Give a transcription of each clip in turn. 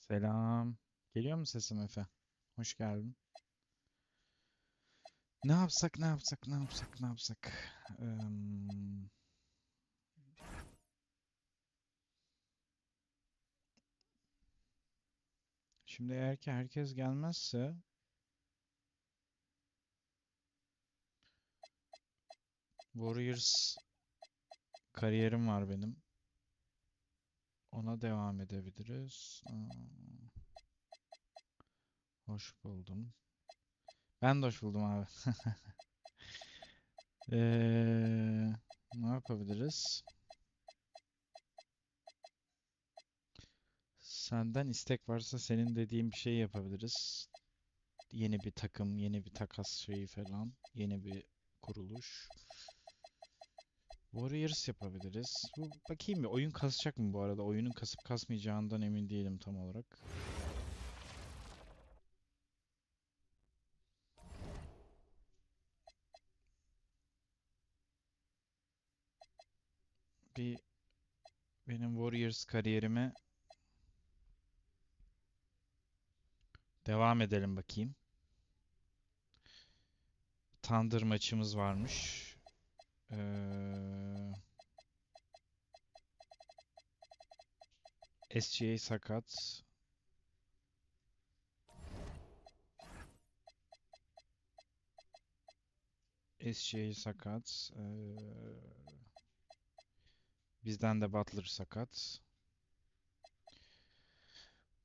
Selam. Geliyor mu sesim Efe? Hoş geldin. Ne yapsak, ne yapsak, ne yapsak, ne yapsak? Şimdi eğer ki herkes gelmezse Warriors kariyerim var benim. Ona devam edebiliriz. Hoş buldum. Ben de hoş buldum abi. Ne yapabiliriz? Senden istek varsa senin dediğin bir şey yapabiliriz. Yeni bir takım, yeni bir takas şeyi falan. Yeni bir kuruluş. Warriors yapabiliriz. Bakayım bir oyun kasacak mı bu arada? Oyunun kasıp kasmayacağından emin değilim tam olarak. Bir benim Warriors kariyerime devam edelim bakayım. Thunder maçımız varmış. SGA sakat. SGA sakat. Bizden de Butler sakat.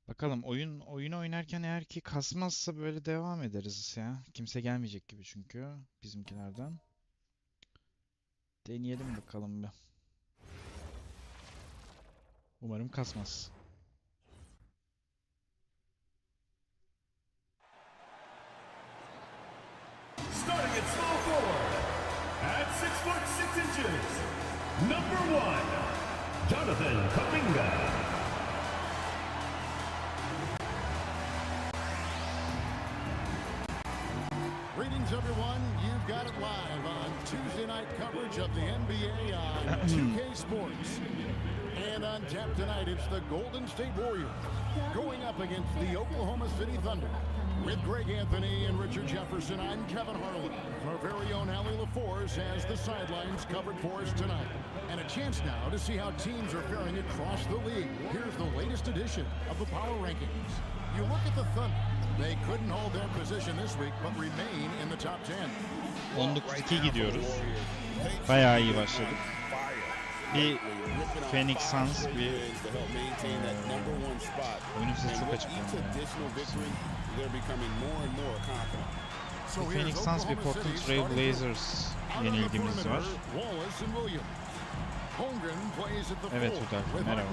Bakalım oyunu oynarken eğer ki kasmazsa böyle devam ederiz ya. Kimse gelmeyecek gibi çünkü bizimkilerden. Deneyelim bakalım bir. Umarım kasmaz. Starting at small forward, at 6'6" number 1, Jonathan Kuminga. Greetings, everyone. You've got it live on Tuesday night coverage of the NBA on 2K Sports. And on tap tonight, it's the Golden State Warriors going up against the Oklahoma City Thunder. With Greg Anthony and Richard Jefferson, I'm Kevin Harlan. Our very own Allie LaForce has the sidelines covered for us tonight. And a chance now to see how teams are faring across the league. Here's the latest edition of the Power Rankings. You look at the Thunder. They couldn't hold their position this week, but remain in the top 10. 19-2 gidiyoruz. Bayağı iyi başladık. Bir Phoenix Suns, bir oyunun sesi çok açık. Bir Phoenix Suns, bir Portland Trail Blazers yenilgimiz var. Evet Hudar, merhaba.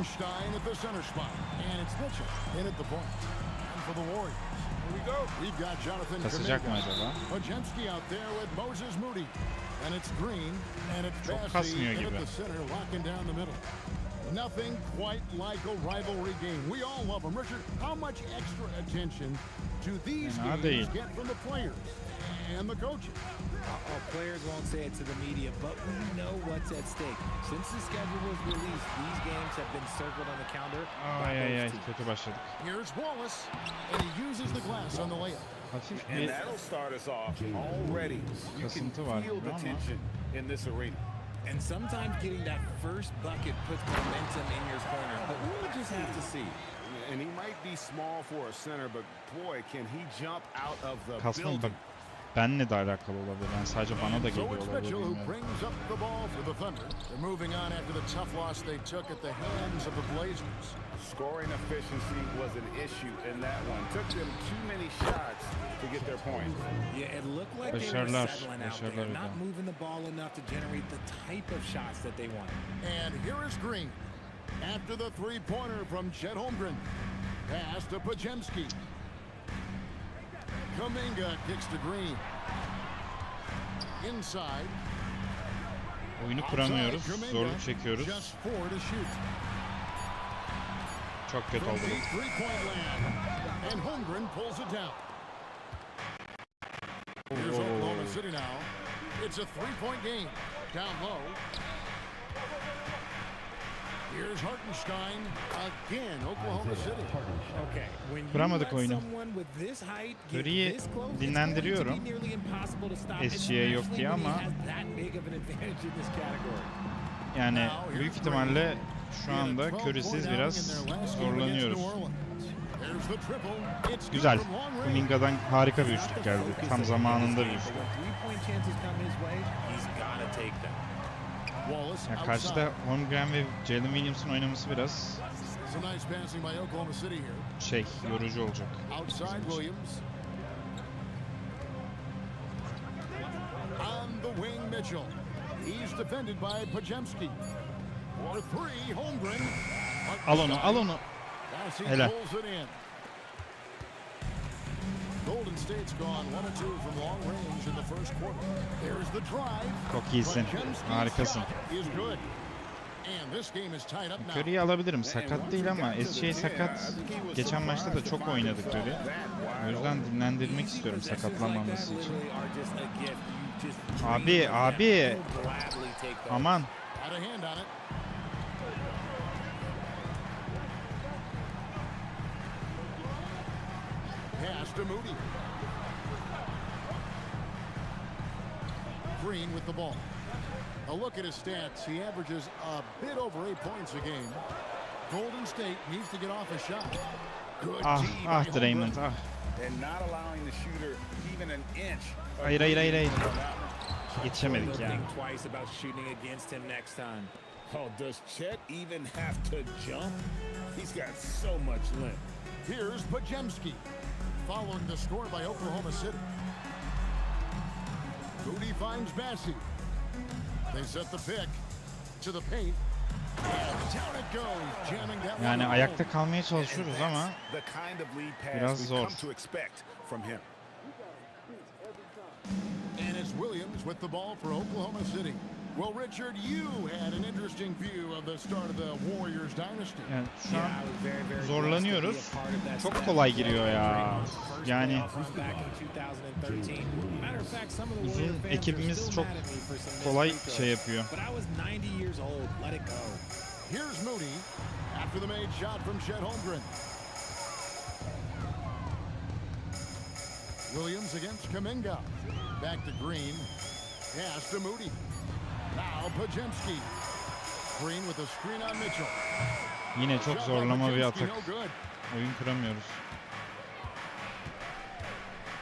Kasacak mı acaba? Çok kasmıyor gibi. Nothing quite like a rivalry game. We all love them. Richard, how much extra attention do these games get from the players and the coaches? Players won't say it to the media, but we know what's at stake. Since the schedule was released, these games have been circled on the calendar. Ay kötü başladık. Here's Wallace, and he uses the glass on the layup. Hafif And bir that'll start us off already. You can kasıntı var feel the ama tension in this arena. And sometimes getting that first bucket puts momentum in your corner, but we'll just have to see. And he might be small for a center, but boy, can he jump out of the kasma bak building. benle de alakalı olabilir. Yani sadece bana da So geliyor it's olabilir. Mitchell who Bilmiyorum. brings up the ball for the Thunder. They're moving on after the tough loss they took at the hands of the Blazers. Scoring efficiency was an issue in that one. Took them too many shots to get their points. Yeah, it looked like they were Başarılar, settling out başarılar there, not hocam. moving the ball enough to generate the type of shots that they want. And here is Green. After the three-pointer from Chet Holmgren. Pass to Pajemski. Kuminga kicks to Green. Inside. Oyunu kuramıyoruz. Zorluk çekiyoruz. Just 4 to shoot. Çok kötü From oldu deep bu. three-point land. And Holmgren pulls it down. Here's Oklahoma City now. It's a three-point game. Down low. Here's Hartenstein again, Oklahoma City. Okay, when you Kuramadık let oyunu. someone with this height get Curry'i this close, it's dinlendiriyorum. going to be nearly impossible to stop, SGA yok especially diye when he ama has that big of an advantage in this category. yani büyük ihtimalle şu anda Curry'siz biraz zorlanıyoruz. Güzel. Kuminga'dan harika bir üçlük geldi. Tam zamanında bir üçlük. Ya karşıda Holmgren ve Jalen Williams'ın oynaması biraz yorucu olacak. Outside Williams. On the wing, Mitchell. He's defended by Pajemski. For three, Holmgren. Al onu, al onu. Helal. Golden State's gone 1 of 2 from long range in the first quarter. There's the drive. Çok iyisin. Harikasın. Is good. And this game is tied up now. Curry'i alabilirim. Sakat değil ama SGA sakat. Geçen maçta da çok oynadı Curry. O yüzden dinlendirmek istiyorum sakatlanmaması için. Abi, abi. Aman. Had a hand on it. Pass to Moody. Green with the ball. A look at his stats. He averages a bit over 8 points a game. Golden State needs to get off a shot. Good Ah, D by ah Holmgren. Draymond, ah. And not allowing the shooter even an inch. Hayır, hayır, hayır, hayır. Yetişemedik ya. Think twice about shooting against him next time. Oh, does Chet even have to jump? He's got so much length. Here's Pajemski. Following the score by Oklahoma City. Moody finds Bassey. They set the pick to the paint. And down it goes, jamming that Yani one ayakta home. kalmaya çalışıyoruz ama The kind of lead pass biraz we've zor. come to expect from him. And it's Williams with the ball for Oklahoma City. Well, Richard, you had an interesting view of the start of the Warriors dynasty. yani şu an zorlanıyoruz. Çok kolay giriyor ya. Yani uzun ekibimiz çok kolay şey yapıyor. Here's Moody after the made shot from Chet Holmgren. Williams against Kuminga. Back to Green. Pass to Moody. Now Pajemski. Green with a screen on Mitchell. Yine çok zorlama bir atak. No good. Oyun kuramıyoruz.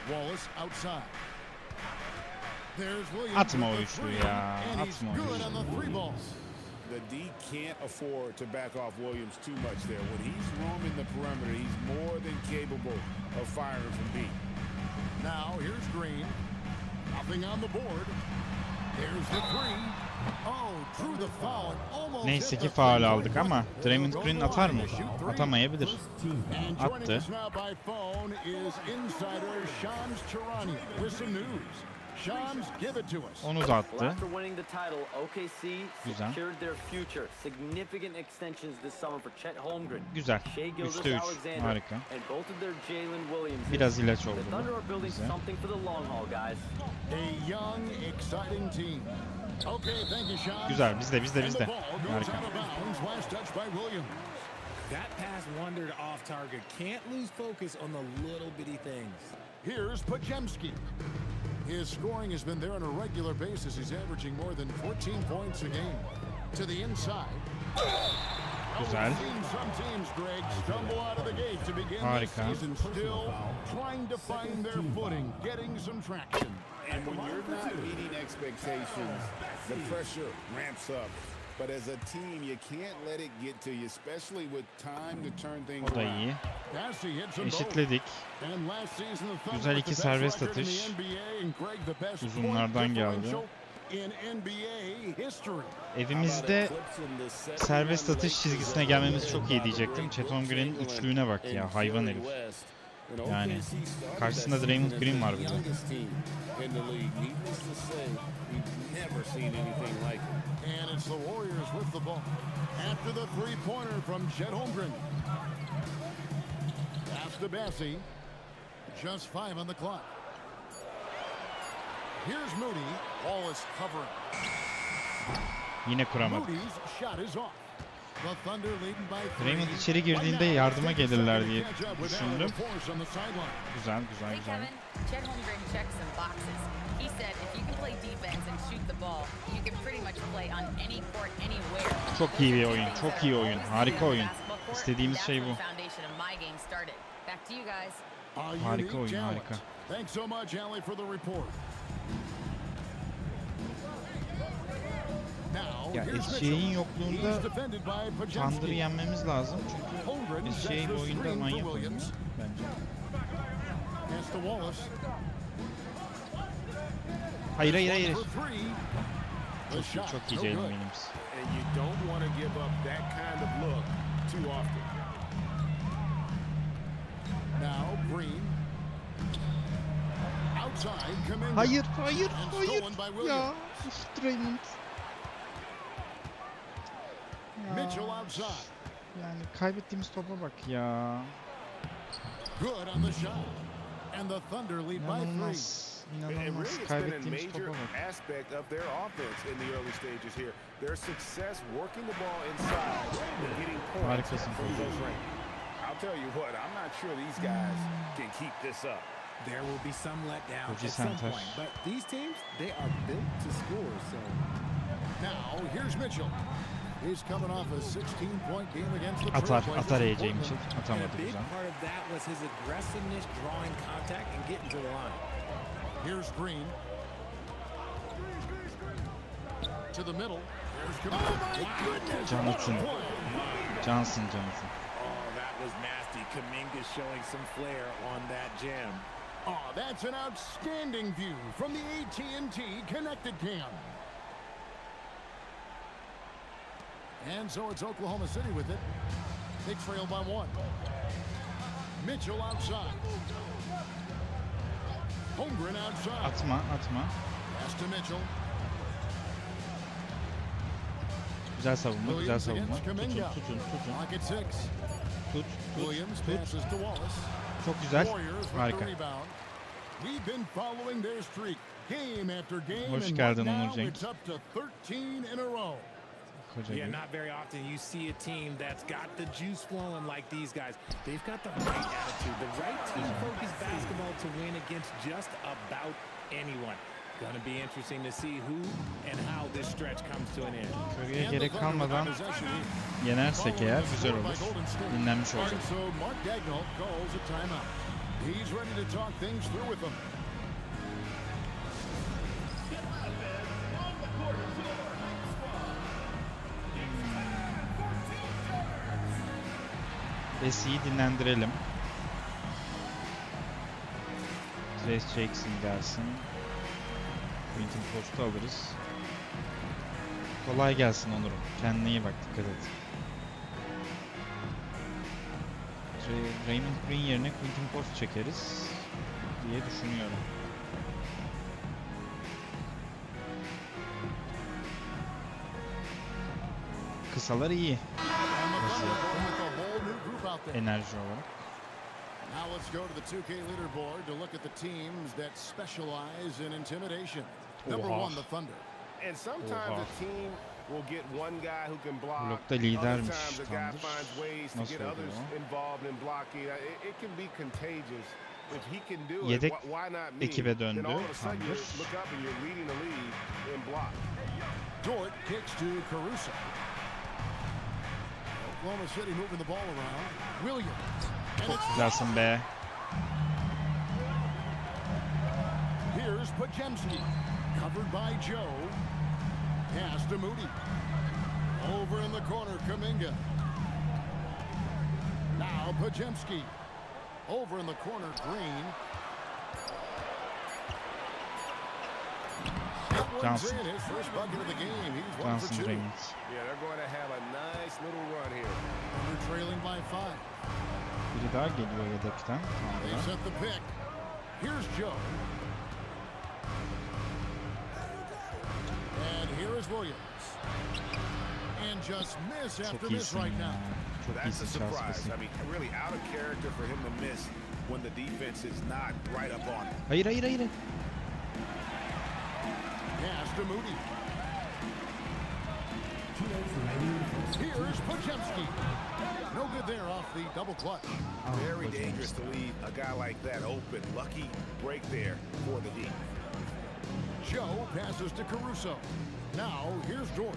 Wallace outside. There's Williams. Atma o with the üçlüyü three, ya, and he's atma o good üçlüyü. on the three balls. The D can't afford to back off Williams too much there. When he's roaming the perimeter, he's more than capable of firing from deep. Now here's Green. Nothing on the board. There's the three. Oh, drew the foul and almost Neyse hit ki the faul finger. aldık ama Draymond Green atar mı? Atamayabilir. And joining Attı. us now by phone is insider Shams Charania with some news. Shams, give it to us. Onu da Well, attı. after winning the title, OKC Güzel. secured their future. Significant extensions this summer for Chet Holmgren, Güzel. Shai 3'te 3. Alexander, Harika. and both of their Jalen Williams. Biraz ilaç oldu The Thunder bu are building bize. something for the long haul, guys. A young, exciting team. Okay, thank you, Shams. Güzel. Bizde, bizde, And the bizde. ball goes Harika. out of bounds. Last touch by Williams. That pass wandered off target. Can't lose focus on the little bitty things. Here's Pajemski. His scoring has been there on a regular basis. He's averaging more than 14 points a game. To the inside. Güzel. We've seen some teams, Greg, stumble out of the gate to begin this Harika. season, still trying to find their footing, getting some traction. And when you're not meeting expectations, the pressure ramps up. But as a team, you can't let it get to you, especially with time to turn things O da around. iyi. Bassey hits them both. Eşitledik. And last season, the Thunder Güzel with the iki best serbest record in atış. the NBA, and Greg, the best point Uzunlardan geldi. differential in NBA history. Evimizde serbest atış çizgisine gelmemiz çok iyi diyecektim. Chet Holmgren'in üçlüğüne bak ya, hayvan herif. Yani karşısında Draymond Green var bir de. And it's the Warriors with the ball. After the three-pointer from Chet Holmgren. Pass to Bassey. Just 5 on the clock. Here's Moody. All is covering. Yine kuramadık. Moody's shot is off. The Thunder leading by 3. Raymond içeri girdiğinde yardıma gelirler diye düşündüm. Güzel, güzel, Hey güzel. Kevin, Chet Holmgren checks some boxes. He said if you can play defense and shoot the ball, you can pretty much play on any court anywhere. Çok iyi bir oyun, çok iyi oyun. Harika oyun. İstediğimiz şey bu. Back to you guys. Harika oyun, harika. Thanks so much, Allie, for the report. Ya SGA'nin yokluğunda Thunder'ı yenmemiz lazım çünkü SGA bu oyunda manyak oynuyor bence. Hayır hayır hayır. Çok iyi Jalen Williams. And you don't want to give up that kind of look too often. Now Green. Outside, Kuminga. Hayır hayır hayır. Ya Raymond. Mitchell outside. Yani kaybettiğimiz topa bak ya. Good on the shot. And the Thunder lead by 3. İnanılmaz. And really, İnanılmaz. it's been a Kaybettiğimiz topa major bak. aspect of their offense in the early stages here. Their success working the ball inside and getting points Harikasın. from those range. I'll tell you what, I'm not sure these guys can keep this up. There will be some letdown Koca at some center. point, but these teams, they are built to score, so... Now here's Mitchell. He's coming off a 16-point game against the Atar, Trailblazers. atar AJ Mitchell. And a Atamadı big güzel. part of that was his aggressiveness, drawing contact, and getting to the line. Here's Green. To the middle. There's Kuminga. Oh my goodness! Jonathan. Johnson. Oh, that was nasty. Kuminga showing some flair on that jam. Oh, that's an outstanding view from the AT&T Connected Cam. And so it's Oklahoma City with it. They trail by 1. Mitchell outside. Holmgren outside. Atma. Pass to Mitchell. Güzel savunma, güzel Williams savunma. against Kuminga. Tutun. Clock at 6. Tut. Williams passes to Wallace. Çok güzel. Warriors with the Harika. rebound. We've been following their streak game after game. Hoş and geldin right Onur now Cenk. it's up to 13 in a row. Koca Yeah, gibi. not very often you see a team that's got the juice flowing like these guys. They've got the right attitude, the right team-focused basketball to win against just about anyone. Gonna be interesting to see who and how this stretch comes to an end. Curry'e gerek kalmadan yenersek eğer güzel olur. Dinlenmiş olacak. So Mark Dagnall calls a timeout. He's ready to talk things through with them. Besi'yi dinlendirelim. Trace Jackson gelsin. Quentin Post'u alırız. Kolay gelsin Onur'um. Kendine iyi bak, dikkat et. Raymond Green yerine Quentin Post çekeriz diye düşünüyorum. Kısalar iyi. Enerji olarak. Now let's go to the 2K leaderboard to look at the teams that specialize in intimidation. Number 1, the Thunder. And sometimes a team will get one guy who can block. Blokta Other lidermiş times a guy Thunder. finds ways to Nasıl get oluyor others o? involved in blocking. It can be contagious. If he can do Yedek it, why not me? ekibe Then döndü all of a sudden you Thunder. look up and you're leading the league in block. Dort kicks to Caruso. Oklahoma City moving the ball around. Williams. And Çok it's güzelsin be. Here's Pajemski. Covered by Joe. Pass to Moody. Over in the corner, Kuminga. Now Pajemski. Over in the corner, Green. Johnson. His first bucket of the game. He's 1 for Johnson 2. Raymond. Yeah, they're going to have a nice little run here. They're trailing by 5. Biri daha geliyor yedekten. They Tamam. set the pick. Here's Joe. And here is Williams. And just miss after Çok miss iyisin right ya. now. Çok That's a iyisin surprise. Charles. I mean, really out of character for him to miss when the defense is not right up on him. Hayır. Pass to Moody. Here's Podziemski. No good there off the double clutch. Very dangerous to leave a guy like that open. Lucky break there for the D. Joe passes to Caruso. Now here's Dort.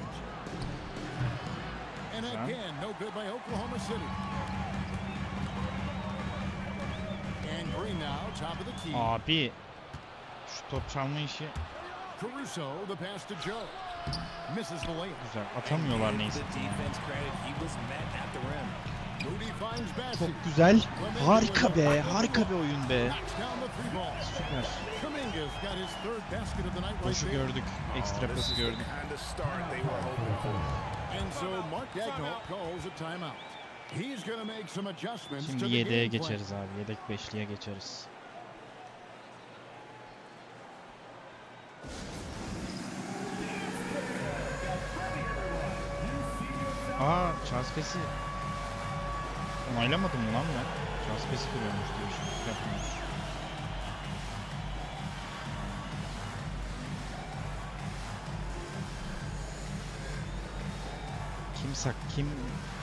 And again, no good by Oklahoma City. And Green now, top of the key. Abi şu top çalma işi Caruso, the pass to Joe. Misses the layup. güzel. Atamıyorlar neyse. The defense credit, he was met at the rim. Moody finds Bassey. Çok güzel. Harika be. Harika bir oyun be. Knocks down the three ball. Süper. Kuminga's got his third basket of the night right Koşu there. gördük. Ekstra pası gördük. Kind of start they were hoping for. And so Mark Daigneault calls a timeout. He's going to make some adjustments to Şimdi the yedeğe game plan. geçeriz abi. Yedek beşliğe geçeriz. Charles Pes'i onaylamadım mı lan ben? Charles Pes'i kuruyormuş diyor şimdi. Yapmıyormuş. Kim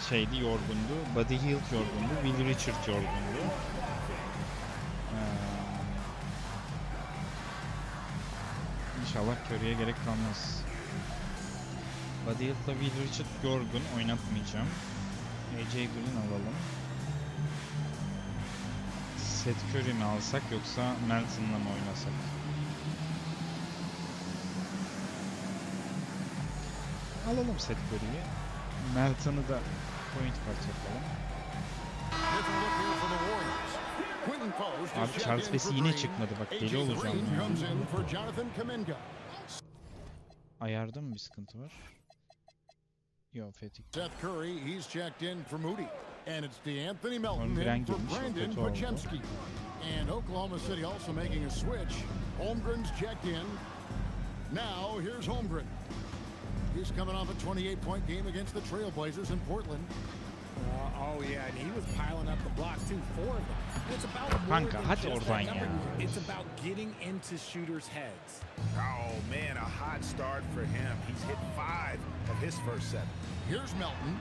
şeydi yorgundu? Buddy Hield yorgundu. Will Richard yorgundu. İnşallah Curry'e gerek kalmaz. Buddy Hield'la Will Richard yorgun. Oynatmayacağım. AJ Green alalım. Seth Curry mi alsak yoksa Melton'la mı oynasak? Alalım Seth Curry'yi. Melton'u da point guard yapalım. Abi Charles Pes'i yine çıkmadı, bak deli olacağım ya. Ayarda mı bir sıkıntı var? Yok, Fethi. Seth Curry, he's checked in for Moody. And it's DeAnthony Melton Holmgren in for girmiş, Brandon kötü oldu. Podziemski. And Oklahoma City also making a switch. Holmgren's checked in. Now here's Holmgren. He's coming off a 28-point game against the Trailblazers in Portland. Oh yeah, and he was piling up the blocks too, 4 of them. And it's about more Kanka, than hadi just oradan that ya. number. It's about getting into shooters' heads. Oh man, a hot start for him. He's hit 5 of his first 7. Here's Melton.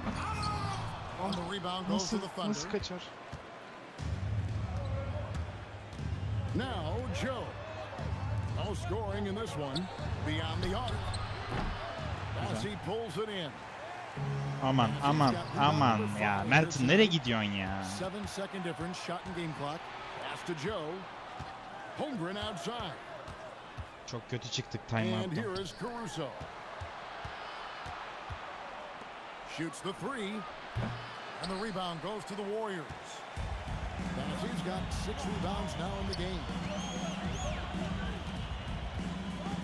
On the rebound goes to the Thunder. Nasıl kaçar? Now Joe. No scoring in this one. Beyond the arc. Bassey pulls it in. Aman ya, Melton nereye gidiyorsun ya? 7-second difference, shot and game clock. Pass to Joe. Holmgren outside. Çok kötü çıktık And timeout'tan. here is Caruso. Shoots the three. And the rebound goes to the Warriors. Bassey's got 6 rebounds now in the game.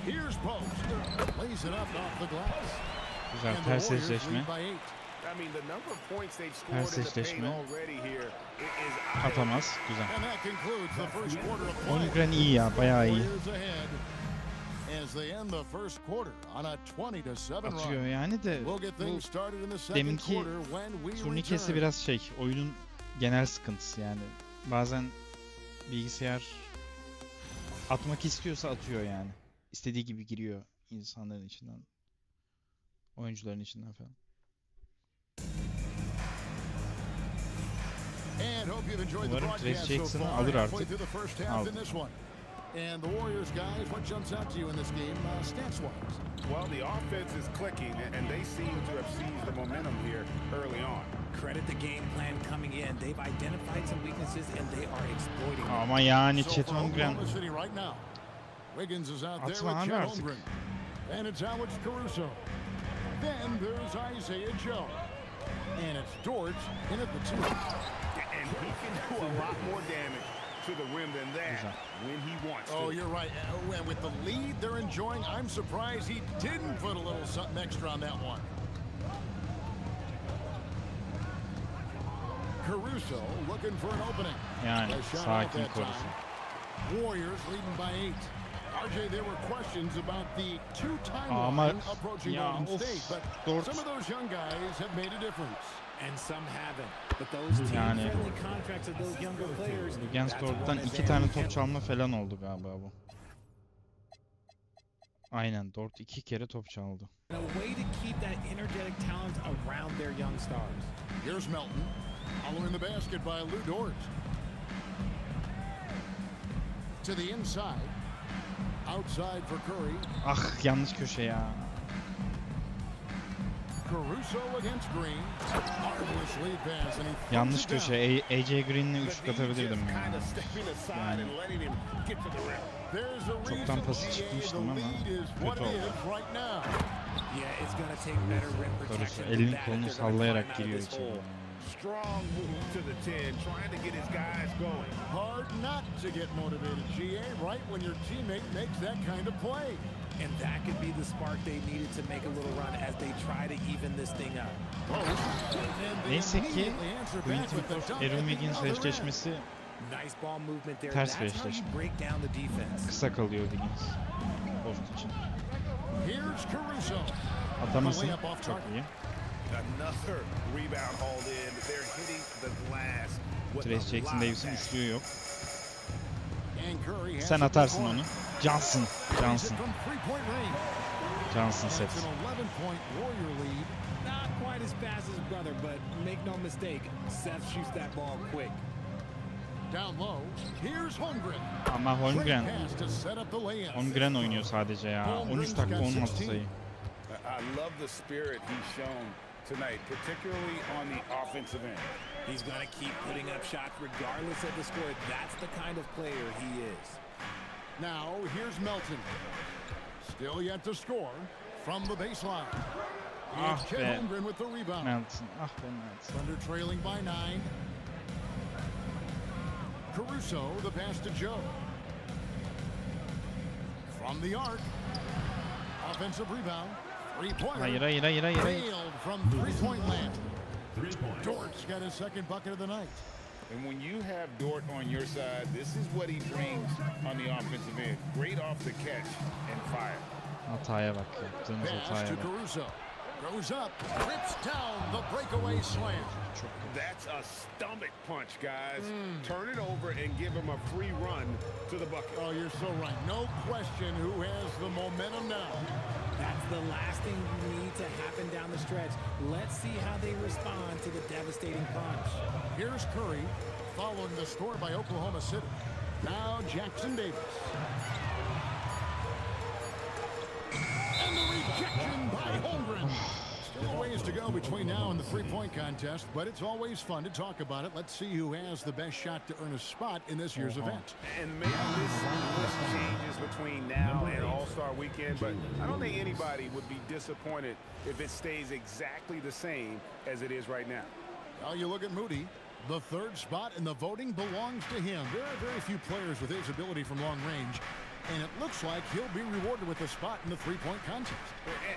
Here's Post. Lays it up off the glass. Güzel And the ters Warriors eşleşme. lead by 8. I mean, the number of points they've scored in the paint eşleşme. already here is Atamaz. Güzel. And that concludes the first quarter of play. Holmgren iyi ya, bayağı iyi. Warriors ahead as they end the first quarter on a 20-7 Atıyor run. yani de We'll get bu things started in the second deminki quarter when we turnikesi return. biraz oyunun genel sıkıntısı yani. Bazen bilgisayar atmak istiyorsa atıyor yani. İstediği gibi giriyor insanların içinden. Oyuncuların içinden falan. And hope you've enjoyed the Umarım broadcast Trace so Jackson'ı far. alır Halfway artık. through the first half Aldı. in this one. And the Warriors guys, what jumps out to you in this game, stats-wise? Well, the offense is clicking, and they seem to have seized the momentum here early on. Credit the game plan coming in. They've identified some weaknesses and they are exploiting them. Ama yani So Chet for Holmgren Oklahoma City right now, Wiggins is out there Atma with abi Chet artık. Holmgren. And it's Alex Caruso. Then there's Isaiah Joe. And it's Dort in at the 2. And he can do a lot more damage to the rim than that Güzel. when he wants to. Oh, you're right. And with the lead they're enjoying, I'm surprised he didn't put a little something extra on that one. Caruso looking for an opening. Yani A shot sakin off that korusun. time. Warriors leading by 8. RJ, there were questions about the 2 Ama timeline approaching ya Golden of, State, but Dort some of those young guys have made a difference. And some haven't. But those Yani team-friendly contracts of those younger players, Lugens that's Dort'tan one 2 tane top çalma falan oldu galiba bu. Aynen, Dort 2 kere top çaldı. A way to keep that energetic talent around their young stars. Here's Melton. Following the basket by Lou Dort. To the inside. Outside for Curry. Ah, yanlış köşe ya. Caruso against Green. Marvelous lead pass and he Yanlış throws it köşe. AJ Green'le But üçlük he's atabilirdim just ya. kind of stepping aside and letting him get to the rim. down. There's a Çoktan reason, pası GA, çıkmıştım the ama lead is what kötü it oldu. is right now. Yeah, it's going to take better rim Caruso protection than elini that if kolunu they're gonna sallayarak climb out of giriyor this içeri. hole. Strong move to the 10, trying to get his guys going. Hard not to get motivated, GA, right when your teammate makes that kind of play. And that could be the spark they needed to make a little run as they try to even this thing up. Neyse ki Quentin Ford, Aaron Wiggins eşleşmesi Nice ball movement there. Ters That's how you eşleşme. break down the defense. kısa kalıyor Wiggins. Post için. Here's Caruso. Atamasın. Çok iyi. Another rebound hauled in. They're hitting the glass with Trace a Jackson lot of Davis'in passion. üçlüğü yok. And Curry has Sen it in atarsın the onu. corner. Johnson. Plays it Johnson. from three-point range. Johnson That's set. an 11-point Warrior lead. Not quite as fast as his brother, but make no mistake, Seth shoots that ball quick. Down low. Here's Holmgren. Ama Great Holmgren. pass to set up the layup. Holmgren oynuyor sadece ya. 13 dakika 16 sayı. I love the spirit he's shown tonight, particularly on the offensive end. He's going to keep putting up shots regardless of the score. That's the kind of player he is. Now, here's Melton. Still yet to score from the baseline. Ah It's Chet be. Holmgren with the rebound. Melton. Ah be Melton. Thunder trailing by 9. Caruso, the pass to Joe. From the arc. Offensive rebound. Three-pointer. Hayır hayır hayır hayır. hayır. Failed from three-point land. Dort's got his second bucket of the night. And when you have Dort on your side, this is what he brings on the offensive end. Great off the catch and fire. Hataya bak. Yaptığımız Pass hataya to bak. Caruso. Goes up. Rips down the breakaway slam. That's a stomach punch, guys. Turn it over and give him a free run to the bucket. Oh, you're so right. No question who has the momentum now. That's the last thing you need to happen down the stretch. Let's see how they respond to the devastating punch. Here's Curry, following the score by Oklahoma City. Now Jackson Davis. And the rejection by Holmgren. Still a ways to go between now and the three-point contest, but it's always fun to talk about it. Let's see who has the best shot to earn a spot in this year's event. And maybe this list changes between now and All-Star Weekend, but I don't think anybody would be disappointed if it stays exactly the same as it is right now. Well, you look at Moody. The third spot in the voting belongs to him. There are very few players with his ability from long range, and it looks like he'll be rewarded with a spot in the three-point contest.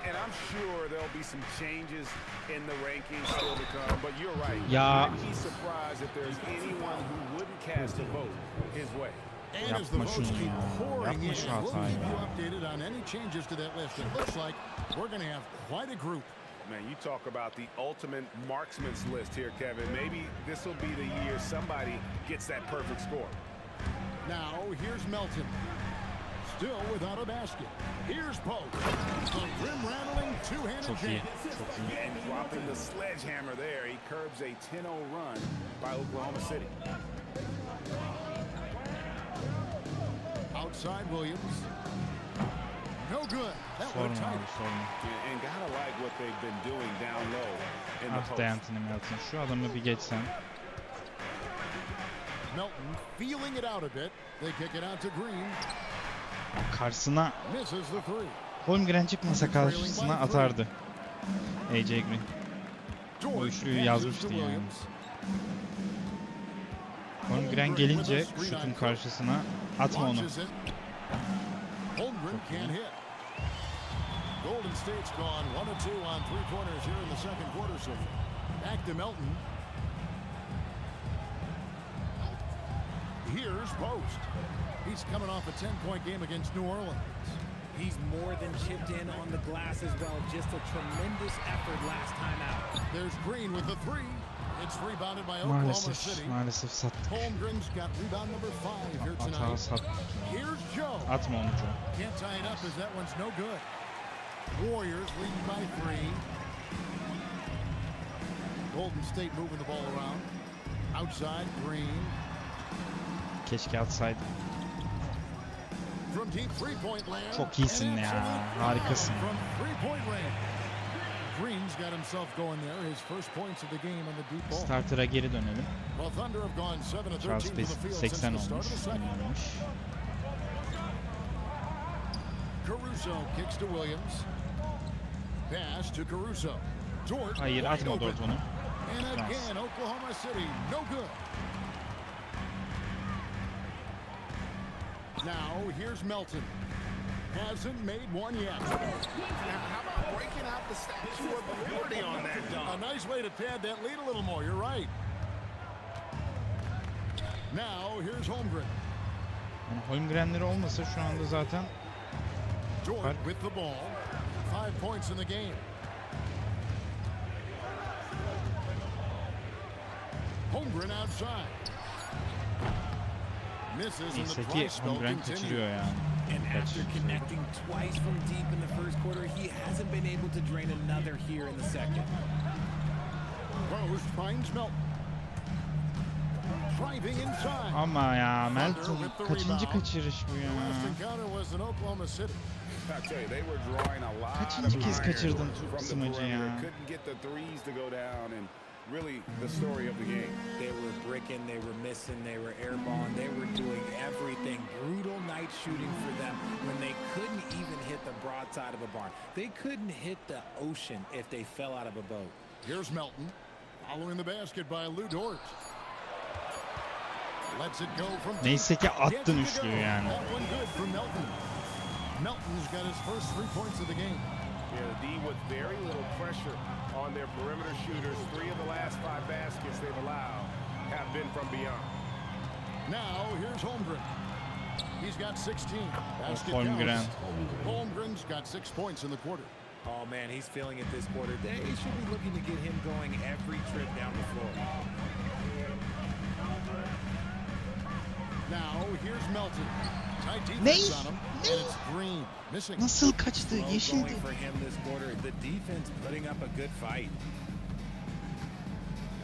And I'm sure there'll be some changes in the rankings still to come, but you're right. Ya. I'd be surprised if there's anyone who wouldn't cast a vote his way. And as the Yapma votes şunu keep ya. pouring Yapma in, şu we'll hatayı keep you ya. updated on any changes to that list. It looks like we're going to have quite a group. Man, you talk about the ultimate marksman's list here, Kevin. Maybe this will be the year somebody gets that perfect score. Now, here's Melton. Still without a basket. Here's Pope. A rim-rattling two-handed Çok iyi. jam. Çok iyi. And dropping the sledgehammer there, he curbs a 10-0 run by Oklahoma City. Outside Williams. No good. That Sorma would tight. abi sorma. And gotta like what they've been doing down low in the Ah post. be Anthony Melton. Şu adamı bir geçsen. Melton feeling it out a bit. They kick it out to Green. Karşısına Misses the three. Holmgren çıkmasa karşısına atardı. AJ Green. Dort Bu üçlüyü passes yazmıştı to yani. Williams. Holmgren gelince şutun karşısına atma onu. Launches it. Holmgren can't hit. Golden State's gone 1 of 2 on three-pointers here in the second quarter so far. Back to Melton. Here's Post. He's coming off a 10-point game against New Orleans. He's more than chipped in on the glass as well. Just a tremendous effort last time out. There's Green with the three. It's rebounded by Oklahoma City. Maalesef sattık. Holmgren's got rebound number 5 here Hata tonight. sattık. Here's Joe. Atma onu Joe. Can't tie it up as that one's no good. Warriors leading by 3. Golden State moving the ball around. Outside, Green. Keşke atsaydım. From deep three-point land. Çok iyisin An ya. absolute Harikasın. From three-point range. Green's got himself going there. His first points of the game on the deep ball. Starter'a geri dönelim. Well, Thunder have gone 7 of 13 Charles from the field since 80 the start olmuş. of the second. Bilmiyormuş. Caruso kicks to Williams. Pass to Caruso. Dort Hayır wide atma open. Dort onu. And again, Oklahoma City, no good. Now, here's Melton. Hasn't made one yet. Now, how about breaking out the Statue of Liberty on that dunk? A nice way to pad that lead a little more, you're right. Now, here's Holmgren. Yani Holmgren'leri olmasa şu anda zaten Dort with the ball. 5 points in the game. Holmgren outside. Misses in neyse the ki dry spell Holmgren kaçırıyor continues. yani. And after connecting twice from deep in the first quarter, he hasn't been able to drain another here in the second. Post finds Melton. Driving inside. Ama ya Melton kaçıncı kaçırış bu ya? Last encounter was in Oklahoma City. I tell you, they were drawing a lot Kaçıncı of kez iron kaçırdın from the smacı perimeter. ya? Couldn't get the threes to go down, and really the story of the game. They were bricking, they were missing, they were airborne, they were doing everything. Brutal night shooting for them when they couldn't even hit the broadside of a barn. They couldn't hit the ocean if they fell out of a boat. Here's Melton. Following the basket by Lou Dort. Lets it go from deep. Neyse ki attın Gets it to üçlüyü go. yani. That one good for Melton. Melton's got his first 3 points of the game. Yeah, the D with very little pressure on their perimeter shooters. 3 of the last 5 baskets they've allowed have been from beyond. Now, here's Holmgren. He's got 16. Basket Holmgren. counts. Holmgren's got 6 points in the quarter. Oh man, he's feeling it this quarter. They should be looking to get him going every trip down the floor. Now, here's Melton. Tight Ne? defense on him. And it's Green. Missing. Nasıl kaçtı? Slow Yeşildi. going for him this quarter. The defense putting up a good fight.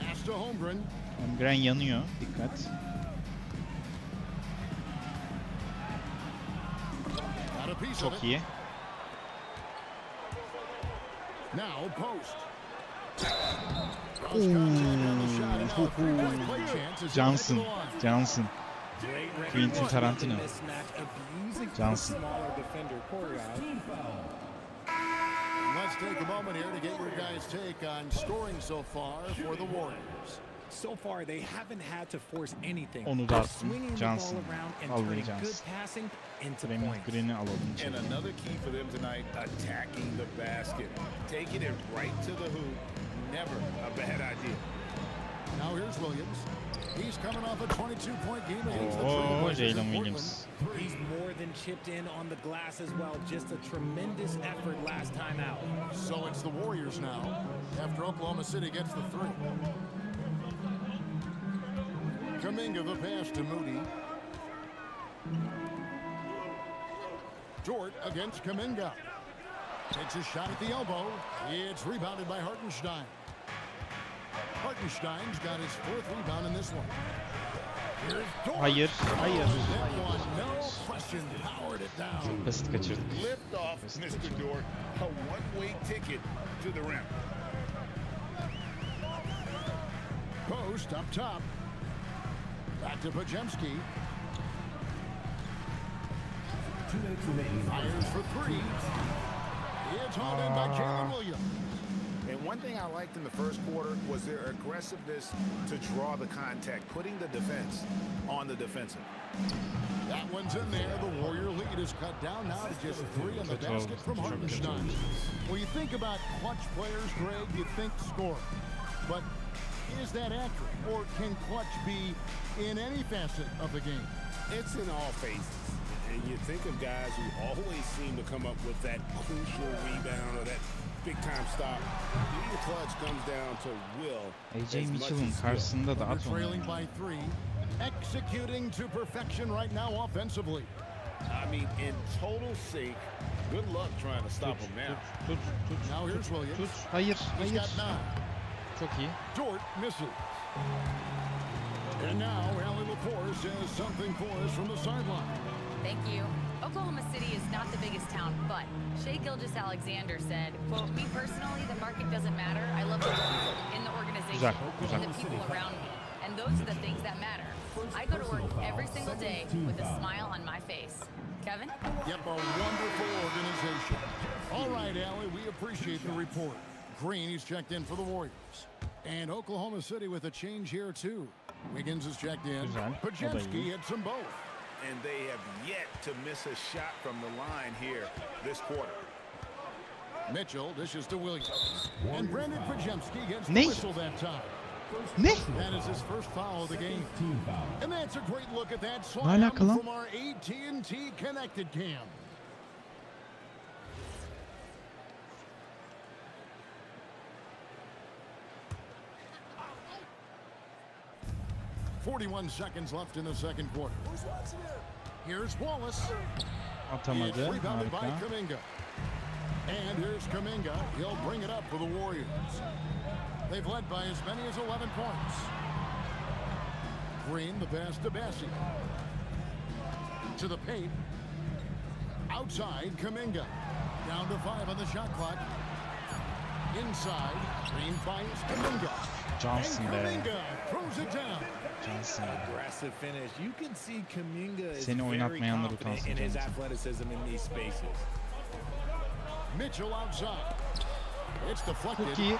Pass to Holmgren. Holmgren yanıyor. Dikkat. Got a piece of Çok it. iyi. Now, post. Cross contact on the shot. And now a three-point play chance as he Johnson. heads to the line. Johnson. Great record Quentin with Tarantino. the mismatch, abusing the Johnson. smaller defender. Quarter out. Let's take a moment here to get your guys' take on scoring so far for the Warriors. So far, they haven't had to force anything. Onu da They're attım. swinging Johnson. the ball around and Vallahi turning Johnson. good passing into Green'i points. alalım. And içeri. another key for them tonight, attacking the basket. Taking it right to the hoop. Never a bad idea. Now here's Williams. He's coming off a 22-point game against the Oh, Trailblazers Jalen in Portland. Williams. He's more than chipped in on the glass as well. Just a tremendous effort last time out. So it's the Warriors now after Oklahoma City gets the 3. Kuminga the pass to Moody. Dort against Kuminga. Takes a shot at the elbow. It's rebounded by Hartenstein. Hartenstein's got his 4th rebound in this one. Here's Dort. Hayır. Hayır. That one, no question, powered it down. Basit kaçırdık. Lift off, Mr. Dort. A one-way ticket to the rim. Post up top. Back to Pajemski. Fires for 3. It's hauled in by Jalen Williams. And one thing I liked in the first quarter was their aggressiveness to draw the contact, putting the defense on the defensive. That one's in there. The Warrior lead is cut down now to just 3 on the basket from Hartenstein. When you think about clutch players, Greg, you think score. But is that accurate? Or can clutch be in any facet of the game? It's in all phases. And you think of guys who always seem to come up with that crucial rebound or that Big time stop. Being clutch comes down to will. AJ as much Mitchell'ın as skill. karşısında da They're at onu. trailing by 3. Executing to perfection right now offensively. I mean, in total sync. Good luck trying to stop him now. Tut. Now here's Williams. Tut. Hayır. He's got 9. Çok iyi. Dort misses. And now Allie LaForce has something for us from the sideline. Thank you. Oklahoma City is not the biggest town, but Shai Gilgeous-Alexander said, quote, "Me personally, the market doesn't matter. I love the people in the organization Güzel. and the people around me. And those are the things that matter. I go to work every single day with a smile on my face." Kevin? Yep, a wonderful organization. All right, Allie, we appreciate the report. Green, he's checked in for the Warriors. And Oklahoma City with a change here, too. Wiggins is checked in. Güzel. O da Pajemski iyi. hits them both. And they have yet to miss a shot from the line here this quarter. Mitchell dishes to Williams. And Brandon Pajemski gets the Ne? whistle that time. Ne? That is his first foul of the game. And that's a great look at that Ne slam alaka lan? from our AT&T connected cam. "41 seconds left in the second quarter. Here's Wallace. Atamadı. It's rebounded by Harika. Kuminga. And here's Kuminga. He'll bring it up for the Warriors. They've led by as many as 11 points. Green, the pass to Bassi. To the paint. Outside, Kuminga. Down to 5 on the shot clock. Inside, Green finds Kuminga. Johnson And be. Kuminga throws it down. Johnson. Aggressive finish. You can see Kuminga is Seni very oynatmayanlar confident utansın in his Johnson. athleticism in these spaces. Mitchell outside. It's deflected. Çok iyi.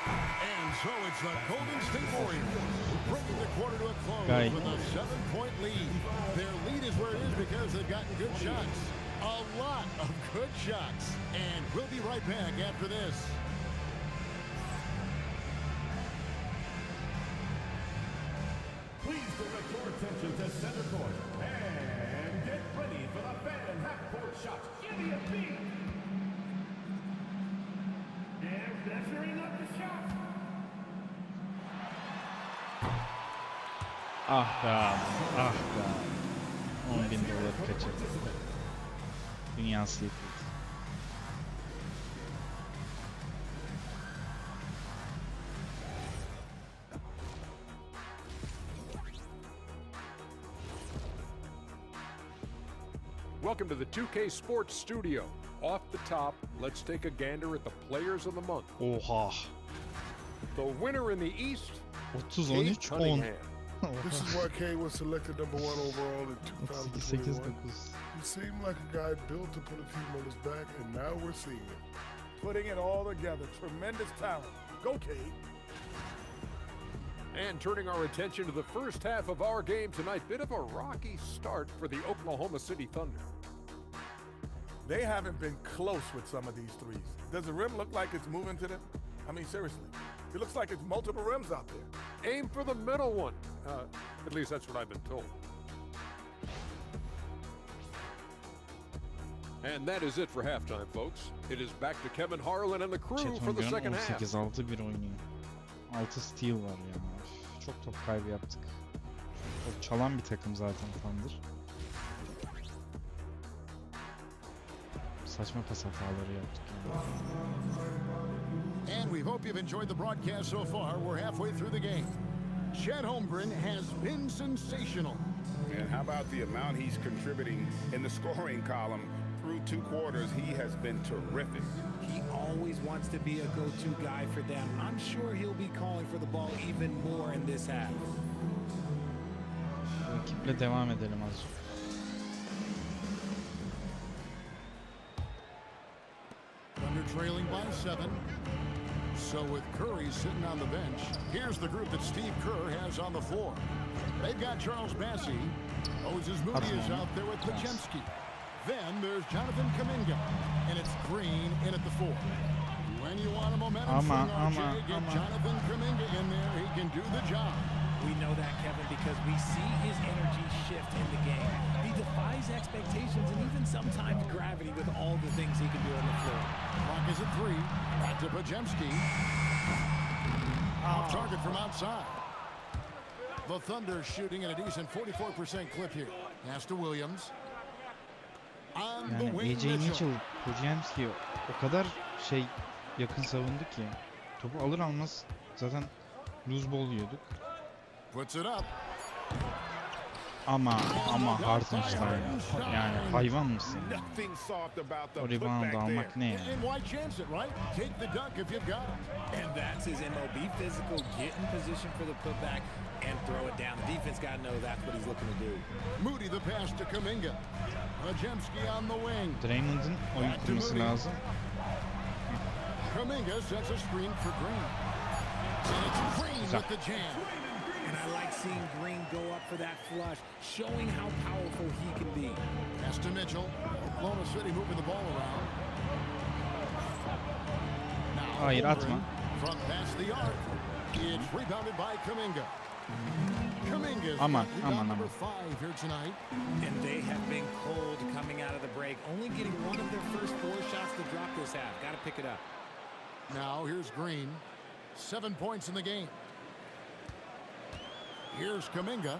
And so it's the Golden State Warriors bringing the quarter to a close Guy. with a 7-point lead. Their lead is where it is because they've gotten good shots. A lot of good shots. And we'll be right back after this. Please direct your attention to center court and get ready for the fan half-court shot. Give me a beat. And measuring up the shot. Ah be abi. Ah be abi. $10.000 kaçırdı. Dünyası yıkıldı. Welcome to the 2K Sports Studio. Off the top, let's take a gander at the players of the month. Oha. The winner in the East, 30-13 Cade 10. Cunningham. This is why Cade was selected #1 overall in 2021. 38-9. He seemed like a guy built to put a team on his back, and now we're seeing it. Putting it all together. Tremendous talent. Go, Cade. And turning our attention to the first half of our game tonight, bit of a rocky start for the Oklahoma City Thunder. They haven't been close with some of these threes. Does the rim look like it's moving to them? I mean, seriously. It looks like it's multiple rims out there. Aim for the middle one. At least that's what I've been told. And that is it for halftime, folks. It is back to Kevin Harlan and the crew for the Chet second half. 18-6-6-1 oynuyor. 6 steal var ya. Üf, çok top kaybı yaptık. Top çalan bir takım zaten Thunder. Saçma pas hataları yaptık yani. And we hope you've enjoyed the broadcast so far. We're halfway through the game. Chet Holmgren has been sensational. And how about the amount he's contributing in the scoring column through 2 quarters? He has been terrific. He always wants to be a go-to guy for them. I'm sure he'll be calling for the ball even more in this half. Bu ekiple devam edelim azıcık. Thunder trailing by 7. So with Curry sitting on the bench, here's the group that Steve Kerr has on the floor. They've got Charles Bassi. Moses Moody is out there with Pajemski. Then there's Jonathan Kuminga. And it's Green in at the 4. When you want a momentum swing, RJ, get Jonathan Kuminga in there. He can do the job. We know that, Kevin, because we see his energy shift in the game. He defies expectations and even sometimes gravity with all the things he can do on the floor. Clock is at 3. Back to Pajemski. Off target from outside. The Thunder shooting at a decent 44% clip here. Pass to Williams. On the Yani wing, AJ Mitchell. Mitchell, Pojemski o kadar yakın savundu ki. Topu alır almaz zaten lose ball yiyorduk. Puts it up. Ama Hartenstein yani hayvan mısın? Nothing soft about the O rebound putback almak there. ne yani? And why chance it, right? Take the dunk if you've got it. And that's his MO. Be physical, get in position for the putback, and throw it down. The defense got to know that's what he's looking to do. Moody the pass to Kuminga. Pajemski on the wing. Draymond'ın oyun kurması lazım. Kuminga sets a screen for Green. And it's Green with the jam. And I like seeing Green go up for that flush, showing how powerful he can be. Pass to Mitchell. Oklahoma City moving the ball around. Now Hayır, Holmgren atma. From past the arc. It's rebounded by Kuminga. Kuminga's Aman, got rebound aman, number aman. 5 here tonight. And they have been cold coming out of the break, only getting one of their first 4 shots to drop this half. Got to pick it up. Now here's Green. 7 points in the game. Here's Kuminga.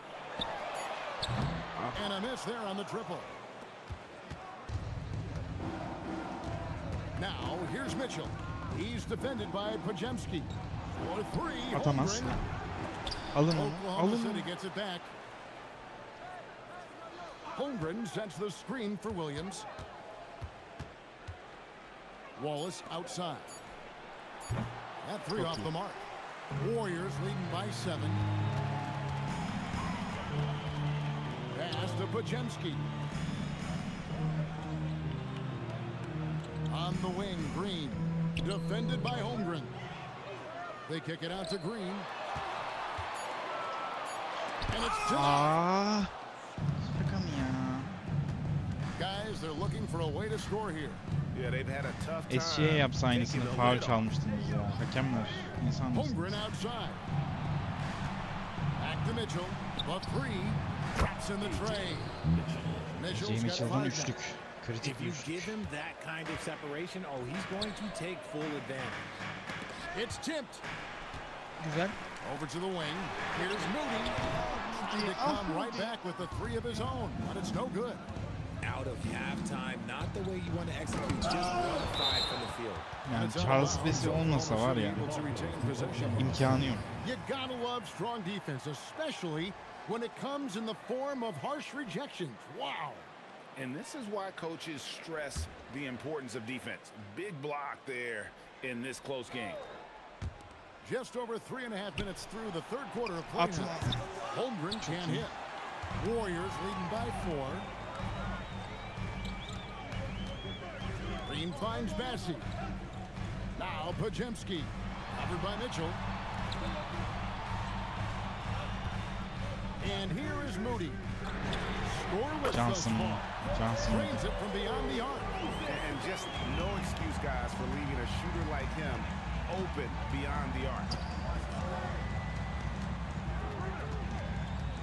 And a miss there on the triple. Now here's Mitchell. He's defended by Pajemski. For 3, Atamaz. Holmgren. Alın onu, Oklahoma alın City onu. gets it back. Holmgren sets the screen for Williams. Wallace outside. That 3 off the mark. Warriors leading by 7. Pass to Pajemski. On the wing, Green. Defended by Holmgren. They kick it out to Green. And it's denied. Şaka mı ya? Guys, they're looking for a way to score here. Yeah, they've had a tough time. SG'ye yapsa aynısını taking the faul lid off. çalmıştınız ya. Hakemler insan mısınız? Holmgren outside. Back to Mitchell. The 3. Traps in the tray. Mitchell's AJ got Mitchell'dan 5 üçlük. Kritik If bir you üçlük. give him that kind of separation, oh, he's going to take full advantage. It's tipped. Güzel. Over to the wing. Here's Moody. Trying to come right back with the 3 of his own, but it's no good. Out of halftime, not the way you want to execute, just 1 of 5 from the field. Yani Charles Besi olmasa var ya, Able to retain possession. imkanı yok. You gotta love strong defense, especially when it comes in the form of harsh rejections. Wow. And this is why coaches stress the importance of defense. Big block there in this close game. Just over 3.5 minutes through the third quarter of play At. now. Holmgren can't hit. Warriors leading by 4. Green finds Bassie. Now Pajemski. Covered by Mitchell. And here is Moody. Scoreless Johnson. thus far. Johnson. Drains it from beyond the arc. And just no excuse, guys, for leaving a shooter like him open beyond the arc.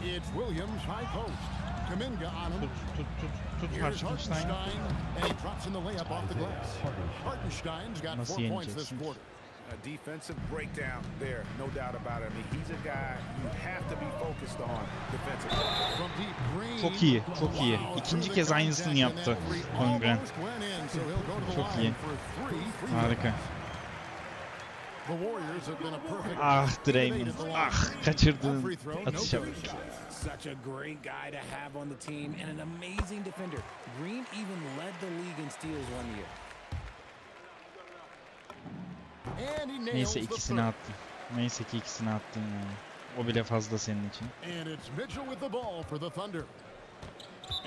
It's Williams high post. Kuminga on him. Tut Here's Hartenstein. Hartenstein, and he drops in the layup off the glass. Hartenstein's got Nasıl 4 points this yeneceksin? quarter. A defensive breakdown there, no doubt about it. I mean, he's a guy you have to be focused on defensively. From deep, Green. Çok iyi, çok iyi. Wow, İkinci through the kez aynısını contact, and yaptı that three Holmgren. almost went in, so he'll go to the Çok line iyi. for 3 free Harika. throws. The Warriors have been a perfect Ah teammate Draymond. at the line. Ah That kaçırdığın free throw, no atışa bak. good. Such a great guy to have on the team and an amazing defender. Green even led the league in steals one year. And he nails Neyse the ikisini third. attın. Neyse ki ikisini attın yani. O bile fazla senin için. And it's Mitchell with the ball for the Thunder.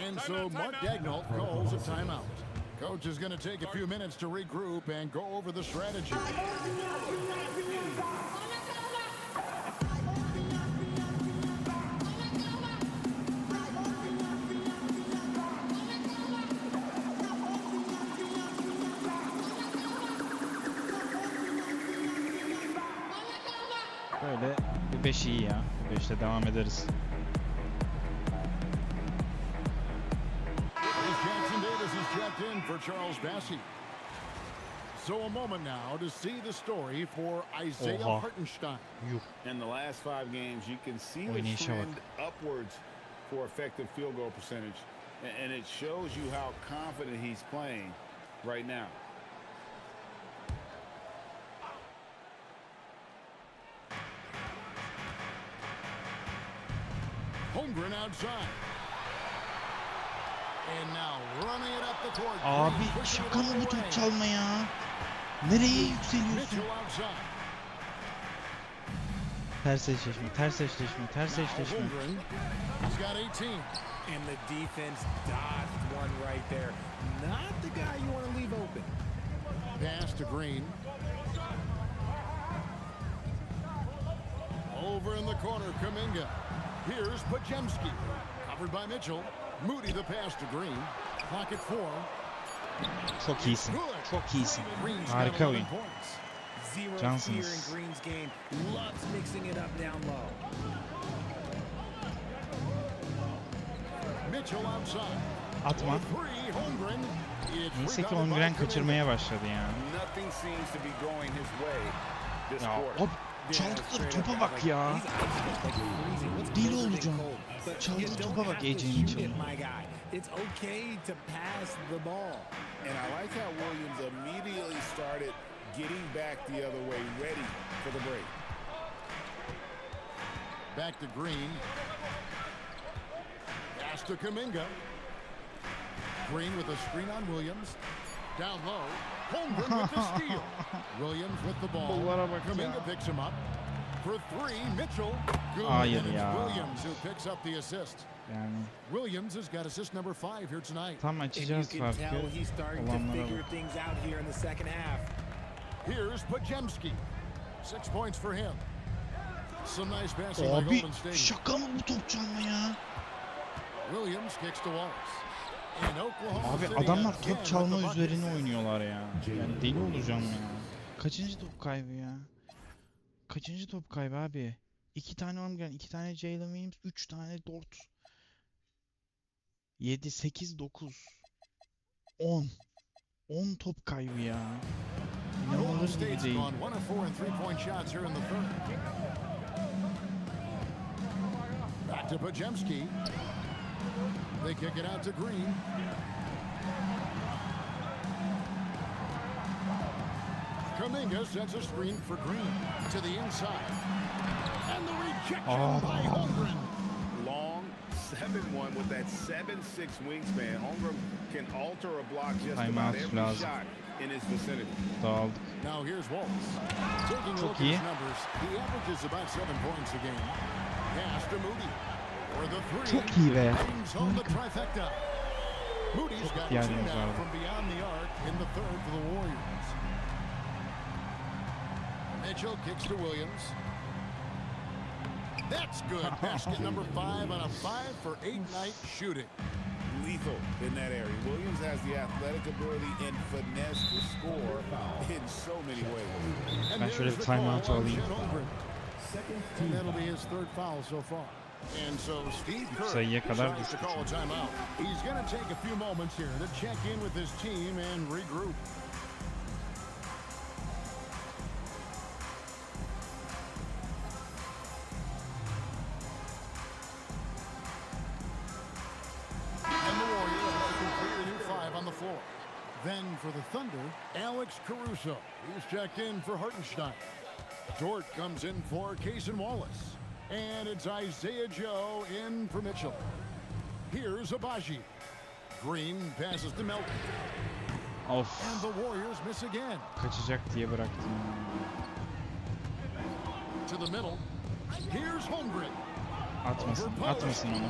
And so Mark Daigneault calls a timeout. Coach is going to take a few minutes to regroup and go over the strategy. Böyle bir 5 iyi ya. Bu 5'te devam ederiz. Jackson Davis is checked in for Charles Bassey. So a moment now to see the story for Isaiah Oha. Hartenstein. Yuh. In the last 5 games, you can see the Oynayışa bak. trend upwards for effective field goal percentage. And it shows you how confident he's playing right now. Holmgren outside. And now running it up the court. Abi Green pushing it şaka mı bu away. top çalma ya? Nereye yükseliyorsun? Mitchell outside. Ters eşleşme, ters eşleşme, ters eşleşme. Holmgren, he's got 18. And the defense dodged one right there. Not the guy you want to leave open. Pass to Green. Over in the corner, Kuminga. Here's Pajemski. Covered by Mitchell. Moody the pass to Green. Clock at 4. Çok iyisin, çok iyisin. Green's got Harika 11 oyun. points. Zero Johnson's. fear in Green's game. Loves mixing it up down low. Mitchell outside. Atma. Three, Holmgren. It's Neyse ki rebounded by Holmgren Kuminga. kaçırmaya başladı ya. Nothing seems to be going his way this Ya quarter. hop, çaldıkları topa bak ya. Deli olacağım. Çaldığı topa bak AJ'nin Mitchell'ın. It's okay to pass the ball. And I like how Williams immediately started getting back the other way, ready for the break. Back to Green. Pass to Kuminga. Green with a screen on Williams. Down low. Holmgren with the steal. Williams with the ball. Kollara bak Kuminga ya. picks him up. For 3, Mitchell. Good. Hayır And it's ya. Williams who picks up the assist. Yani Williams has got assist number 5 here tonight. tam And you açacağız can farkı. tell he's starting to Olanlara figure bak. things out here in the second half. Here's Pajemski. 6 points for him. Some nice passing by Abi Golden State. şaka mı bu top çalma ya? Williams kicks to Wallace. In Oklahoma Abi City adamlar again top with çalma the bucket. üzerine oynuyorlar ya. Yani deli olacağım ya. Kaçıncı top kaybı ya? Kaçıncı top kaybı abi? 2 tane Holmgren, 2 tane Jalen Williams, 3 tane Dort. 7, 8, 9, 10. 10 top kaybı ya. Golden İnanılır gibi State's değil. gone 1 of 4 and 3-point shots here in the third. Back to Pajemski. They kick it out to Green. Kuminga sets a screen for Green to the inside. And the rejection by Holmgren. Long 7-1 with that 7'6" wingspan. Holmgren can alter a block just Timeout about every lazım. shot in his vicinity. Dağıldık. Now here's Wallace. Taking a Çok look iyi. at his numbers, he averages about 7 points a game. Pass to Moody. For the 3. Çok iyi be. Brings home the trifecta. Moody's got 2 ihtiyacımız now vardı. from beyond the arc in the third for the Warriors. Mitchell kicks to Williams. That's good. Basket number 5 on a 5 for 8 night shooting. Lethal in that area. Williams has the athletic ability and finesse to score in so many ways. And Ben şöyle there's bir the call timeout on alayım. Chet Holmgren. And that'll be his third foul so far. And so Steve Kerr sayıya kadar decides to düştü call a timeout. He's going to take a few moments here to check in with his team and regroup. And the Warriors have completed a new 5 on the floor. Then for the Thunder, Alex Caruso. He's checked in for Hartenstein. Dort comes in for Cason Wallace. And it's Isaiah Joe in for Mitchell. Here's Abaji. Green passes to Melton. Of. And the Warriors miss again. Kaçacak diye bıraktım. To the middle. Here's Holmgren. Atmasın. Atmasın onu.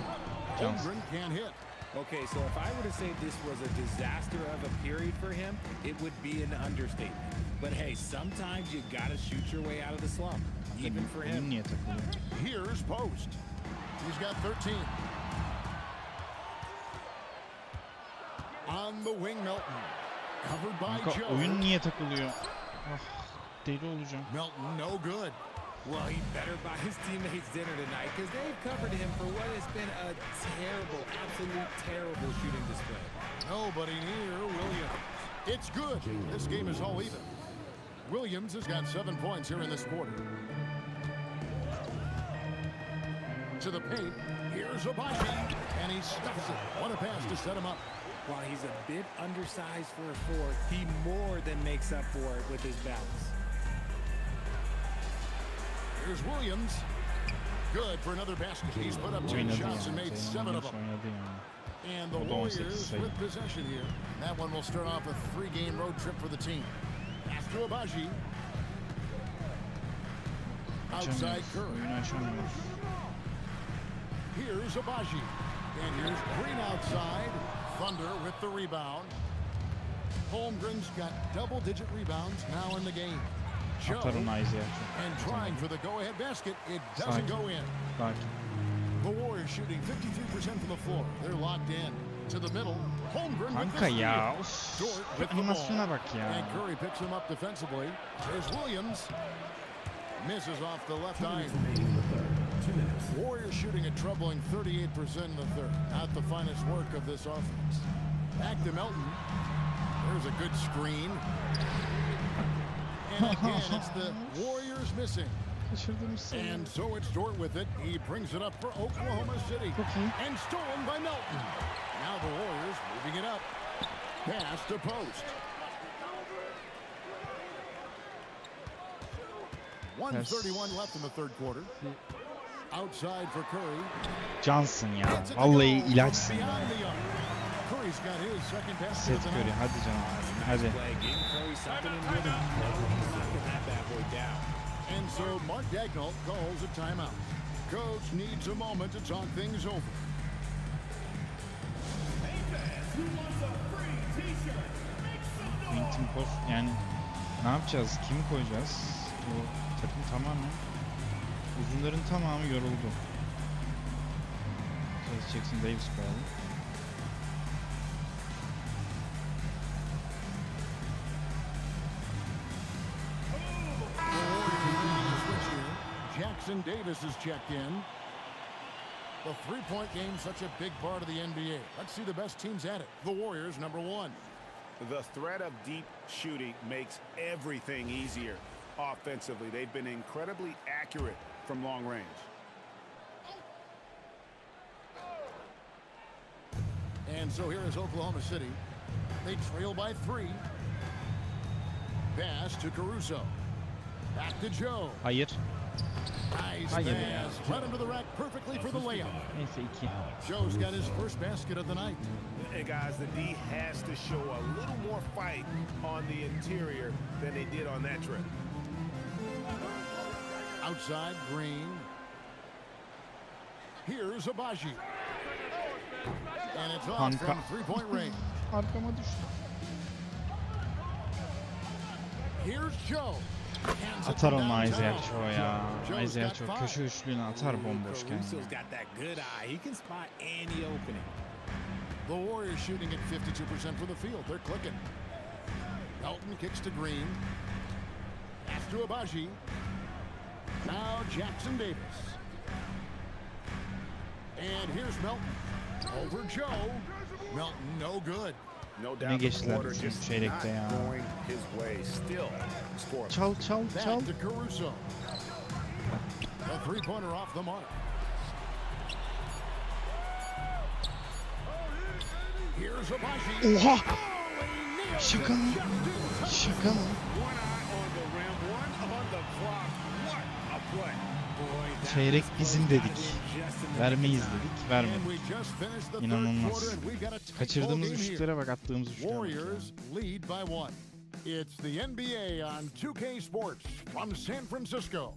Johnson. Holmgren can't hit. Okay, so if I were to say this was a disaster of a period for him, it would be an understatement. But hey, sometimes you gotta shoot your way out of the slump, even for Oyun him. niye takılıyor? Here's Post. He's got 13. On the wing, Melton. Covered by Kanka Joe. oyun niye takılıyor? Ah, deli olacağım. Melton, no good. Well, he better buy his teammates dinner tonight because they've covered him for what has been a terrible, absolute terrible shooting display. Nobody near Williams. It's good. This game is all even. Williams has got 7 points here in this quarter. To the paint. Here's Abaji, and he stuffs it. What a pass to set him up. While he's a bit undersized for a four, he more than makes up for it with his balance. Here's Williams. Good for another basket. He's put up 10 Oynadı shots and yani. made 7 Sayın of them. oynadı yani. And the O da 18 Warriors sayı. with possession here. That one will start off a 3-game road trip for the team. Pass to Abaji. Outside Açamıyoruz. Curry. Oyunu açamıyoruz. Here's Abaji. And here's Green outside. Thunder with the rebound. Holmgren's got double-digit rebounds now in the game. Joe, Atar onu Isaiah and çok. trying for the go-ahead basket. It doesn't Sakin. go in. Sakin. The Warriors shooting 52% from the floor. They're locked in. To the middle. Holmgren with Kanka the ya. steal. Of. Dort Şu with the ball. animasyona bak ya. And Curry picks him up defensively. There's Williams. Misses off the left eye. Warriors shooting a troubling 38% in the third. Not the finest work of this offense. Back to Melton. There's a good screen. And again, it's the Warriors missing. Kaçırdığımız sayı. And so it's Dort with it. He brings it up for Oklahoma City. Çok iyi. And stolen by Melton. Now the Warriors moving it up. Pass to post. 1:31 left in the third quarter. Outside for Curry. Cansın ya. Gets it to Vallahi go. ilaçsın ya. Beyond the arc. Curry's got his second basket Set of the Curry. night. Hadi canım. Hadi. Play, getting Curry something in rhythm. Knocking that bad boy down. And so Mark Dagnall calls a timeout. Coach needs a moment to talk things over. Hey fans, who wants a free t-shirt? Make some noise! Quentin Post yani ne yapacağız? Kimi koyacağız? Bu takım tamamen uzunların tamamı yoruldu. Jackson Davis koyalım. Jackson Davis is checked in. The three-point game, such a big part of the NBA. Let's see the best teams at it. The Warriors, number one. The threat of deep shooting makes everything easier offensively. They've been incredibly accurate from long range. And so here is Oklahoma City. They trail by 3. Pass to Caruso. Back to Joe. Hayır. Nice Hayır ya. pass. Right under the rack perfectly for the layup. Neyse 2. Joe's got his first basket of the night. Hey guys, the D has to show a little more fight on the interior than they did on that trip. Outside, Green. Here's Abaji. And it's off Kanka. from three-point range. Arkama düştü. Here's Joe. Hands it Atar onu downtown. Isaiah Joe ya. Joe's Isaiah got çok five. köşe üçlüğünü atar bomboşken. Caruso's got that good eye. He can spot any opening. The Warriors shooting at 52% from the field. They're clicking. Melton kicks to Green. Pass to Abaji. Now Jackson Davis. And here's Melton. Over Joe. Melton, no good. No Ne doubt the geçtiler quarter bizim just çeyrekte not ya. going his way. Still scoreless. Çal çal çal. Back to Caruso. A three-pointer off the mark. Here's Abaji. Oha! Oh, he nailed Şaka it. mı? Just did it. Şaka mı? One eye on the rim, one on the clock. What a play. Boy, that Çeyrek was bizim close. dedik. Got it in just in the Vermeyiz nick of time. dedik. Vermedik. And we just finished the third İnanılmaz. quarter and we've got a tight ball Kaçırdığımız game here. üçlüklere bak, attığımız üçlüklere bak ya. Warriors lead by 1. It's the NBA on 2K Sports from San Francisco.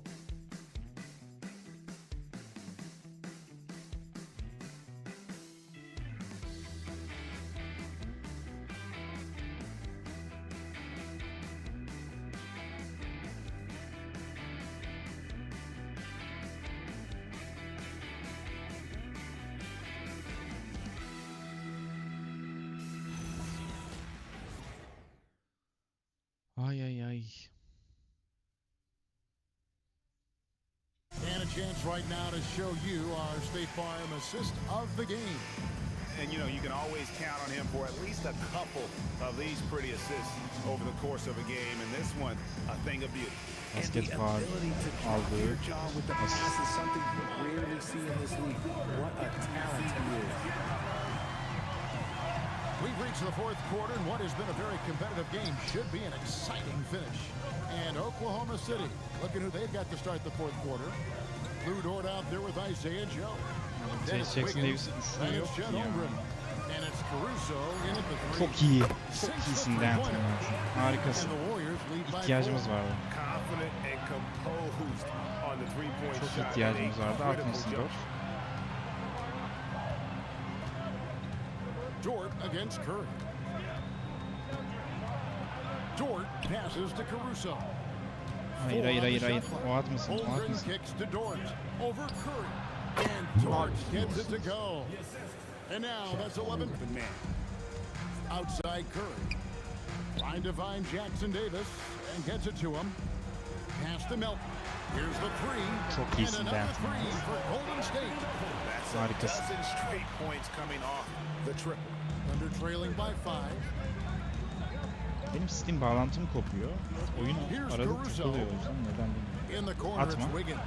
Ay ay ay. chance right now to show you our State Farm assist of the game. And, you know, you can always count on him for at least a couple of these pretty assists over the course of a game. And this one, a thing of beauty. Basket faul aldı. With the pass is something you rarely see in this league. What a talent he is. We've reached the fourth quarter, and what has been a very competitive game should be an exciting finish. And Oklahoma City, looking who they've got to start the fourth quarter. Blue Dort out there with Isaiah Joe. Jackson Davis'in ismi yok ki ya. And it's Caruso in at the three. Çok iyi. Çok iyisin D'Antoni. Harikasın. And the Warriors lead by İhtiyacımız vardı. Confident and composed on the three-point Çok shot. ihtiyacımız vardı. Atmasın Dort. Dort against Curry. Dort passes to Caruso. Hayır. O atmasın. O Holmgren atmasın. kicks to Dort. Over Curry. And Dort gets it to go. And now that's 11 man. Outside Curry. Trying to find Jackson Davis and gets it to him. Pass to Melton. Here's the three. Çok And iyisin another D'Antoni. three for Golden State. That's a Harikasın. dozen straight points coming off the triple. Under trailing by 5. Benim Steam bağlantım kopuyor. Oyun arada tıkılıyor o yüzden neden bilmiyorum. In the corner, Atma. it's Wiggins.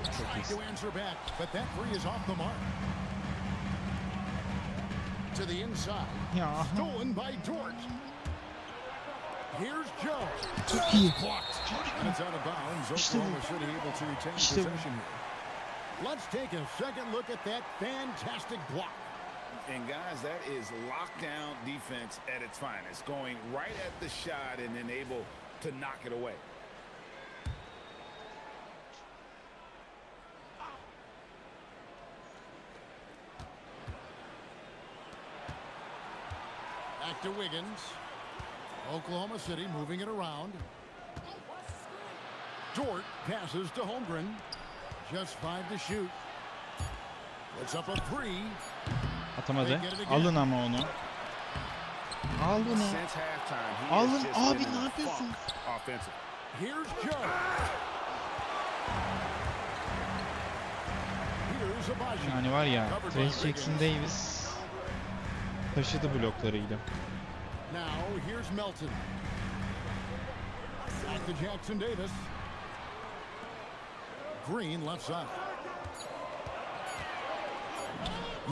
Çok Trying iyisin. to answer back, but that three is off the mark. To the inside. Ya. Stolen by Dort. Here's Joe. Çok iyi. Blocked. And it's out of bounds. İşte bu. Oklahoma City able to retain İşte bu. possession here. Let's take a second look at that fantastic block. And guys, that is lockdown defense at its finest. Going right at the shot and then able to knock it away. Back to Wiggins. Oklahoma City moving it around. Dort passes to Holmgren. Just 5 to shoot. Puts up a three. Atamadı. Alın ama onu. Al bunu. Since halftime, he Alın has just abi been in ne a yapıyorsun? funk offensively. Here's Joe. Here's Abaji. Yani var ya Trace Jackson Davis taşıdı bloklarıyla. Now here's Melton. Back to Jackson Davis. Green left side.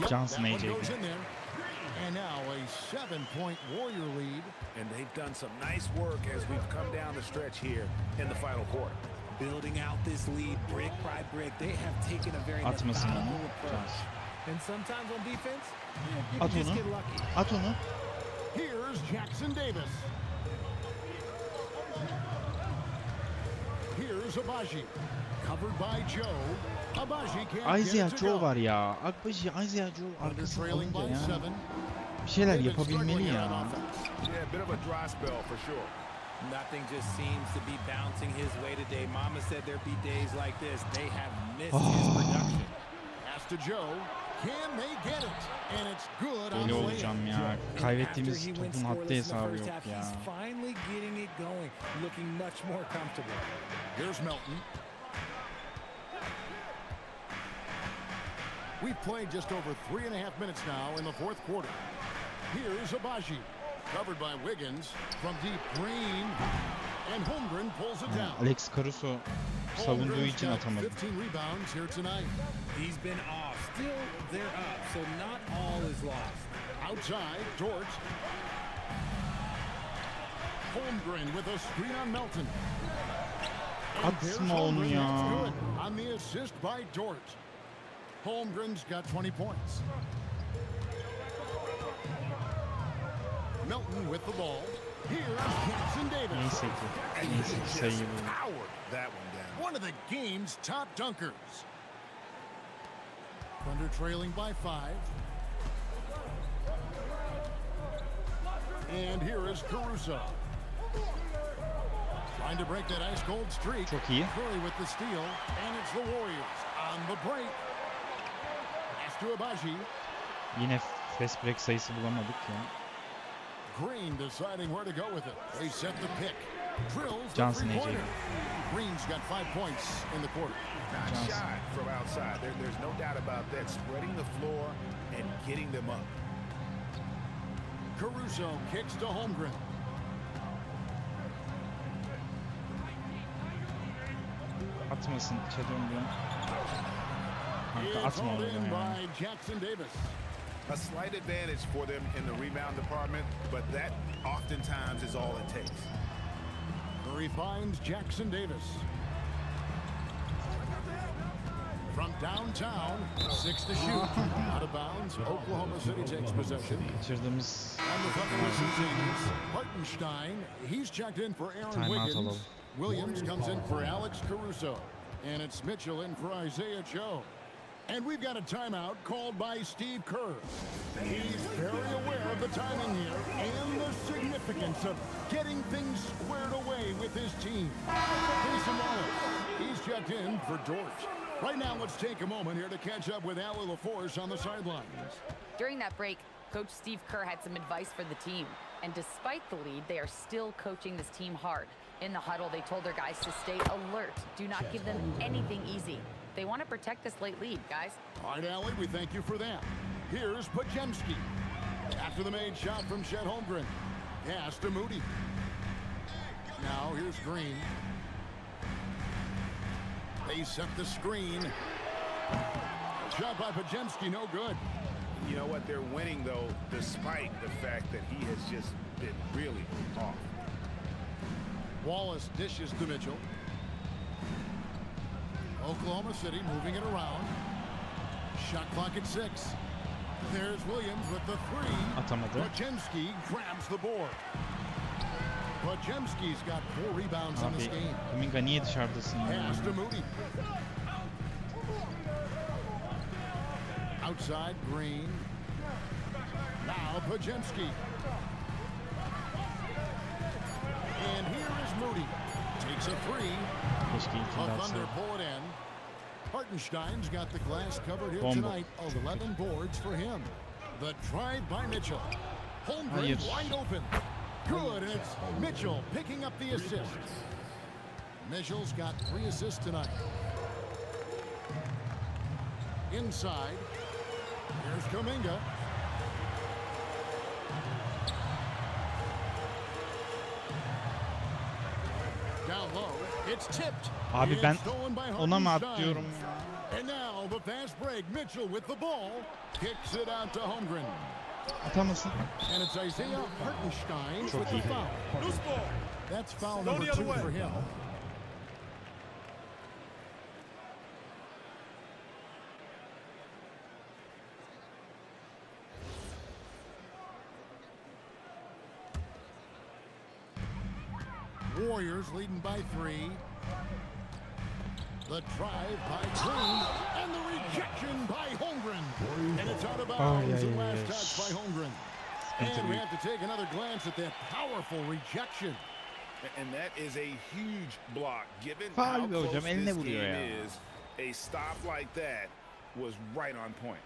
Johnson that one AJ. goes in there. And now a 7-point Warrior lead. And they've done some nice work as we've come down the stretch here in the final quarter. Building out this lead brick by brick. They have taken a very Atmasın methodical onu. approach. And sometimes on defense, you At can just onu. get lucky. At onu. Here's Jackson Davis. Here's Abaji. Covered by Joe. Abaji can't Isaiah get it to Joe go. var ya. Akbaşı Isaiah Joe Under arkasına trailing alınca by yani 7. bir şeyler They've been yapabilmeli struggling ya. on offense. Yeah, a bit of a dry spell for sure. Nothing just seems to be bouncing his way today. Mama said there'd be days like this. They have missed his production. Pass to Joe. Can they get it? And it's good on Deli the layup. olacağım ya. And Kaybettiğimiz after he went topun haddi scoreless in the hesabı first yok half, ya. He's finally getting it going, looking much more comfortable. Here's Melton. We've played just over 3.5 minutes now in the fourth quarter. Here's Abaji. Covered by Wiggins from deep. Green. And Holmgren pulls it down. Alex Caruso savunduğu Holmgren's için got atamadı. 15 rebounds here tonight. He's been off. Still, they're up, so not all is lost. Outside, Dort. Holmgren with a screen on Melton. And there's Atma onu Holmgren. ya. That's good on the assist by Dort. Holmgren's got 20 points. Melton with the ball. Here's Jackson Davis. Neyse ki. Neyse ki sayıyı buldu. Powered that one down. One of the game's top dunkers. Thunder trailing by 5. And here is Caruso. Trying to break that ice cold streak. Çok iyi. Curry with the steal. And it's the Warriors on the break. Pass to Abaji. Yine fast break sayısı bulamadık ya. Green deciding where to go with it. They set the pick. Drills the Johnson AJ. three-pointer. Green's got 5 points in the quarter. Not shot from outside. There's no doubt about that. Spreading the floor and getting them up. Caruso kicks to Holmgren. Atmasın. Çedon diyorum. Kanka It's atma hauled onu in ya. by Jackson Davis. A slight advantage for them in the rebound department, but that oftentimes is all it takes. Curry finds Jackson Davis. From downtown, 6 to shoot. Out of bounds, Oklahoma City takes possession. Kaçırdığımız On the front of the teams, Hartenstein, he's checked in for Aaron Timeout Wiggins. alalım. Williams comes in for Alex Caruso. And it's Mitchell in for Isaiah Joe. And we've got a timeout called by Steve Kerr. He's very aware of the timing here and the significance of getting things squared away with his team. Jason Wallace, he's checked in for Dort. Right now, let's take a moment here to catch up with Allie LaForce on the sidelines. During that break, Coach Steve Kerr had some advice for the team. And despite the lead, they are still coaching this team hard. In the huddle, they told their guys to stay alert. Do not give them anything easy. They want to protect this late lead, guys. All right, Allie, we thank you for that. Here's Pajemski. After the made shot from Chet Holmgren. Pass to Moody. Now here's Green. They set the screen. Shot by Pajemski, no good. You know what? They're winning, though, despite the fact that he has just been really off. Wallace dishes to Mitchell. Oklahoma City moving it around. Shot clock at 6. There's Williams with the 3. Atamadı. Pajemski grabs the board. Pajemski's got 4 rebounds in this Abi game. Kuminga niye dışarıdasın ya? Pass to Moody. Outside Green. Now Pajemski. And here is Moody. Takes a 3. Keşke ilkinde A Thunder atsaydı. pull it in. Hartenstein's got the glass covered here Bomba. tonight. 11 boards for him. The drive by Mitchell. Holmgren Hayır. wide open. Good, and it's Mitchell picking up the assist. Mitchell's got 3 assists tonight. Inside. Here's Kuminga. Down low. It's tipped. Abi It's ben stolen by ona mı Hartenstein. atlıyorum ya? And now the fast break. Mitchell with the ball. Kicks it out to Holmgren. Atamasın. And it's Isaiah Hartenstein Çok with the iyi. foul. Loose ball. That's foul Go number the other 2 way. for him. Warriors leading by 3. The drive by Green and the rejection by Holmgren. And it's out of bounds. yeah, And last yeah. touch by Holmgren. And we have to take another glance at that powerful rejection. And that is a huge block. Given Faul how be close hocam, eline this vuruyor game ya. is, a stop like that was right on point.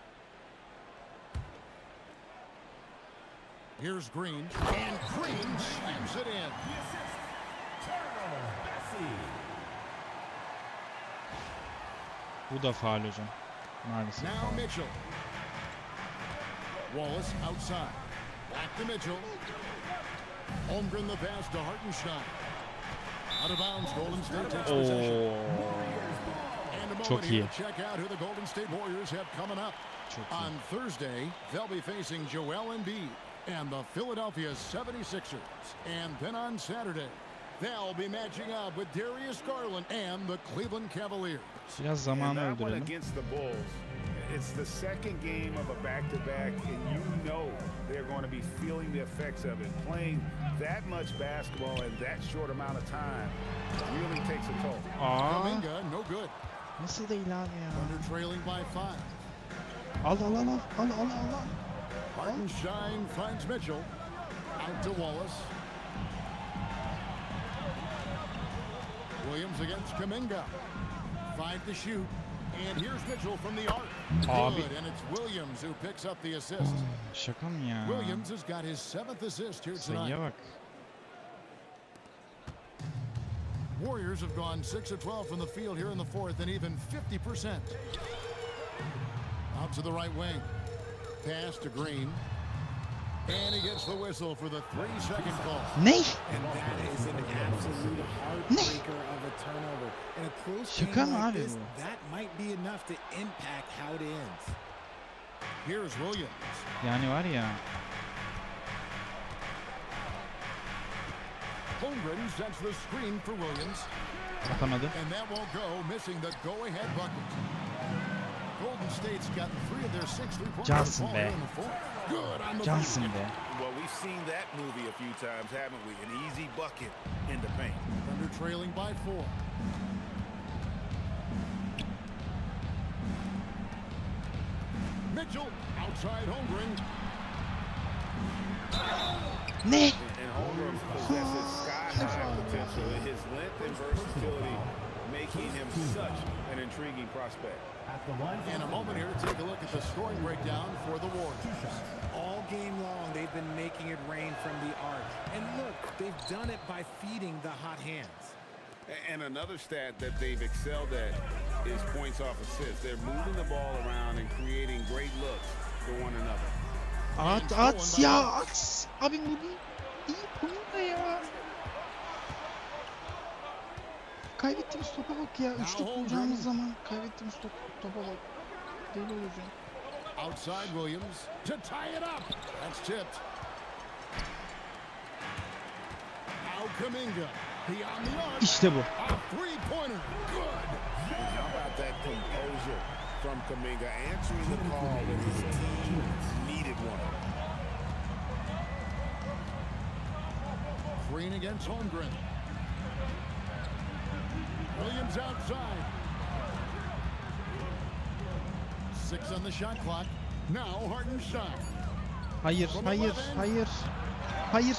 Here's Green. And Green slams it in. Bu da faul hocam. Maalesef Now faul. Mitchell. Wallace outside. Back to Mitchell. Holmgren the pass to Hartenstein. Out of bounds. Golden State takes possession. Oo. And a moment Çok here iyi. to check out who the Golden State Warriors have coming up. Çok iyi. On Thursday, they'll be facing Joel Embiid and the Philadelphia 76ers. And then on Saturday, they'll be matching up with Darius Garland and the Cleveland Cavaliers. Biraz And zamanı that one öldürelim. against the Bulls, it's the second game of a back-to-back, and you know they're going to be feeling the effects of it. Playing that much basketball in that short amount of time really takes a toll. Aa, Kuminga, no good. nasıl değil abi ya? Under trailing by 5. Al al al al al al al. Hartenstein finds Mitchell. Out to Wallace. Williams against Kuminga. 5 to shoot. And here's Mitchell from the arc. Abi. Good, and it's Williams who picks up the assist. Şaka mı ya? Williams has got his 7th assist here tonight. Sayıya bak. Warriors have gone 6 of 12 from the field here in the fourth and even 50%. Out to the right wing. Pass to Green. And he gets the whistle for the 3-second call. Ne? And that is an absolute heartbreaker of a turnover. In a close Şaka game mı like abi this, bu? that might be enough to impact how it ends. Here's Williams. Yani var ya. Holmgren sets the screen for Williams. Atamadı. And that won't go, missing the go-ahead bucket. Golden State's gotten 3 of their 6 3-pointers Johnson fall be. here in the fourth. Good on the Johnson basket. be. Well, we've seen that movie a few times, haven't we? An easy bucket in the paint. Thunder trailing by 4. Mitchell outside Holmgren. Ne? And Holmgren possesses sky-high potential. His length and versatility making him such an intriguing prospect. In a moment here, take a look at the scoring breakdown for the Warriors. All game long, they've been making it rain from the arc. And look, they've done it by feeding the hot hands. And another stat that they've excelled at is points off assists. They're moving the ball around and creating great looks for one another. At ya at. Abi bu iyi koyun da ya. Kaybettiğimiz topa bak ya. Üçlük bulacağımız zaman kaybettiğimiz topa bak. Deli olacağım. Outside Williams to tie it up. That's tipped. Now Kuminga. Beyond the arc. İşte bu. A three-pointer. Good. And how about that composure from Kuminga, answering the call when his team needed one? Green against Holmgren. Williams outside. 6 on the shot clock. Now Hartenstein. Hayır, hayır, hayır. Hayır.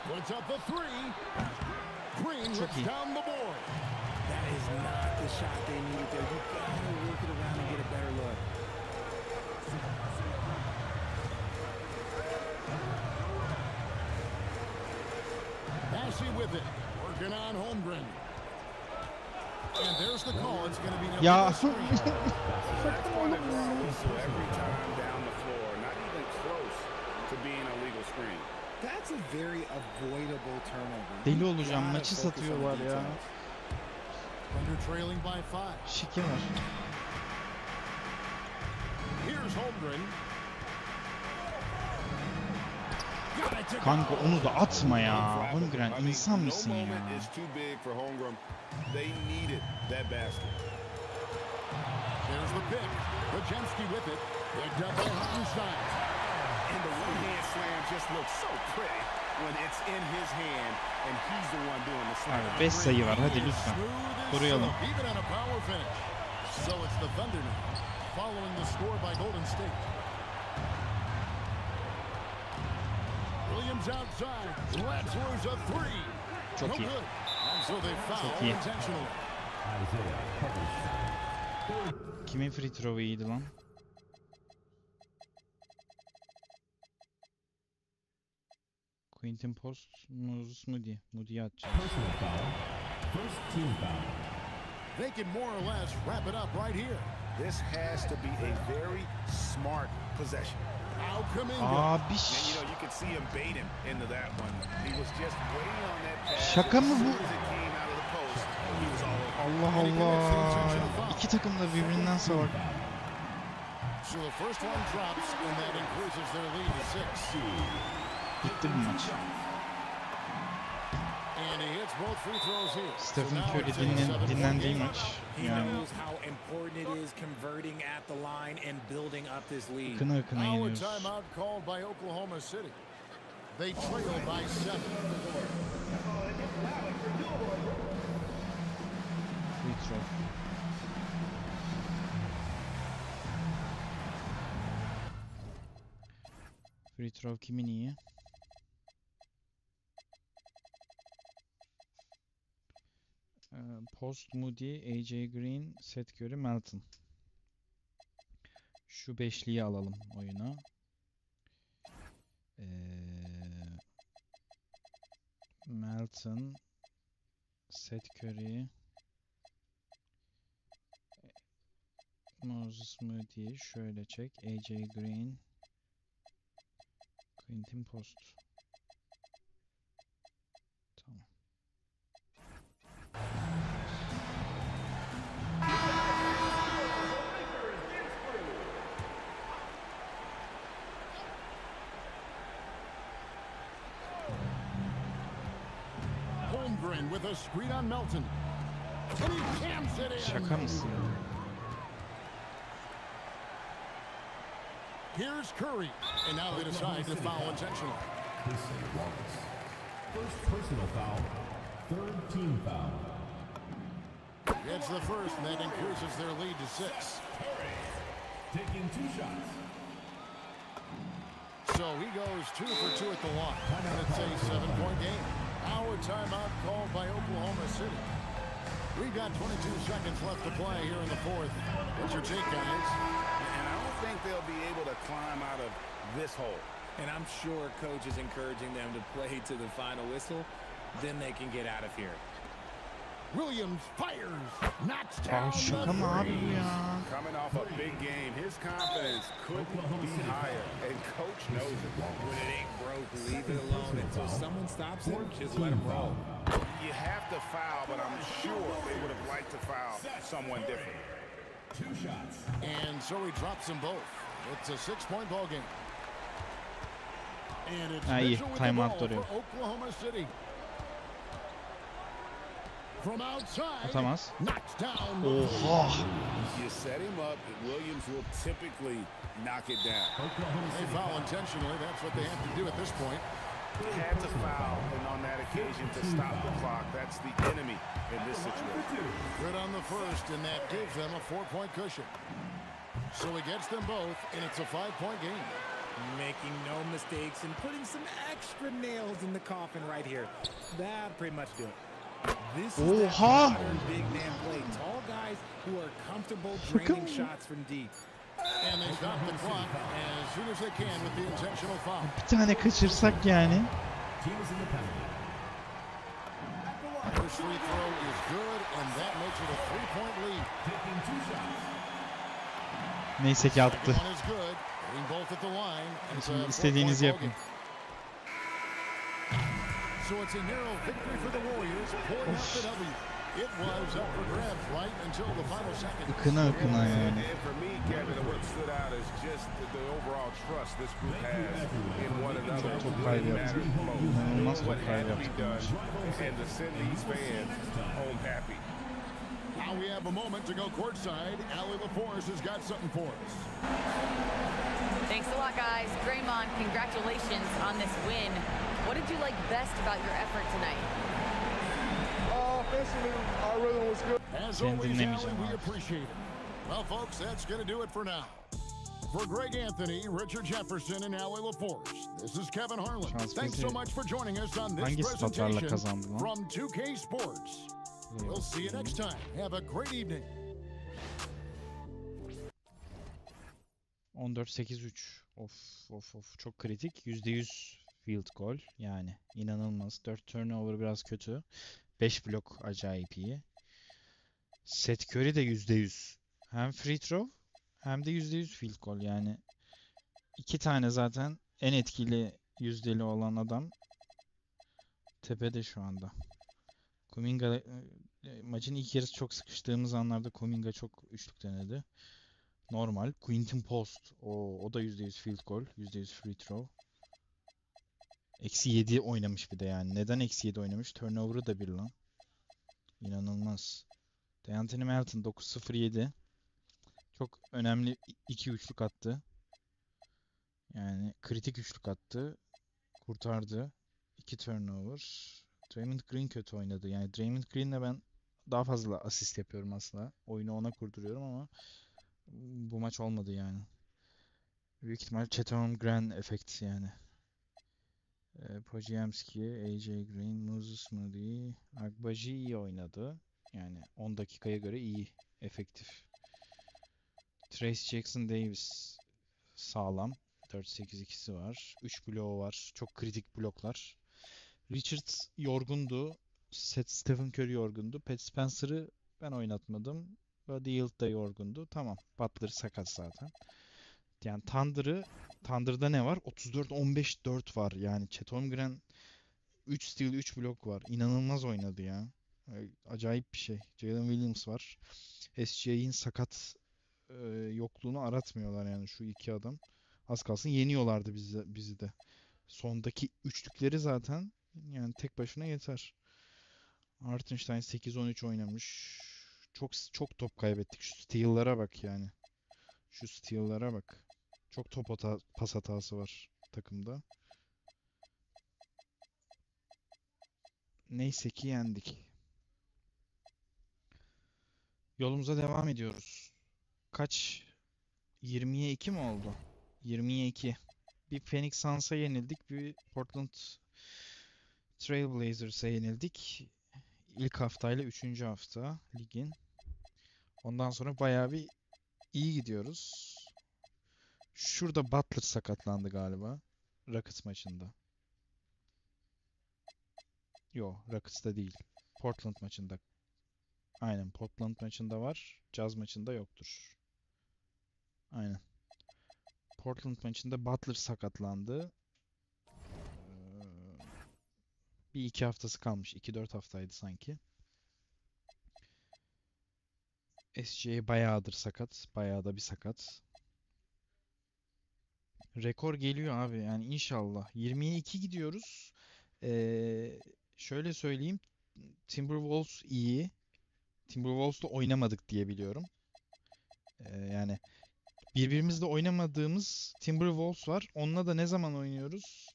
Puts up the 3. Green Çok rips iyi. down the board. That is not the shot they needed there. You gotta work it around and get a better look. Passy with it. Working on Holmgren. And there's the call. It's going to be an Ya. illegal screen. That's one that whistle every time down the floor, not even close to being a legal screen. That's a very avoidable turnover. Deli olacağım. Gotta Maçı focus on the satıyorlar ya. details. Under trailing by 5. Şike var. Here's Holmgren. Got it to Kanka go. onu da atma ya. Holmgren I mean, insan mısın no ya? moment is too big for Holmgren. They needed that basket. There's the pick. Wojciechowski with it. Picked up by Hartenstein. And the one-hand slam just looks so pretty when it's in his hand and he's the one doing the slam. Abi 5 sayı var. Hadi lütfen. Smooth as Koruyalım. silk, even on a power finish. So it's the Thunder now, following the score by Golden State. Williams outside. Let's lose a 3. Çok No iyi. good. And so they foul Çok iyi. intentionally. Kimin free throw'u iyiydi lan? Quentin Post, Moody. Moody'ye atacağım. They can more or less wrap it up right here. This has to be a very smart possession. Now Kuminga. Abi And you know, you could see him bait him into that one. He was just waiting on that pass. Şaka mı As bu? soon as it came out of the post, he was all over. Allah Allah. İki takım da birbirinden salak. So the first one drops, and that increases their lead to 6. Bitti bu maç. And he hits both free throws here. Stephen now Curry it's a 7-point dinlendiği game. maç. He Yani knows how important it is converting at the line and building up this lead. kına kına Now a yeniyoruz. timeout called by Oklahoma City. They trail by 7. Free throw. Free throw kimin iyi? Post, Moody, AJ Green, Seth Curry, Melton. Şu beşliyi alalım oyuna. Melton, Seth Curry, Moses Moody, şöyle çek. AJ Green, Quentin Post. Tamam. Holmgren with a screen on Melton. And he jams it in. Şaka mısın? Here's Curry. And now they decide to foul intentionally. First personal foul, third team foul. It's the first, and that increases their lead to 6. Taking 2 shots. So he goes 2 for 2 at the line. And it's a 7-point game. Now a timeout called by Oklahoma City. We've got 22 seconds left to play here in the fourth. What's your take, guys? And I don't think they'll be able to climb out of this hole. And I'm sure coach is encouraging them to play to the final whistle. Then they can get out of here. Williams fires. Knocks down Şaka the mı abi bu three. ya? Coming off a big game, his confidence couldn't be higher, and coach knows it. When it ain't broke, leave it alone until someone stops it. Just let them roll. You have to foul, but I'm sure they would have liked to foul someone different. 2 shots. And so he drops them both. It's a 6-point ball game. And it's Ha, iyi. Mitchell with the Timeout ball duruyor. for Oklahoma City. From outside. Atamaz. Knocks down. Oha! You set him up, Williams will typically knock it down. They foul intentionally. That's what they have to do at this point. He had to foul, and on that occasion to stop the clock. That's the enemy in this situation. Good on the first, and that gives them a 4-point cushion. So he gets them both, and it's a 5-point game. Making no mistakes and putting some extra nails in the coffin right here. That'll pretty much do it. This is that Oha! modern big man play. Tall guys who are comfortable draining shots from deep. And they stop the clock as soon as they can with the intentional foul. Bir tane kaçırsak yani. Team is in the penalty. First free throw is good, and that makes it a 3-point lead. Taking 2 shots. Neyse ki attı. One is good. Hitting both at the line. And it's a Şimdi istediğinizi 4-point ball yapın. game. So it's a narrow victory for the Warriors, pulling out the W. It was up for grabs right until the final second. Ikına ıkına yani. And for me, Kevin, what stood out is just the overall trust this group has in one another. Çok top kaybı yaptı. İnanılmaz top kaybı yaptı. And to send these fans home happy. Now we have a moment to go courtside. Allie LaForce has got something for us. Thanks a lot, guys. Draymond, congratulations on this win. What did you like best about your effort tonight? Offensively, our rhythm was good. As Seni always, dinlemeyeceğim Allie, we abi. appreciate it. Well, folks, that's going to do it for now. For Greg Anthony, Richard Jefferson, and Allie LaForce, this is Kevin Harlan. Şans Thanks bizi so much for joining us on this hangi statlarla presentation kazandı lan? from 2K Sports. We'll see you next time. Have a great evening. 14-8-3. Of çok kritik. %100 field goal yani inanılmaz. 4 turnover biraz kötü. 5 blok acayip iyi. Seth Curry de %100. Hem free throw hem de %100 field goal yani. 2 tane zaten en etkili yüzdeli olan adam tepede şu anda. Kuminga maçın ilk yarısı çok sıkıştığımız anlarda Kuminga çok üçlük denedi. Normal. Quentin Post. O da %100 field goal. %100 free throw. -7 oynamış bir de yani. Neden -7 oynamış? Turnover'ı da bir lan. İnanılmaz. De'Anthony Melton 9-0-7. Çok önemli 2 üçlük attı. Yani kritik üçlük attı. Kurtardı. 2 turnover. Draymond Green kötü oynadı. Yani Draymond Green'le ben daha fazla asist yapıyorum aslında. Oyunu ona kurduruyorum ama bu maç olmadı yani. Büyük ihtimal Chet Holmgren efekti yani. Podziemski, AJ Green, Moses Moody, Agbaji iyi oynadı. Yani 10 dakikaya göre iyi, efektif. Trace Jackson Davis sağlam. 4-8-2'si var. 3 bloğu var. Çok kritik bloklar. Richards yorgundu. Stephen Curry yorgundu. Pat Spencer'ı ben oynatmadım. Buddy Hield da yorgundu. Tamam. Butler sakat zaten. Yani Thunder'da ne var? 34-15-4 var. Yani Chet Holmgren 3 steal 3 blok var. İnanılmaz oynadı ya. Acayip bir şey. Jalen Williams var. SGA'in sakat yokluğunu aratmıyorlar yani şu iki adam. Az kalsın yeniyorlardı bizi de. Sondaki üçlükleri zaten yani tek başına yeter. Hartenstein 8-13 oynamış. Çok top kaybettik. Şu steal'lara bak yani. Şu steal'lara bak. Çok pas hatası var takımda. Neyse ki yendik. Yolumuza devam ediyoruz. Kaç? 20'ye 2 mi oldu? 20'ye 2. Bir Phoenix Suns'a yenildik. Bir Portland Trailblazers'a yenildik. İlk haftayla 3. hafta ligin. Ondan sonra bayağı bir iyi gidiyoruz. Şurada Butler sakatlandı galiba. Rockets maçında. Yo, Rockets'ta değil. Portland maçında. Aynen, Portland maçında var. Jazz maçında yoktur. Aynen. Portland maçında Butler sakatlandı. Bir iki haftası kalmış. 2-4 haftaydı sanki. SGA bayağıdır sakat. Bayağı da bir sakat. Rekor geliyor abi. Yani inşallah. 20'ye 2 gidiyoruz. Şöyle söyleyeyim. Timberwolves iyi. Timberwolves'la oynamadık diye biliyorum. Yani birbirimizle oynamadığımız Timberwolves var. Onunla da ne zaman oynuyoruz?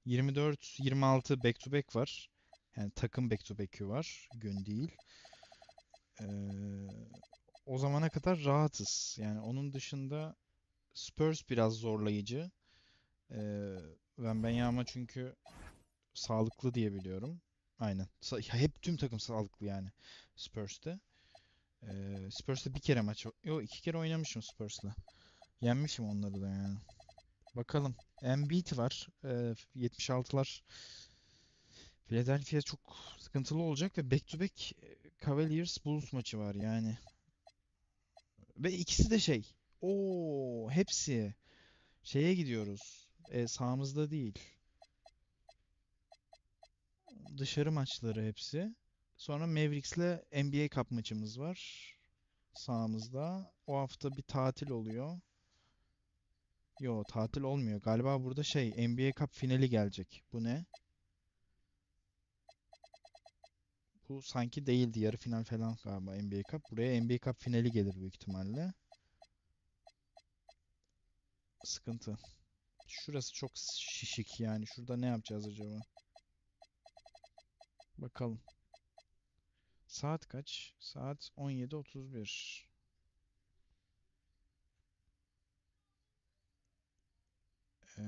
24-26 back to back var. Yani takım back to back'ü var. Gün değil. Ee, O zamana kadar rahatız. Yani onun dışında Spurs biraz zorlayıcı. Wembanyama çünkü sağlıklı diye biliyorum. Aynen. Hep tüm takım sağlıklı yani Spurs'te. Spurs'te bir kere maç... Yok, iki kere oynamışım Spurs'la. Yenmişim onları da yani. Bakalım. Embiid var. 76'lar. Philadelphia çok sıkıntılı olacak ve back to back Cavaliers Bulls maçı var yani. Ve ikisi de şey. Oo, hepsi şeye gidiyoruz. Sahamızda değil. Dışarı maçları hepsi. Sonra Mavericks'le NBA Cup maçımız var. Sahamızda. O hafta bir tatil oluyor. Yo, tatil olmuyor. Galiba burada şey NBA Cup finali gelecek. Bu ne? Bu sanki değildi. Yarı final falan galiba NBA Cup. Buraya NBA Cup finali gelir büyük ihtimalle. Sıkıntı. Şurası çok şişik yani. Şurada ne yapacağız acaba? Bakalım. Saat kaç? Saat 17:31. Ee,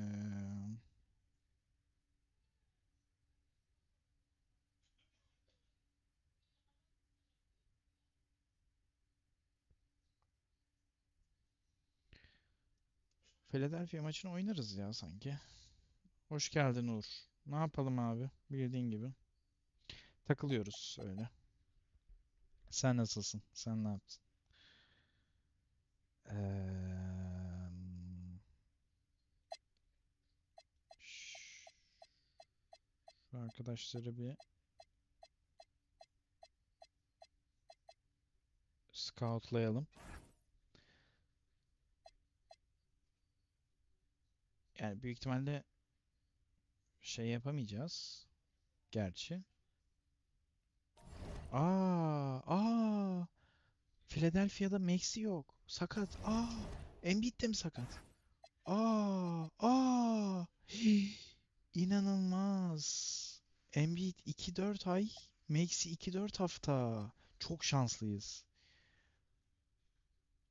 Philadelphia maçını oynarız ya sanki. Hoş geldin Uğur. Ne yapalım abi? Bildiğin gibi. Takılıyoruz öyle. Sen nasılsın? Sen ne yaptın? Şu arkadaşları bir scoutlayalım. Yani büyük ihtimalle şey yapamayacağız. Gerçi. Aa, Philadelphia'da Maxey yok. Sakat. Embiid de mi sakat? Hii, İnanılmaz. Embiid 2-4 ay, Maxey 2-4 hafta. Çok şanslıyız.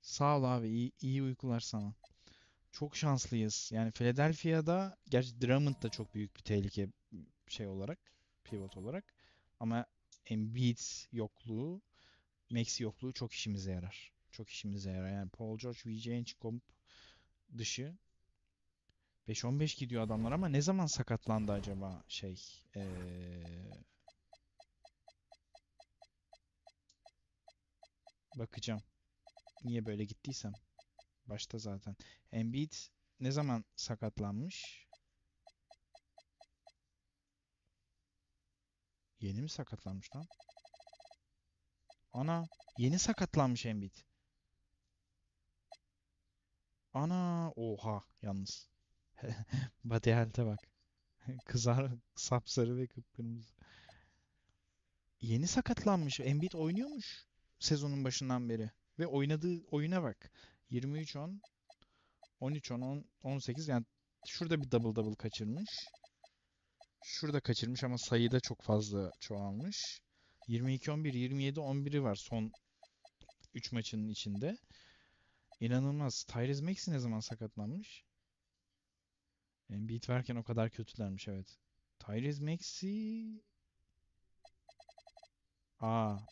Sağ ol abi. İyi uykular sana. Çok şanslıyız. Yani Philadelphia'da gerçi Drummond da çok büyük bir tehlike şey olarak, pivot olarak. Ama Embiid yokluğu, Maxey yokluğu çok işimize yarar. Çok işimize yarar. Yani Paul George, VJ komp dışı 5-15 gidiyor adamlar ama ne zaman sakatlandı acaba şey Bakacağım. Niye böyle gittiysem. Başta zaten. Embiid ne zaman sakatlanmış? Yeni mi sakatlanmış lan? Ana, yeni sakatlanmış Embiid. Ana, oha yalnız. Body health'e bak. Kızar, sapsarı ve kıpkırmızı. Yeni sakatlanmış. Embiid oynuyormuş sezonun başından beri. Ve oynadığı oyuna bak. 23-10, 13-10, 18, yani şurada bir double double kaçırmış. Şurada kaçırmış ama sayıda çok fazla çoğalmış. 22-11, 27-11'i var son 3 maçının içinde. İnanılmaz. Tyrese Maxey ne zaman sakatlanmış? Embiid varken o kadar kötülermiş, evet. Tyrese Maxey...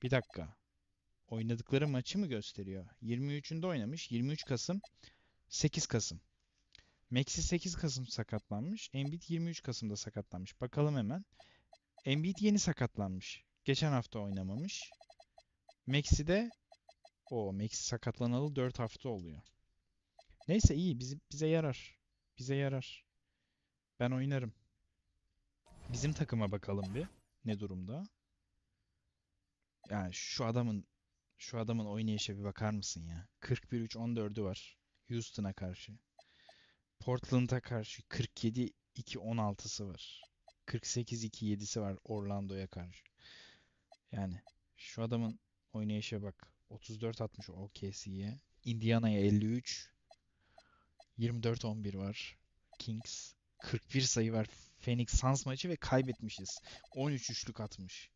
Bir dakika. Oynadıkları maçı mı gösteriyor? 23'ünde oynamış. 23 Kasım, 8 Kasım. Maxey 8 Kasım sakatlanmış. Embiid 23 Kasım'da sakatlanmış. Bakalım hemen. Embiid yeni sakatlanmış. Geçen hafta oynamamış. Maxey de Maxey sakatlanalı 4 hafta oluyor. Neyse, iyi. Bize yarar. Bize yarar. Ben oynarım. Bizim takıma bakalım bir. Ne durumda? Yani şu adamın oynayışa bir bakar mısın ya? 41-3-14'ü var. Houston'a karşı. Portland'a karşı 47-2-16'sı var. 48-2-7'si var Orlando'ya karşı. Yani şu adamın oynayışa bak. 34 atmış OKC'ye. Indiana'ya 53. 24-11 var. Kings. 41 sayı var. Phoenix Suns maçı ve kaybetmişiz. 13 üçlük atmış.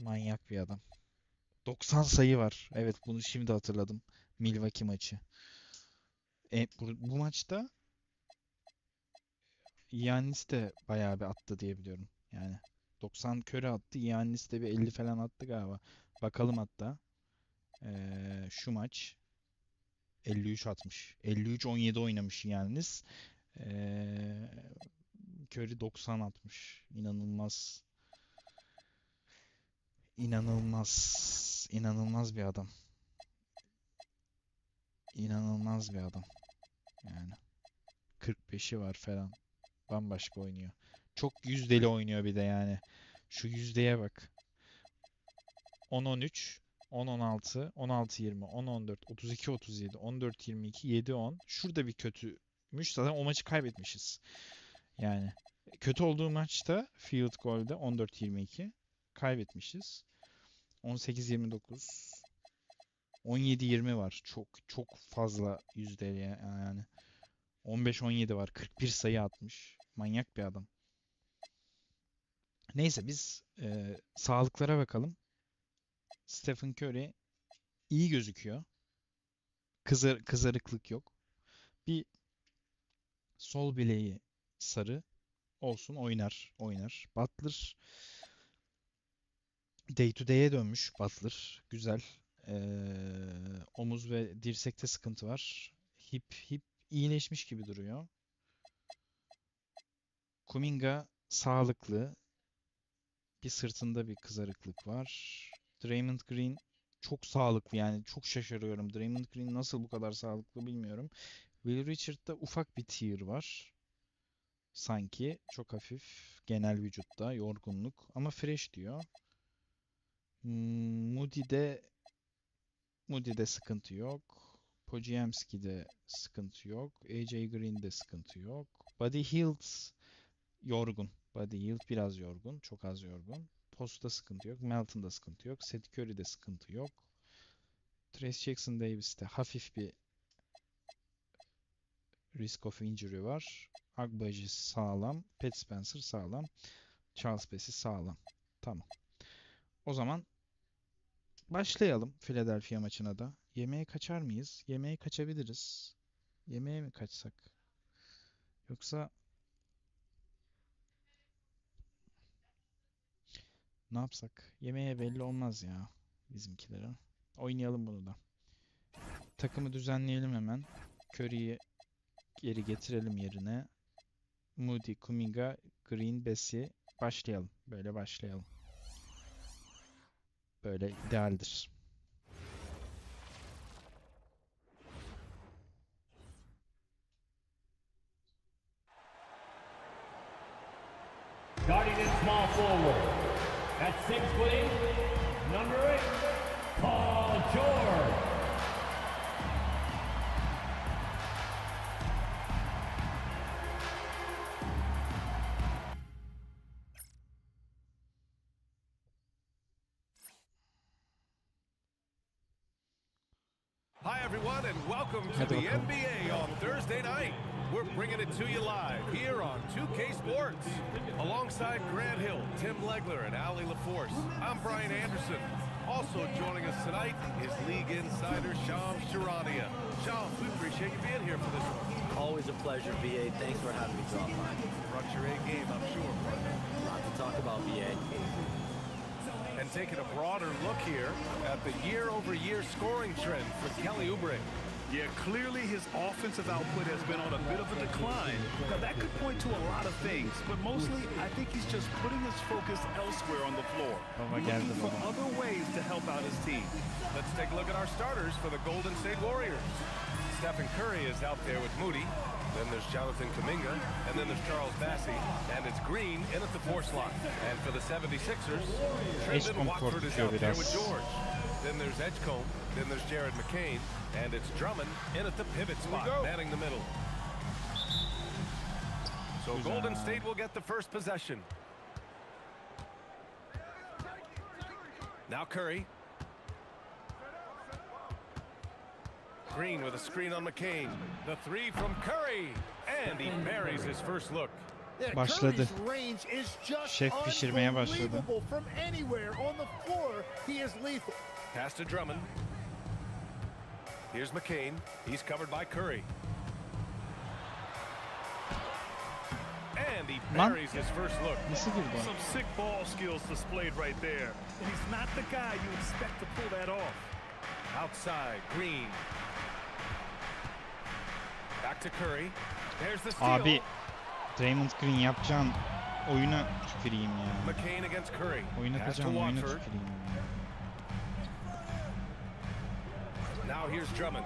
Manyak bir adam. 90 sayı var. Evet, bunu şimdi hatırladım. Milwaukee maçı. Bu maçta Giannis de bayağı bir attı diye biliyorum. Yani 90 Curry attı. Giannis de bir 50 falan attı galiba. Bakalım hatta. Şu maç 53 atmış. 53-17 oynamış Giannis. Ee, Curry 90 atmış. İnanılmaz. İnanılmaz. İnanılmaz bir adam. İnanılmaz bir adam. Yani 45'i var falan. Bambaşka oynuyor. Çok yüzdeli oynuyor bir de yani. Şu yüzdeye bak. 10-13, 10-16, 16-20, 10-14, 32-37, 14-22, 7-10. Şurada bir kötümüş. Zaten o maçı kaybetmişiz. Yani kötü olduğu maçta field goal'de 14-22 kaybetmişiz. 18-29, 17-20 var. Çok çok fazla yüzdeli yani. 15-17 var. 41 sayı atmış. Manyak bir adam. Neyse, biz sağlıklara bakalım. Stephen Curry iyi gözüküyor. Kızarıklık yok. Bir sol bileği sarı olsun, oynar. Butler day to day'e dönmüş Butler. Güzel. Omuz ve dirsekte sıkıntı var. Hip iyileşmiş gibi duruyor. Kuminga sağlıklı. Bir sırtında bir kızarıklık var. Draymond Green çok sağlıklı, yani çok şaşırıyorum. Draymond Green nasıl bu kadar sağlıklı bilmiyorum. Will Richard'da ufak bir tear var. Sanki çok hafif genel vücutta yorgunluk ama fresh diyor. Moody'de sıkıntı yok. Podziemski'de sıkıntı yok. AJ Green'de sıkıntı yok. Buddy Hield yorgun. Buddy Hield biraz yorgun. Çok az yorgun. Post'ta sıkıntı yok. Melton'da sıkıntı yok. Seth Curry'de sıkıntı yok. Trayce Jackson Davis'te hafif bir risk of injury var. Agbaji sağlam. Pat Spencer sağlam. Charles Bassey sağlam. Tamam. O zaman başlayalım Philadelphia maçına da. Yemeğe kaçar mıyız? Yemeğe kaçabiliriz. Yemeğe mi kaçsak? Yoksa ne yapsak? Yemeğe belli olmaz ya bizimkilere. Oynayalım bunu da. Takımı düzenleyelim hemen. Curry'i geri getirelim yerine. Moody, Kuminga, Green, Bassey. Başlayalım. Böyle başlayalım. Böyle idealdir. At 6'8", number 8, Paul George. Hi, everyone, and welcome to the NBA on Thursday night. We're bringing it to you live here on 2K Sports. Alongside Grant Hill, Tim Legler, and Ali LaForce, I'm Brian Anderson. Also joining us tonight is league insider Shams Charania. Shams, we appreciate you being here for this one. Always a pleasure, BA. Thanks for having me drop by. Brought your A game, I'm sure, partner. Lot to talk about, BA. And taking a broader look here at the year-over-year scoring trend for Kelly Oubre. Yeah, clearly his offensive output has been on a bit of a decline. Now, that could point to a lot of things, but mostly, I think he's just putting his focus elsewhere on the floor. Looking for other ways to help out his team. Let's take a look at our starters for the Golden State Warriors. Stephen Curry is out there with Moody. Then there's Jonathan Kuminga, and then there's Charles Bassey, and it's Green in at the 4 slot. And for the 76ers, Trendon Watford is out there with George. Then there's Edgecombe, then there's Jared McCain, and it's Drummond in at the pivot spot, manning the middle. So Golden State will get the first possession. Now Curry. Green with a screen on McCain. The 3 from Curry. And he buries his first look. Başladı. Range is just Şef pişirmeye başladı. unbelievable. From anywhere on the floor, he is lethal. Pass to Drummond. Here's McCain. He's covered by Curry. And he buries his first look. Nasıl girdi o? Some sick ball skills displayed right there. He's not the guy you expect to pull that off. Outside, Green. Back to Curry. There's the steal. Abi Draymond Green yapacağın oyuna tüküreyim ya. McCain against Curry. Oynatacağım oyuna tüküreyim ya. Now here's Drummond.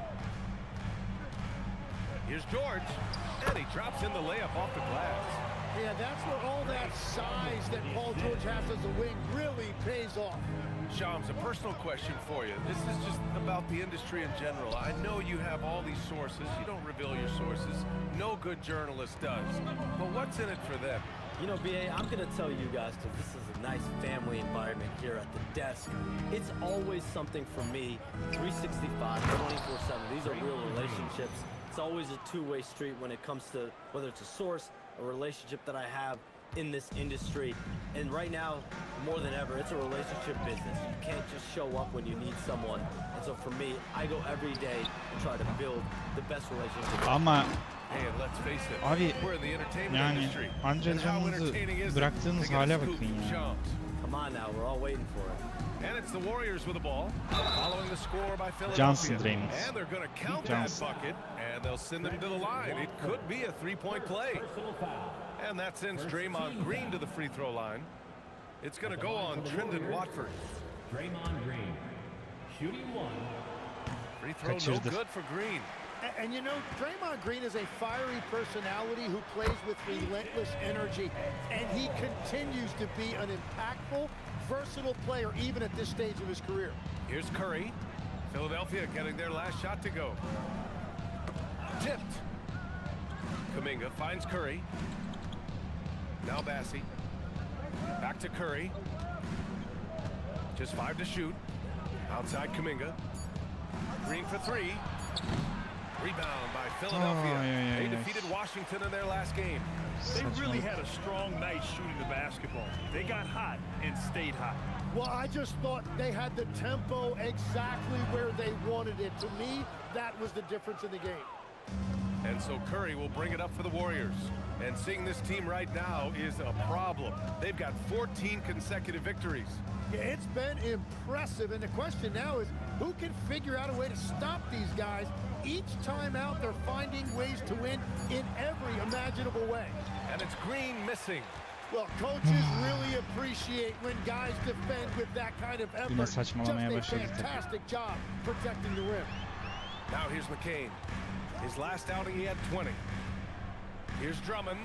Here's George. And he drops in the layup off the glass. Yeah, that's where all that size that Paul George has as a wing really pays off. Shams, a personal question for you. This is just about the industry in general. I know you have all these sources. You don't reveal your sources. No good journalist does. But what's in it for them? You know, BA, I'm going to tell you guys, because this is a nice family environment here at the desk. It's always something for me, 365, 24/7. These are real relationships. It's always a two-way street when it comes to whether it's a source, a relationship that I have in this industry. And right now, more than ever, it's a relationship business. You can't just show up when you need someone. And so for me, I go every day and try to build the best relationship. Ama Hey, and let's face it, abi we're in the entertainment yani industry. Andre Drummond'u bıraktığınız hale bakın ya. Come on now, we're all waiting for it. And it's the Warriors with the ball, following the score by Philadelphia. Johnson Draymond. And they're going to count that bucket, and they'll send them to the line. It could be a three-point play. And that sends Draymond Green to the free throw line. It's going to go on Trendon Watford. Draymond Green, shooting 1. Free throw no good for Green. And you know, Draymond Green is a fiery personality who plays with relentless energy, and he continues to be an impactful, versatile player even at this stage of his career. Here's Curry. Philadelphia getting their last shot to go. Tipped. Kuminga finds Curry. Now Bassey. Back to Curry. Just 5 to shoot. Outside Kuminga. Green for 3. Rebound by Philadelphia. They defeated Washington in their last game. They really had a strong night shooting the basketball. They got hot and stayed hot. Well, I just thought they had the tempo exactly where they wanted it. To me, that was the difference in the game. And so Curry will bring it up for the Warriors. And seeing this team right now is a problem. They've got 14 consecutive victories. Yeah, it's been impressive, and the question now is who can figure out a way to stop these guys? Each time out, they're finding ways to win in every imaginable way. And it's Green missing. Well, coaches really appreciate when guys defend with that kind of effort. Just a fantastic job protecting the rim. Now here's McCain. His last outing he had 20. Here's Drummond.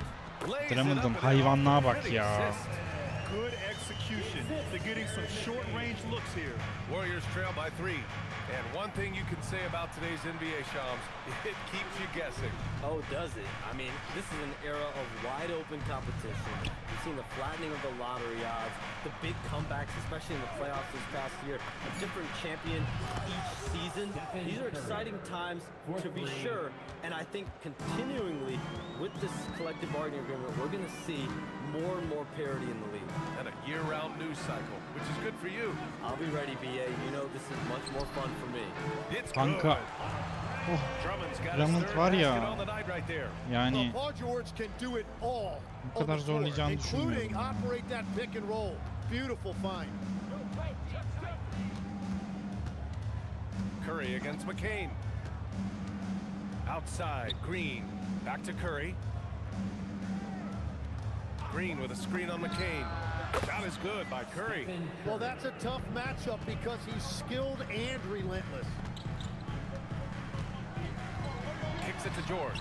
Drummond'un hayvanlığa bak ya. good execution. They're getting some short-range looks here. Warriors trail by 3. And one thing you can say about today's NBA, Shams, it keeps you guessing. Oh, does it? I mean, this is an era of wide-open competition. We've seen the flattening of the lottery odds, the big comebacks, especially in the playoffs this past year, a different champion each season. These are exciting times, to be sure, and I think continuingly with this collective bargaining agreement, we're going to see more and more parity in the league. And a year-round news cycle, which is good for you. I'll be ready, BA. You know this is much more fun for me. It's Kanka. good. Oh, Drummond's got his Drummond third var basket ya. on the night right there. Yani Paul George can do it all bu on kadar the floor, zorlayacağını including düşünmüyorum. operate that pick and roll. Beautiful find. Curry against McCain. Outside, Green. Back to Curry. Green with a screen on McCain. Shot is good by Curry. Well, that's a tough matchup because he's skilled and relentless. Kicks it to George.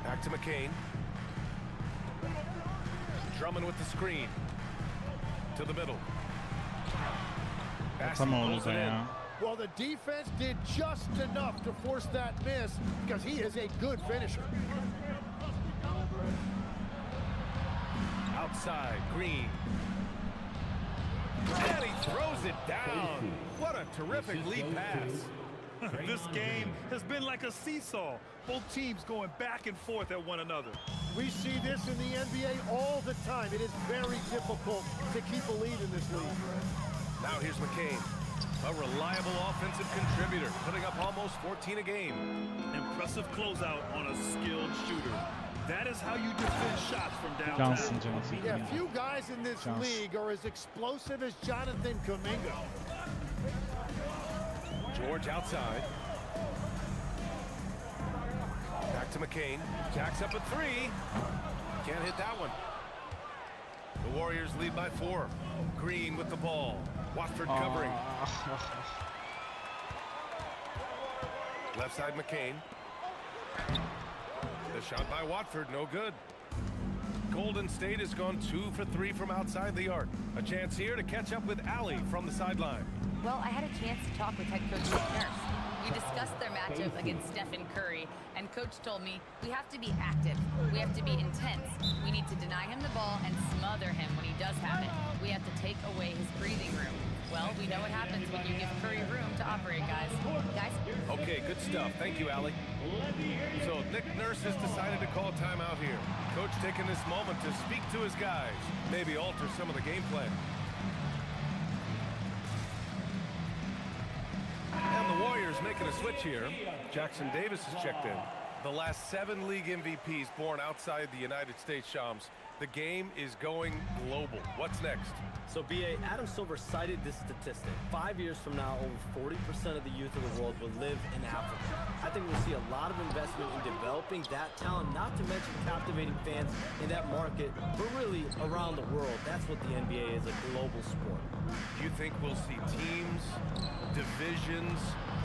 Back to McCain. Drummond with the screen. To the middle. Bassey Tam oldu pulls da it in. ya. Well, the defense did just enough to force that miss because he is a good finisher. Outside, Green. And he throws it down. What a terrific lead pass. This game has been like a seesaw. Both teams going back and forth at one another. We see this in the NBA all the time. It is very difficult to keep a lead in this league. Now here's McCain. A reliable offensive contributor, putting up almost 14 a game. Impressive closeout on a skilled shooter. That is how you defend shots from downtown. Cansın canım. Yeah, few guys in this Chance. league are as explosive as Jonathan Kuminga. George outside. Back to McCain. Jacks up a 3. Can't hit that one. The Warriors lead by 4. Green with the ball. Watford covering. Left side McCain. The shot by Watford, no good. Golden State has gone 2 for 3 from outside the arc. A chance here to catch up with Allie from the sideline. Well, I had a chance to talk with head coach Nick Nurse. We discussed their matchup against Stephen Curry, and coach told me we have to be active. We have to be intense. We need to deny him the ball and smother him when he does have it. We have to take away his breathing room. Well, we know what happens when you give Curry room to operate, guys. Guys? Okay, good stuff. Thank you, Allie. So Nick Nurse has decided to call timeout here. Coach taking this moment to speak to his guys, maybe alter some of the game plan. And the Warriors making a switch here. Jackson Davis has checked in. The last 7 league MVPs born outside the United States, Shams. The game is going global. What's next? So, BA, Adam Silver cited this statistic. 5 years from now, over 40% of the youth of the world will live in Africa. I think we'll see a lot of investment in developing that talent, not to mention captivating fans in that market, but really around the world. That's what the NBA is, a global sport. Do you think we'll see teams, divisions,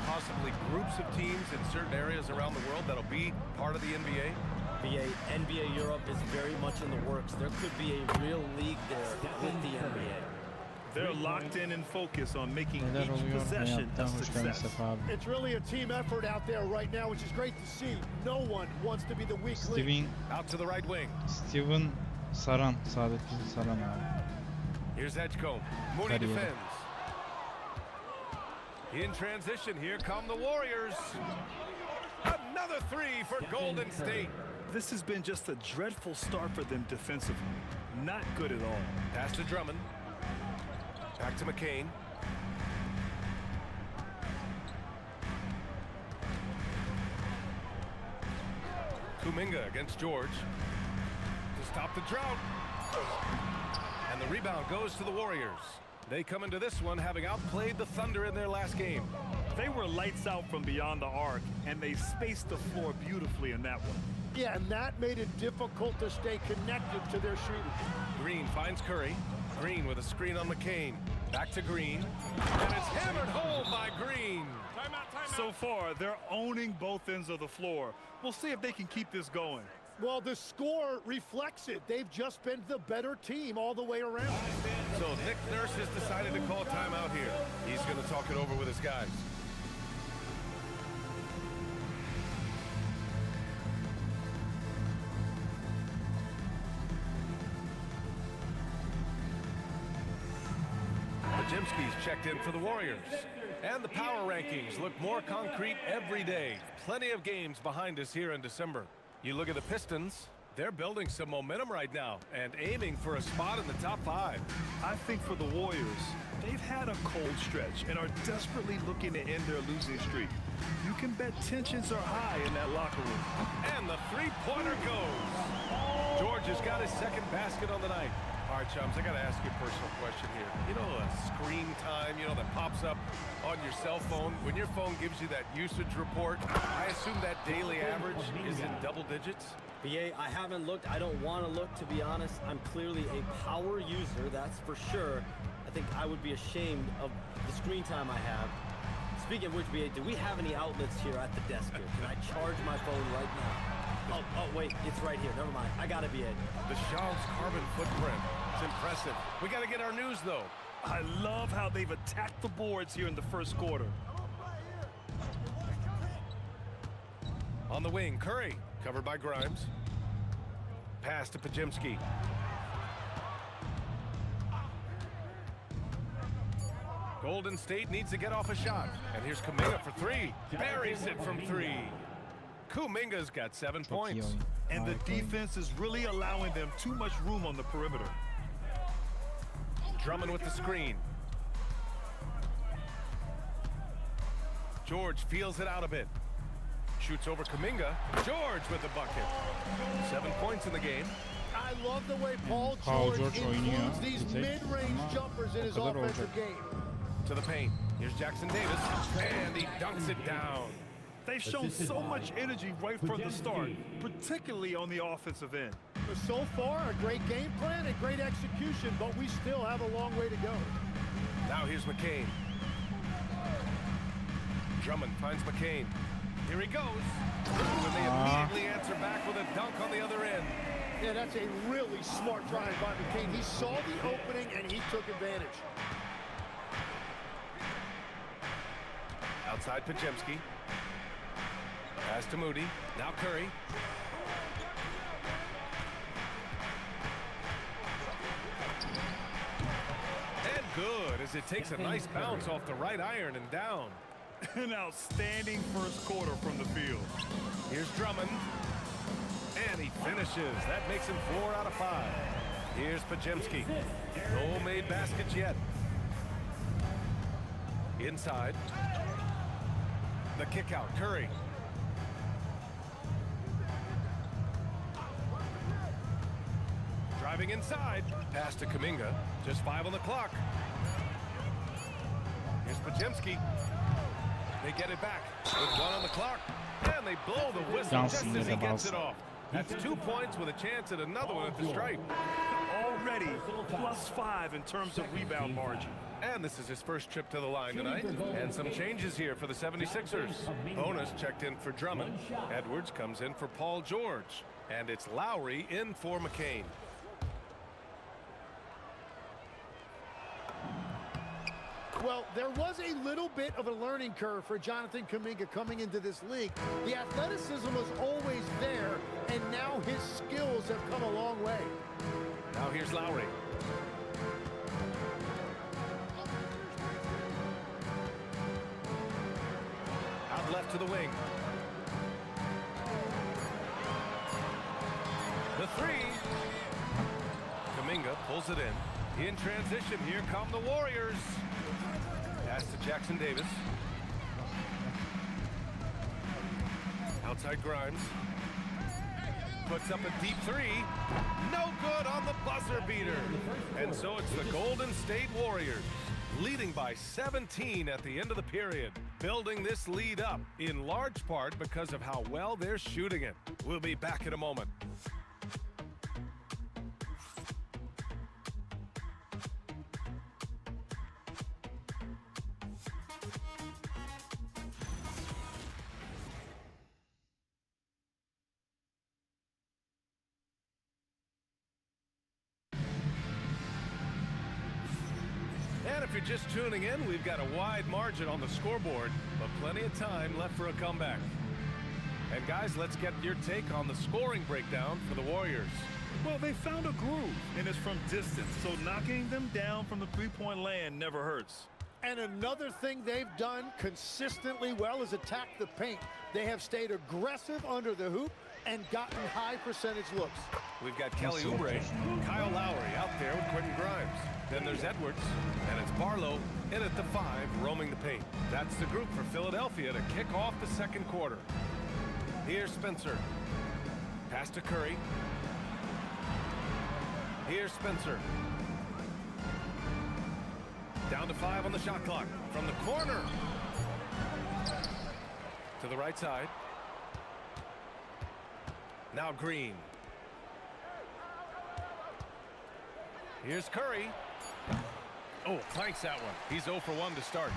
possibly groups of teams in certain areas around the world that'll be part of the NBA? NBA Europe is very much in the works. There could be a real league there with the NBA. They're locked in and focused on making Neler each oluyor? possession Hayattan a hoş geldin success. Sefa abi. It's really a team effort out there right now, which is great to see. No one wants to be the weak link. Steven, Out to the right wing. Steven Saran, Saadettin Saran abi. Here's Edgecombe. Mooney Hadi yürü. defends. In transition, here come the Warriors. Another 3 for Golden State. This has been just a dreadful start for them defensively. Not good at all. Pass to Drummond. Back to McCain. Kuminga against George. To stop the drought. And the rebound goes to the Warriors. They come into this one having outplayed the Thunder in their last game. They were lights out from beyond the arc, and they spaced the floor beautifully in that one. Yeah, and that made it difficult to stay connected to their shooting. Green finds Curry. Green with a screen on McCain. Back to Green. And it's hammered home by Green. So far, they're owning both ends of the floor. We'll see if they can keep this going. Well, the score reflects it. They've just been the better team all the way around. So Nick Nurse has decided to call timeout here. He's going to talk it over with his guys. Pajimski's checked in for the Warriors. And the power rankings look more concrete every day. Plenty of games behind us here in December. You look at the Pistons, they're building some momentum right now and aiming for a spot in the top 5. I think for the Warriors, they've had a cold stretch and are desperately looking to end their losing streak. You can bet tensions are high in that locker room. And the three-pointer goes. George has got his second basket on the night. All right, chums, I got to ask you a personal question here. You know, screen time, that pops up on your cell phone. When your phone gives you that usage report, I assume that daily average is in double digits? BA, I haven't looked. I don't want to look, to be honest. I'm clearly a power user, that's for sure. I think I would be ashamed of the screen time I have. Speaking of which, BA, do we have any outlets here at the desk here? Can I charge my phone right now? Oh, wait, it's right here. Never mind. I got it, BA. The Shaw's carbon footprint. It's impressive. We got to get our news, though. I love how they've attacked the boards here in the first quarter. On the wing, Curry, covered by Grimes. Pass to Pajimski. Golden State needs to get off a shot. And here's Kuminga for 3. Buries it from 3. Kuminga's got 7 points. And the defense is really allowing them too much room on the perimeter. Drummond with the screen. George feels it out a bit. Shoots over Kuminga. George with the bucket. 7 points in the game. I love the way Paul George includes these mid-range jumpers in his offensive game. To the paint. Here's Jackson Davis. And he dunks it down. They've shown so much energy right from the start, particularly on the offensive end. So far, a great game plan and great execution, but we still have a long way to go. Now here's McCain. Drummond finds McCain. Here he goes. And they immediately answer back with a dunk on the other end. Yeah, that's a really smart drive by McCain. He saw the opening and he took advantage. Outside Pajimski. Pass to Moody. Now Curry. And good, as it takes a nice bounce off the right iron and down. An outstanding first quarter from the field. Here's Drummond. And he finishes. That makes him 4 out of 5. Here's Pajimski. No made baskets yet. Inside. The kick out. Curry. Driving inside. Pass to Kuminga. Just 5 on the clock. Here's Pajimski. They get it back with 1 on the clock. And they blow the whistle just as he gets it off. That's 2 points with a chance at another one at the stripe. Already +5 in terms of rebound margin. And this is his first trip to the line tonight. And some changes here for the 76ers. Bonus checked in for Drummond. Edwards comes in for Paul George. And it's Lowry in for McCain. Well, there was a little bit of a learning curve for Jonathan Kuminga coming into this league. The athleticism was always there, and now his skills have come a long way. Now here's Lowry. Out left to the wing. The 3. Kuminga pulls it in. In transition, here come the Warriors. Pass to Jackson Davis. Outside Grimes. Puts up a deep 3. No good on the buzzer beater. And so it's the Golden State Warriors, leading by 17 at the end of the period. Building this lead up, in large part because of how well they're shooting it. We'll be back in a moment. you're just tuning in, we've got a wide margin on the scoreboard, but plenty of time left for a comeback. And guys, let's get your take on the scoring breakdown for the Warriors. Well, they found a groove, and it's from distance, so knocking them down from the three-point land never hurts. And another thing they've done consistently well is attack the paint. They have stayed aggressive under the hoop and gotten high percentage looks. We've got Kelly Oubre, Kyle Lowry out there with Quentin Grimes. Then there's Edwards, and it's Barlow in at the 5, roaming the paint. That's the group for Philadelphia to kick off the second quarter. Here's Spencer. Pass to Curry. Here's Spencer. Down to 5 on the shot clock. From the corner. To the right side. Now Green. Here's Curry. Oh, clanks that one. He's 0 for 1 to start.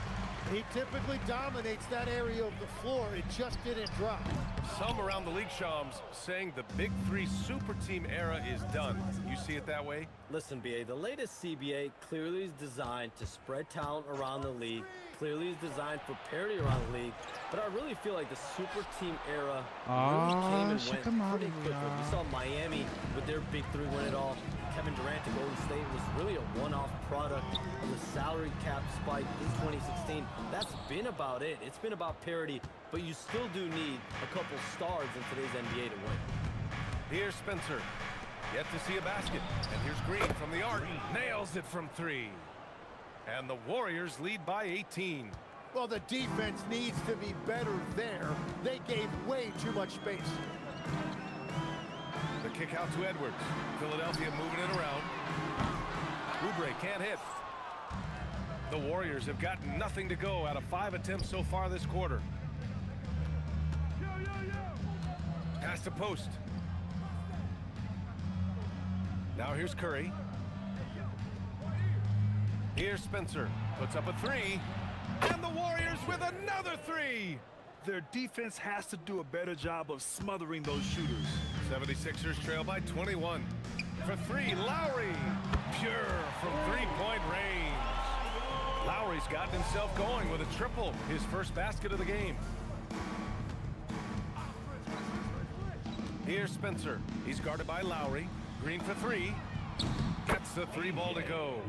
He typically dominates that area of the floor. It just didn't drop. Some around the league, Shams, saying the Big Three super team era is done. You see it that way? Listen, BA, the latest CBA clearly is designed to spread talent around the league, clearly is designed for parity around the league, but I really feel like the super team era really came and went pretty quickly. We saw Miami with their Big Three win it all. Kevin Durant to Golden State was really a one-off product of the salary cap spike in 2016. That's been about it. It's been about parity, but you still do need a couple stars in today's NBA to win. Here's Spencer. Yet to see a basket. And here's Green from the arc. Nails it from 3. And the Warriors lead by 18. Well, the defense needs to be better there. They gave way too much space. The kick out to Edwards. Philadelphia moving it around. Oubre can't hit. The Warriors have gotten nothing to go out of 5 attempts so far this quarter. Pass to post. Now here's Curry. Here's Spencer. Puts up a 3. And the Warriors with another 3. Their defense has to do a better job of smothering those shooters. 76ers trail by 21. For 3, Lowry. Pure from 3-point range. Lowry's gotten himself going with a triple, his first basket of the game. Here's Spencer. He's guarded by Lowry. Green for 3. Gets the 3 ball to go.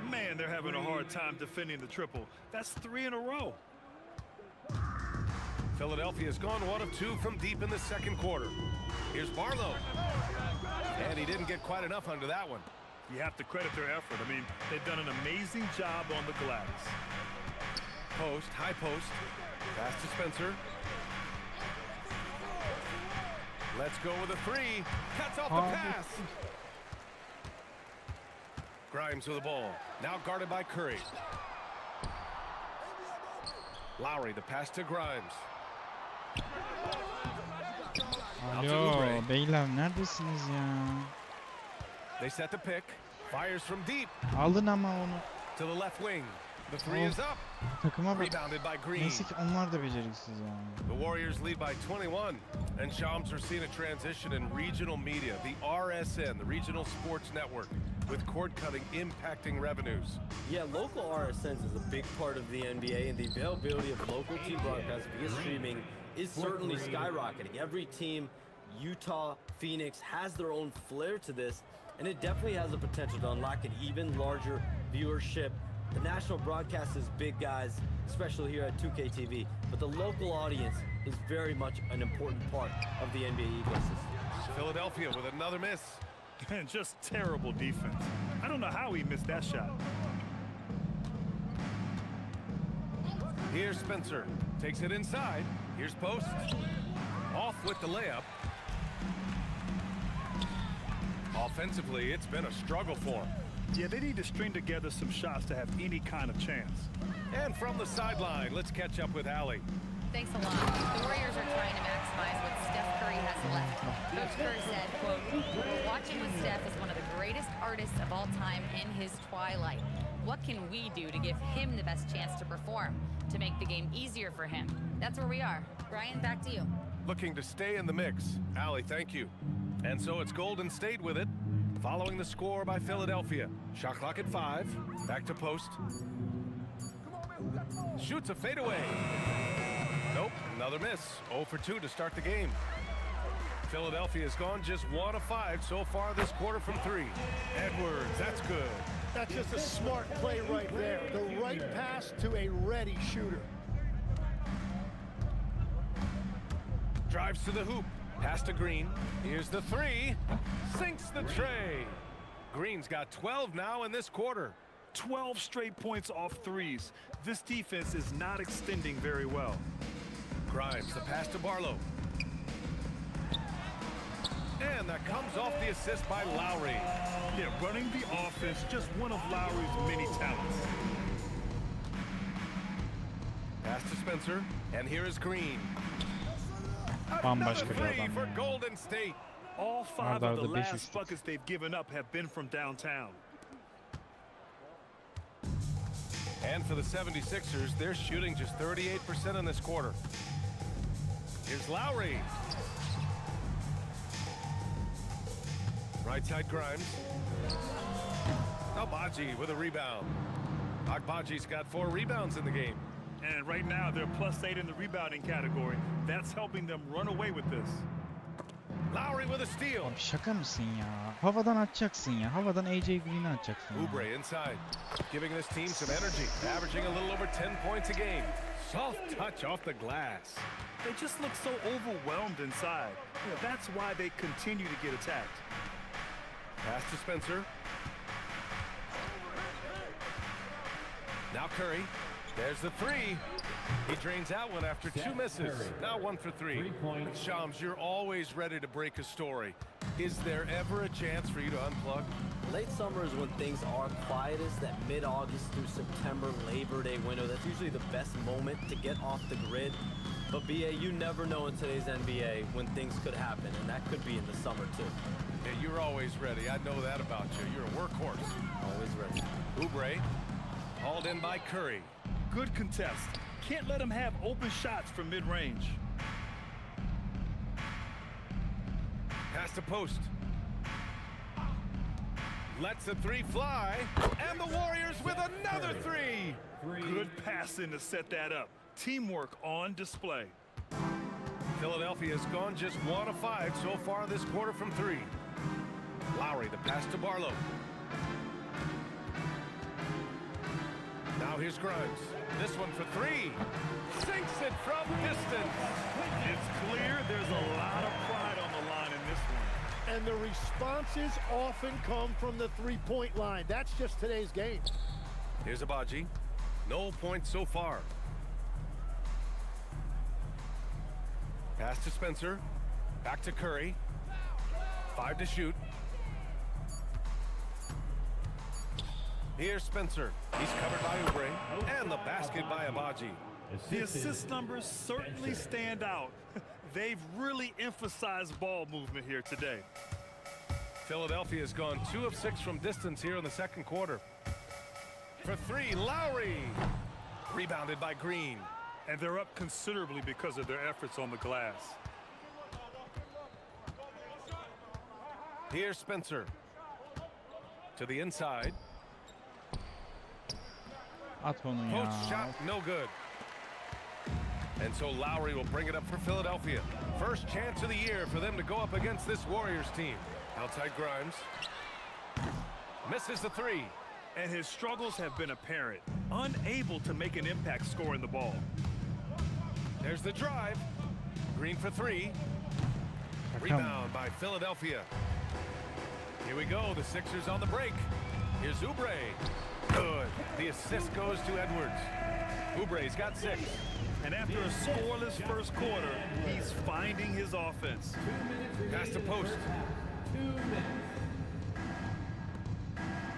Man, they're having a hard time defending the triple. That's 3 in a row. Philadelphia's gone 1 of 2 from deep in the second quarter. Here's Barlow. And he didn't get quite enough under that one. You have to credit their effort. I mean, they've done an amazing job on the glass. Post, high post. Pass to Spencer. Let's go with a 3. Cuts off the pass. Grimes with the ball. Now guarded by Curry. Lowry, the pass to Grimes. Alo beyler neredesiniz ya? They set the pick. Fires from deep. Aldın ama onu. To the left wing. The 3 is up. Takıma bak. Rebounded by Green. Neyse ki onlar da beceriksiz yani. The Warriors lead by 21. And Shams are seeing a transition in regional media. The RSN, the Regional Sports Network, with cord cutting impacting revenues. Yeah, local RSNs is a big part of the NBA, and the availability of local team broadcasts via streaming is certainly skyrocketing. Every team, Utah, Phoenix, has their own flair to this, and it definitely has the potential to unlock an even larger viewership. The national broadcast is big, guys, especially here at 2K TV, but the local audience is very much an important part of the NBA ecosystem. Philadelphia with another miss. And just terrible defense. I don't know how he missed that shot. Here's Spencer. Takes it inside. Here's Post. Off with the layup. Offensively, it's been a struggle for him. Yeah, they need to string together some shots to have any kind of chance. And from the sideline, let's catch up with Allie. Thanks a lot. The Warriors are trying to maximize what Steph Curry has left. Coach Curry said, quote, "We're watching with Steph as one of the greatest artists of all time in his twilight. What can we do to give him the best chance to perform, to make the game easier for him?" That's where we are. Brian, back to you. Looking to stay in the mix. Allie, thank you. And so it's Golden State with it, following the score by Philadelphia. Shot clock at 5. Back to Post. Shoots a fadeaway. Nope, another miss. 0 for 2 to start the game. Philadelphia has gone just 1 of 5 so far this quarter from 3. Edwards, that's good. That's just a smart play right there. The right pass to a ready shooter. Drives to the hoop. Pass to Green. Here's the 3. Sinks the tray. Green's got 12 now in this quarter. 12 straight points off threes. This defense is not extending very well. Grimes, the pass to Barlow. And that comes off the assist by Lowry. Yeah, running the offense, just one of Lowry's many talents. Pass to Spencer, and here is Green. Bambaşka Another bir 3 adam for ya. Golden State. All 5 of the Arda arda beş last üçlük. buckets they've given up have been from downtown. And for the 76ers, they're shooting just 38% in this quarter. Here's Lowry. Right side Grimes. Agbaji with a rebound. Agbaji's got 4 rebounds in the game. And right now they're +8 in the rebounding category. That's helping them run away with this. Lowry with a steal. Abi şaka mısın ya? Havadan atacaksın ya. Havadan AJ Green'i atacaksın ya. Oubre inside, giving this team some energy, averaging a little over 10 points a game. Soft touch off the glass. They just look so overwhelmed inside. You know, that's why they continue to get attacked. Pass to Spencer. Now Curry. There's the 3. He drains out one after 2 misses. Now 1 for 3. Shams, you're always ready to break a story. Is there ever a chance for you to unplug? Late summer is when things are quietest, that mid-August through September Labor Day window. That's usually the best moment to get off the grid. But BA, you never know in today's NBA when things could happen, and that could be in the summer too. Yeah, you're always ready. I know that about you. You're a workhorse. Always ready. Oubre, hauled in by Curry. Good contest. Can't let them have open shots from mid-range. Pass to post. Lets the 3 fly. And the Warriors with another 3. Good passing to set that up. Teamwork on display. Philadelphia has gone just 1 of 5 so far this quarter from 3. Lowry, the pass to Barlow. Now here's Grimes. This one for 3. Sinks it from distance. It's clear there's a lot of pride on the line in this one. And the responses often come from the three-point line. That's just today's game. Here's Agbaji. No points so far. Pass to Spencer. Back to Curry. 5 to shoot. Here's Spencer. He's covered by Oubre. And the basket by Agbaji. The assist numbers certainly stand out. They've really emphasized ball movement here today. Philadelphia has gone 2 of 6 from distance here in the second quarter. For 3, Lowry. Rebounded by Green. And they're up considerably because of their efforts on the glass. Here's Spencer. To the inside. At onu ya. Post shot, no good. And so Lowry will bring it up for Philadelphia. First chance of the year for them to go up against this Warriors team. Outside Grimes. Misses the 3. And his struggles have been apparent. Unable to make an impact scoring the ball. There's the drive. Green for 3. Rebound by Philadelphia. Here we go. The Sixers on the break. Here's Oubre. Good. The assist goes to Edwards. Oubre's got 6. And after a scoreless first quarter, he's finding his offense. Pass to post.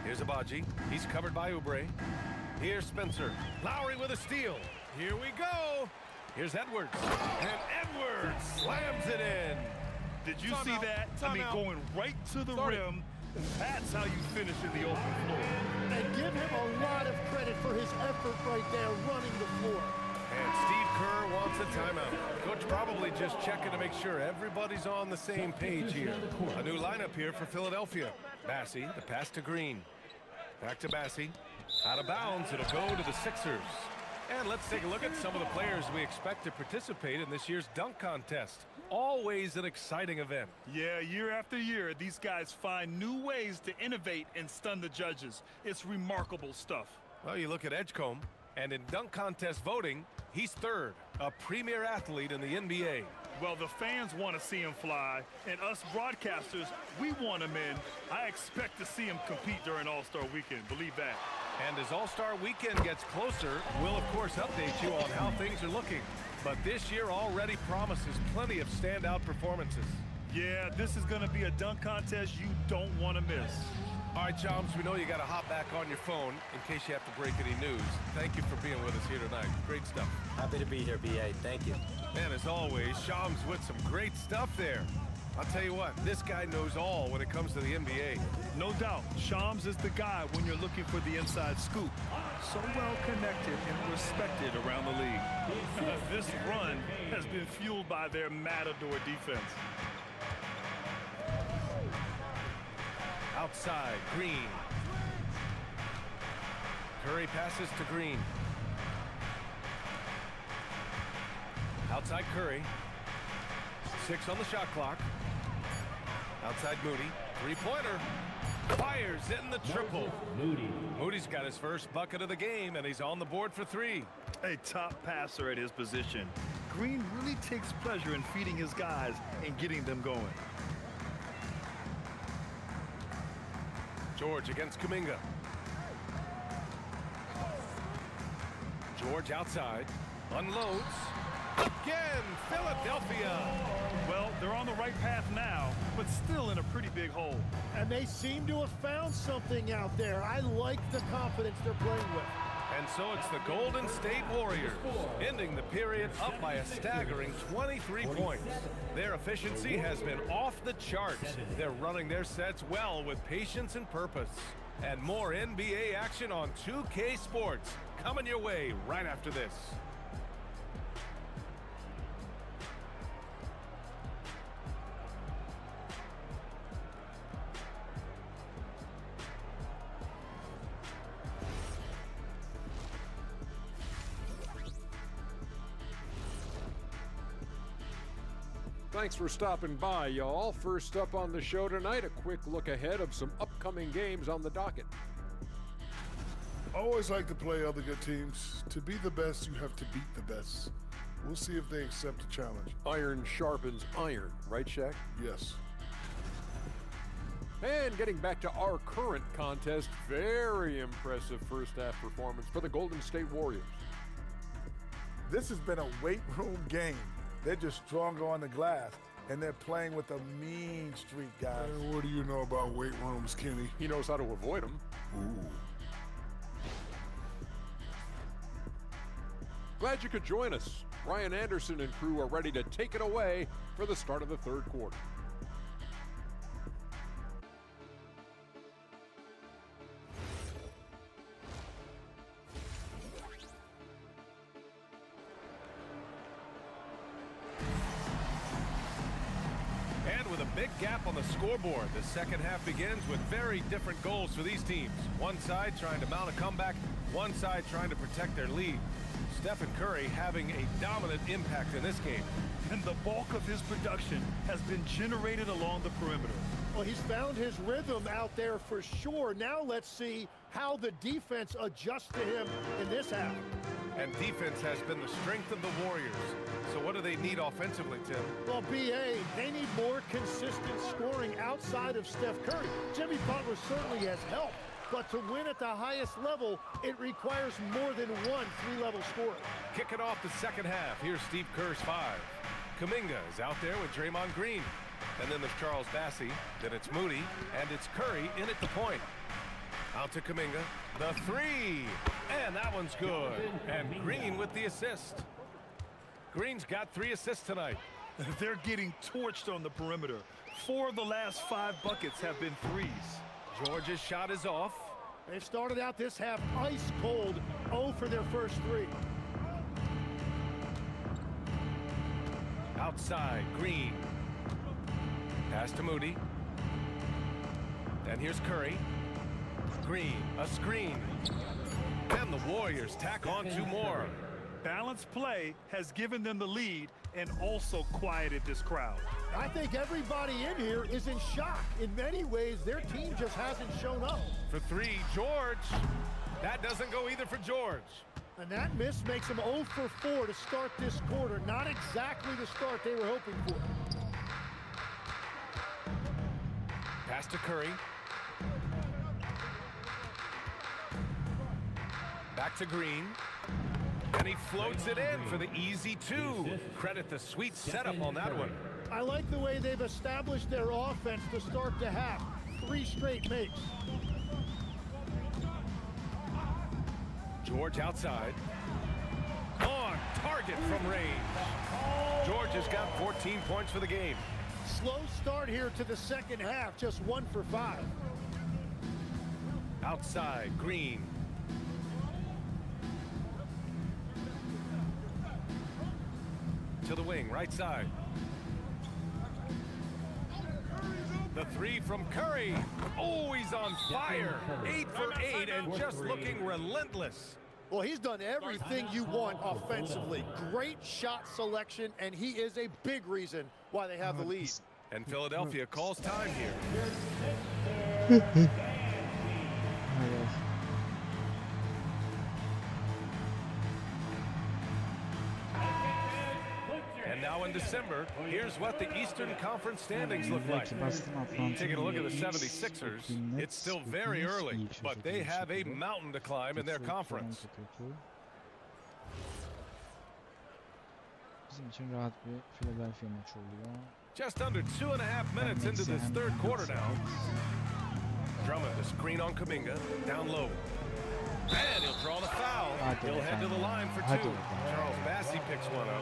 Here's Agbaji. He's covered by Oubre. Here's Spencer. Lowry with a steal. Here we go. Here's Edwards. And Edwards slams it in. Did you see that? I mean, going right to the rim. That's how you finish in the open floor. And give him a lot of credit for his effort right there running the floor. And Steve Kerr wants a timeout. Coach probably just checking to make sure everybody's on the same page here. A new lineup here for Philadelphia. Bassey, the pass to Green. Back to Bassey. Out of bounds, it'll go to the Sixers. And let's take a look at some of the players we expect to participate in this year's dunk contest. Always an exciting event. Yeah, year after year, these guys find new ways to innovate and stun the judges. It's remarkable stuff. Well, you look at Edgecombe, and in dunk contest voting, he's third, a premier athlete in the NBA. Well, the fans want to see him fly, and us broadcasters, we want him in. I expect to see him compete during All-Star Weekend, believe that. And as All-Star Weekend gets closer, we'll of course update you on how things are looking. But this year already promises plenty of standout performances. Yeah, this is going to be a dunk contest you don't want to miss. All right, Chums, we know you got to hop back on your phone in case you have to break any news. Thank you for being with us here tonight. Great stuff. Happy to be here, BA. Thank you. And as always, Shams with some great stuff there. I'll tell you what, this guy knows all when it comes to the NBA. No doubt, Shams is the guy when you're looking for the inside scoop. So well connected and respected around the league. This run has been fueled by their matador defense. Outside, Green. Curry passes to Green. Outside Curry. 6 on the shot clock. Outside Moody. Three-pointer. Fires in the triple. Moody's got his first bucket of the game, and he's on the board for 3. A top passer at his position. Green really takes pleasure in feeding his guys and getting them going. George against Kuminga. George outside. Unloads. Again, Philadelphia. Well, they're on the right path now, but still in a pretty big hole. And they seem to have found something out there. I like the confidence they're playing with. And so it's the Golden State Warriors, ending the period up by a staggering 23 points. Their efficiency has been off the charts. They're running their sets well with patience and purpose. And more NBA action on 2K Sports coming your way right after this. Thanks for stopping by, y'all. First up on the show tonight, a quick look ahead of some upcoming games on the docket. I always like to play other good teams. To be the best, you have to beat the best. We'll see if they accept the challenge. Iron sharpens iron, right, Shaq? Yes. And getting back to our current contest, very impressive first half performance for the Golden State Warriors. This has been a weight room game. They're just stronger on the glass, and they're playing with a mean streak, guys. What do you know about weight rooms, Kenny? He knows how to avoid them. Ooh. Glad you could join us. Ryan Anderson and crew are ready to take it away for the start of the third quarter. Big gap on the scoreboard. The second half begins with very different goals for these teams. One side trying to mount a comeback, one side trying to protect their lead. Stephen Curry having a dominant impact in this game. And the bulk of his production has been generated along the perimeter. Well, he's found his rhythm out there for sure. Now let's see how the defense adjusts to him in this half. And defense has been the strength of the Warriors. So what do they need offensively, Tim? Well, BA, they need more consistent scoring outside of Steph Curry. Jimmy Butler certainly has helped, but to win at the highest level, it requires more than one three-level scorer. Kicking off the second half, here's Steve Kerr's 5. Kuminga is out there with Draymond Green. And then there's Charles Bassey, then it's Moody, and it's Curry in at the point. Out to Kuminga, the 3, and that one's good. And Green with the assist. Green's got 3 assists tonight. They're getting torched on the perimeter. 4 of the last 5 buckets have been threes. George's shot is off. They've started out this half ice cold, 0 for their first 3. Outside, Green. Pass to Moody. And here's Curry. Green, a screen. And the Warriors tack on 2 more. balanced play has given them the lead and also quieted this crowd. I think everybody in here is in shock. In many ways, their team just hasn't shown up. For three, George. That doesn't go either for George. And that miss makes them 0 for 4 to start this quarter. Not exactly the start they were hoping for. Pass to Curry. Back to Green. And he floats it in for the easy two. Credit the sweet setup on that one. I like the way they've established their offense to start the half. 3 straight makes. George outside. On target from range. George has got 14 points for the game. Slow start here to the second half, just 1 for 5. Outside, Green. To the wing, right side. The three from Curry. Oh, he's on fire. 8 for 8 and just looking relentless. Well, he's done everything you want offensively. Great shot selection, and he is a big reason why they have the lead. And Philadelphia calls time here. And now in December, here's what the Eastern Conference standings look like. Taking a look at the 76ers, it's still very early, but they have a mountain to climb in their conference. Just under 2.5 minutes into this third quarter now. Drummond, the screen on Kuminga, down low. And he'll draw the foul. He'll head to the line for 2. Charles Bassey picks one up.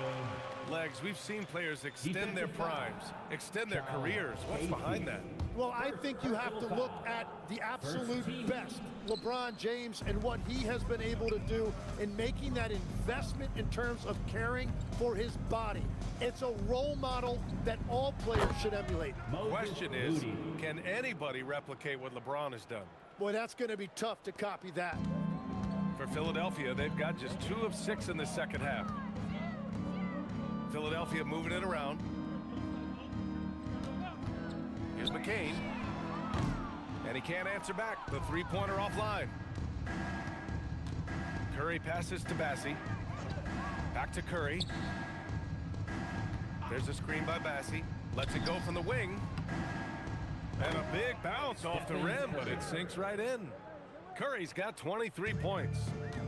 Legs, we've seen players extend their primes, extend their careers. What's behind that? Well, I think you have to look at the absolute best. LeBron James and what he has been able to do in making that investment in terms of caring for his body. It's a role model that all players should emulate. Question is, can anybody replicate what LeBron has done? Boy, that's going to be tough to copy that. For Philadelphia, they've got just 2 of 6 in the second half. Philadelphia moving it around. Here's McCain. And he can't answer back. The three-pointer offline. Curry passes to Bassey. Back to Curry. There's a screen by Bassey. Lets it go from the wing. And a big bounce off the rim, but it sinks right in. Curry's got 23 points.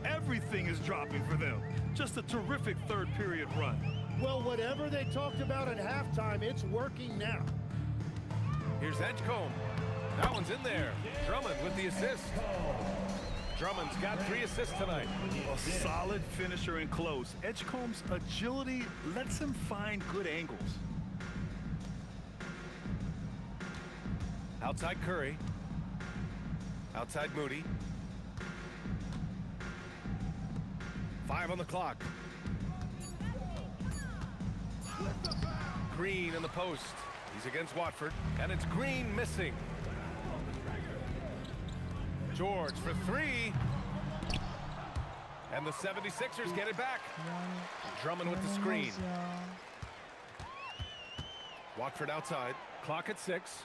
Everything is dropping for them. Just a terrific third period run. Well, whatever they talked about at halftime, it's working now. Here's Edgecombe. That one's in there. Drummond with the assist. Drummond's got 3 assists tonight. A solid finisher in close. Edgecombe's agility lets him find good angles. Outside Curry. Outside Moody. 5 on the clock. Green in the post. He's against Watford, and it's Green missing. George for 3. And the 76ers get it back. Drummond with the screen. Watford outside. Clock at 6.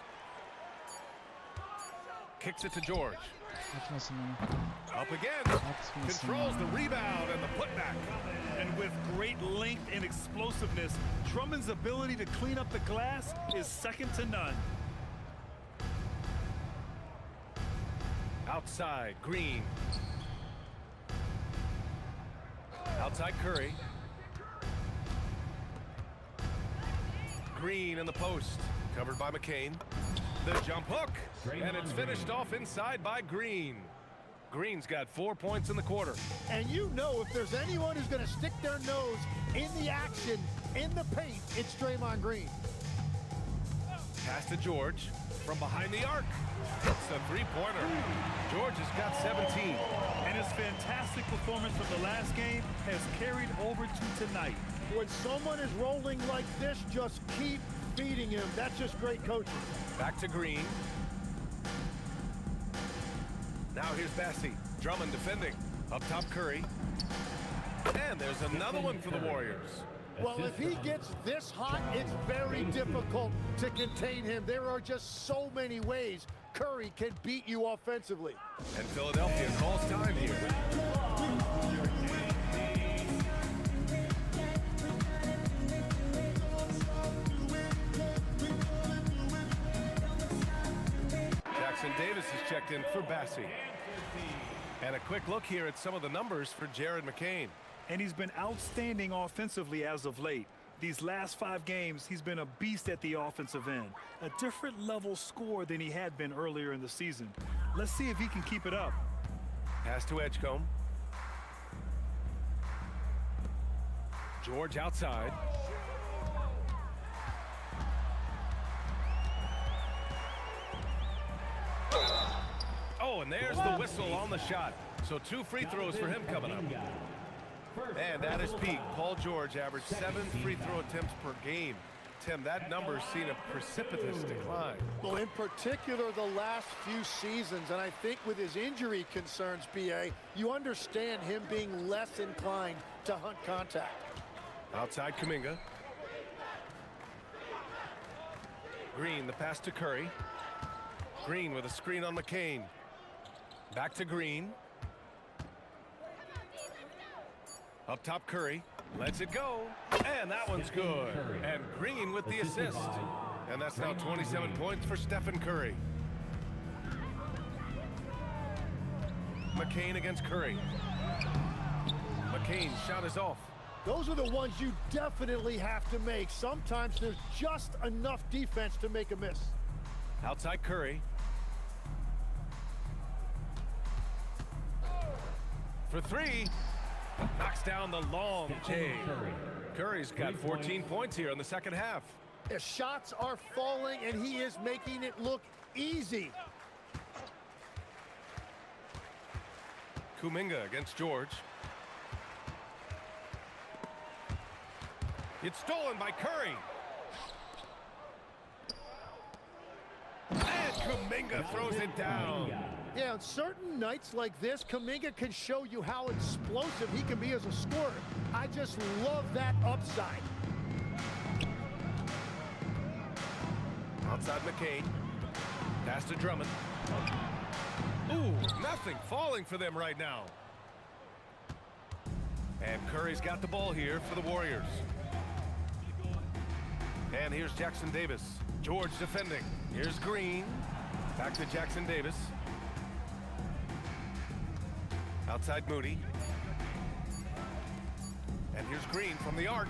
Kicks it to George. Up again. Controls the rebound and the putback. And with great length and explosiveness, Drummond's ability to clean up the glass is second to none. Outside, Green. Outside Curry. Green in the post. Covered by McCain. The jump hook. And it's finished off inside by Green. Green's got 4 points in the quarter. And you know if there's anyone who's going to stick their nose in the action, in the paint, it's Draymond Green. Pass to George from behind the arc. Hits the three-pointer. George has got 17. And his fantastic performance from the last game has carried over to tonight. When someone is rolling like this, just keep feeding him. That's just great coaching. Back to Green. Now here's Bassey. Drummond defending. Up top Curry. And there's another one for the Warriors. Well, if he gets this hot, it's very difficult to contain him. There are just so many ways Curry can beat you offensively. And Philadelphia calls time here. Jackson Davis is checked in for Bassie. And a quick look here at some of the numbers for Jared McCain. And he's been outstanding offensively as of late. These last 5 games, he's been a beast at the offensive end. A different level score than he had been earlier in the season. Let's see if he can keep it up. Pass to Edgecombe. George outside. Oh, and there's the whistle on the shot. So 2 free throws for him coming up. And at his peak, Paul George averaged 7 free throw attempts per game. Tim, that number's seen a precipitous decline. Well, in particular, the last few seasons, and I think with his injury concerns, BA, you understand him being less inclined to hunt contact. Outside Kuminga. Green, the pass to Curry. Green with a screen on McCain. Back to Green. Up top, Curry lets it go, and that one's good. And Green with the assist. And that's now 27 points for Stephen Curry. McCain against Curry. McCain's shot is off. Those are the ones you definitely have to make. Sometimes there's just enough defense to make a miss. Outside Curry. For 3. Knocks down the long J. Curry's got 14 points here in the second half. The shots are falling, and he is making it look easy. Kuminga against George. It's stolen by Curry. And Kuminga throws it down. Yeah, on certain nights like this, Kuminga can show you how explosive he can be as a scorer. I just love that upside. Outside McCain. Pass to Drummond. Ooh, nothing falling for them right now. And Curry's got the ball here for the Warriors. And here's Jackson Davis. George defending. Here's Green. Back to Jackson Davis. Outside Moody. And here's Green from the arc.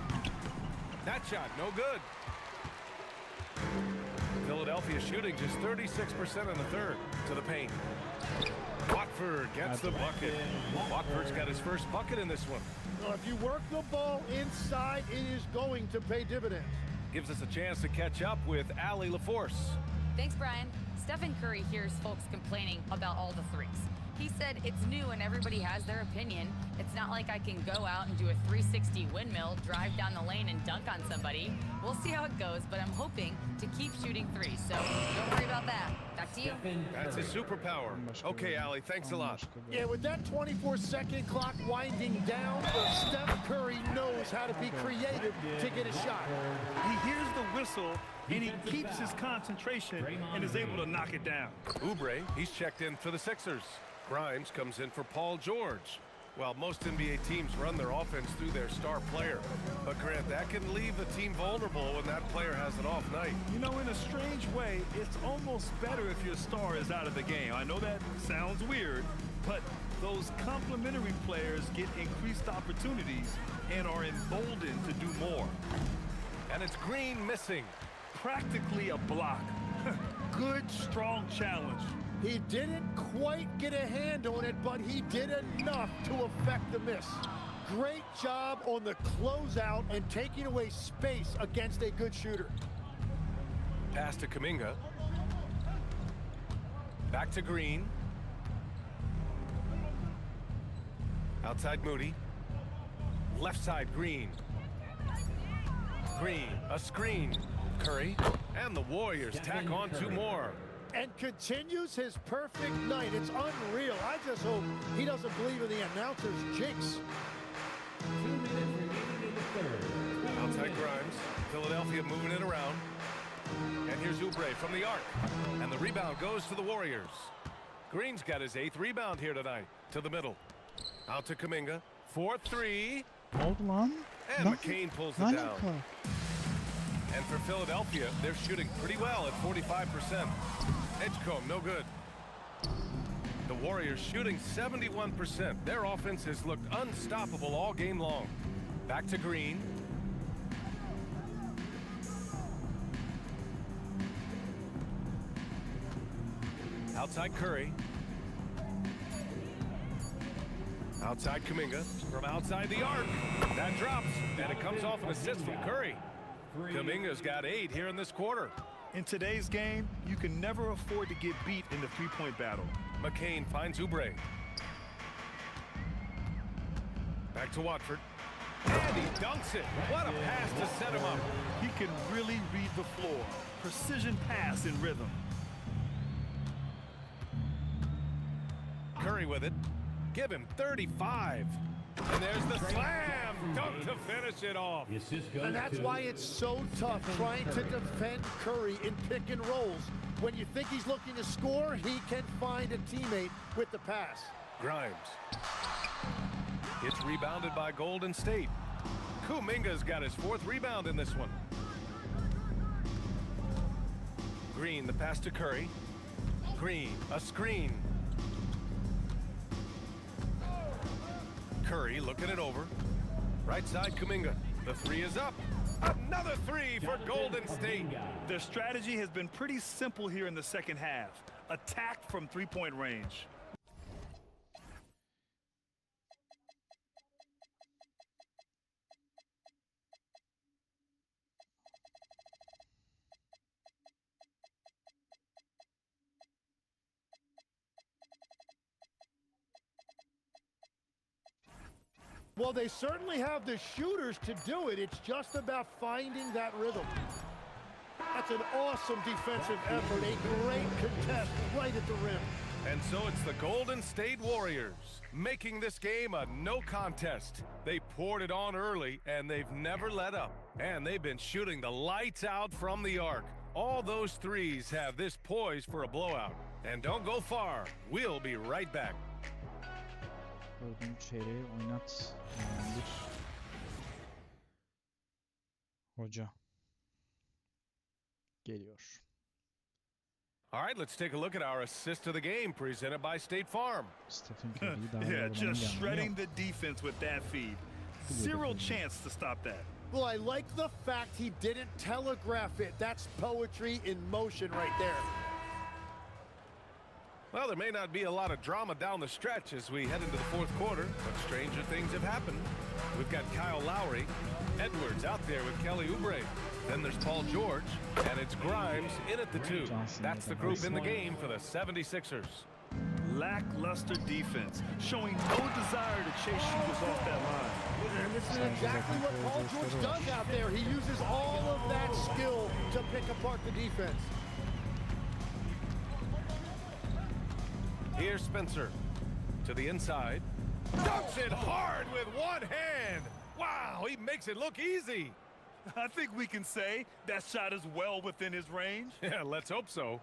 That shot, no good. Philadelphia shooting just 36% in the third. To the paint. Watford gets the bucket. Watford's got his first bucket in this one. Well, if you work the ball inside, it is going to pay dividends. Gives us a chance to catch up with Allie LaForce. Thanks, Brian. Stephen Curry hears folks complaining about all the threes. He said it's new and everybody has their opinion. It's not like I can go out and do a 360 windmill, drive down the lane and dunk on somebody. We'll see how it goes, but I'm hoping to keep shooting threes, so don't worry about that. Back to you. That's his superpower. Okay, Allie, thanks a lot. Yeah, with that 24-second clock winding down, Steph Curry knows how to be creative to get a shot. He hears the whistle, and he keeps his concentration and is able to knock it down. Oubre, he's checked in for the Sixers. Grimes comes in for Paul George. Well, most NBA teams run their offense through their star player. But Grant, that can leave the team vulnerable when that player has an off night. You know, in a strange way, it's almost better if your star is out of the game. I know that sounds weird, but those complementary players get increased opportunities and are emboldened to do more. And it's Green missing. Practically a block. Good, strong challenge. He didn't quite get a hand on it, but he did enough to affect the miss. Great job on the closeout and taking away space against a good shooter. Pass to Kuminga. Back to Green. Outside Moody. Left side Green. Green, a screen. Curry, and the Warriors tack on 2 more. And continues his perfect night. It's unreal. I just hope he doesn't believe in the announcer's jinx. Outside Grimes. Philadelphia moving it around. And here's Oubre from the arc. And the rebound goes to the Warriors. Green's got his 8th rebound here tonight. To the middle. Out to Kuminga. 4-3. Ne oldu lan? And McCain pulls it Lan down. And for Philadelphia, they're shooting pretty well at 45%. Edgecombe, no good. The Warriors shooting 71%. Their offense has looked unstoppable all game long. Back to Green. Outside Curry. Outside Kuminga. From outside the arc. That drops. And it comes off an assist from Curry. Kuminga's got 8 here in this quarter. In today's game, you can never afford to get beat in the three-point battle. McCain finds Oubre. Back to Watford. And he dunks it. What a pass to set him up. He can really read the floor. Precision pass in rhythm. Curry with it. Give him 35. And there's the slam dunk to finish it off. And that's why it's so tough trying to defend Curry in pick and rolls. When you think he's looking to score, he can find a teammate with the pass. Grimes. It's rebounded by Golden State. Kuminga's got his 4th rebound in this one. Green, the pass to Curry. Green, a screen. Curry looking it over. Right side, Kuminga. The 3 is up. Another 3 for Golden State. Their strategy has been pretty simple here in the second half. Attack from three-point range. Well, they certainly have the shooters to do it. It's just about finding that rhythm. That's an awesome defensive effort. A great contest right at the rim. And so it's the Golden State Warriors making this game a no contest. They poured it on early, and they've never let up. And they've been shooting the lights out from the arc. All those threes have this poised for a blowout. And don't go far. We'll be right back. Dördüncü çeyreği oynat bir hoca geliyor. All right, let's take a look at our assist of the game presented by State Farm. Stephen Curry'yi daha Yeah, just yorulmanın shredding yanı the defense with that feed. Zero chance to stop that. Well, I like the fact he didn't telegraph it. That's poetry in motion right there. Well, there may not be a lot of drama down the stretch as we head into the 4th quarter, but stranger things have happened. We've got Kyle Lowry, Edwards out there with Kelly Oubre. Then there's Paul George, and it's Grimes in at the 2. That's the group in the game for the 76ers. Lackluster defense, showing no desire to chase shooters off that line. And this is exactly what Paul George does out there. He uses all of that skill to pick apart the defense. Here's Spencer to the inside. Dunks it hard with one hand. Wow, he makes it look easy. I think we can say that shot is well within his range. Yeah, let's hope so.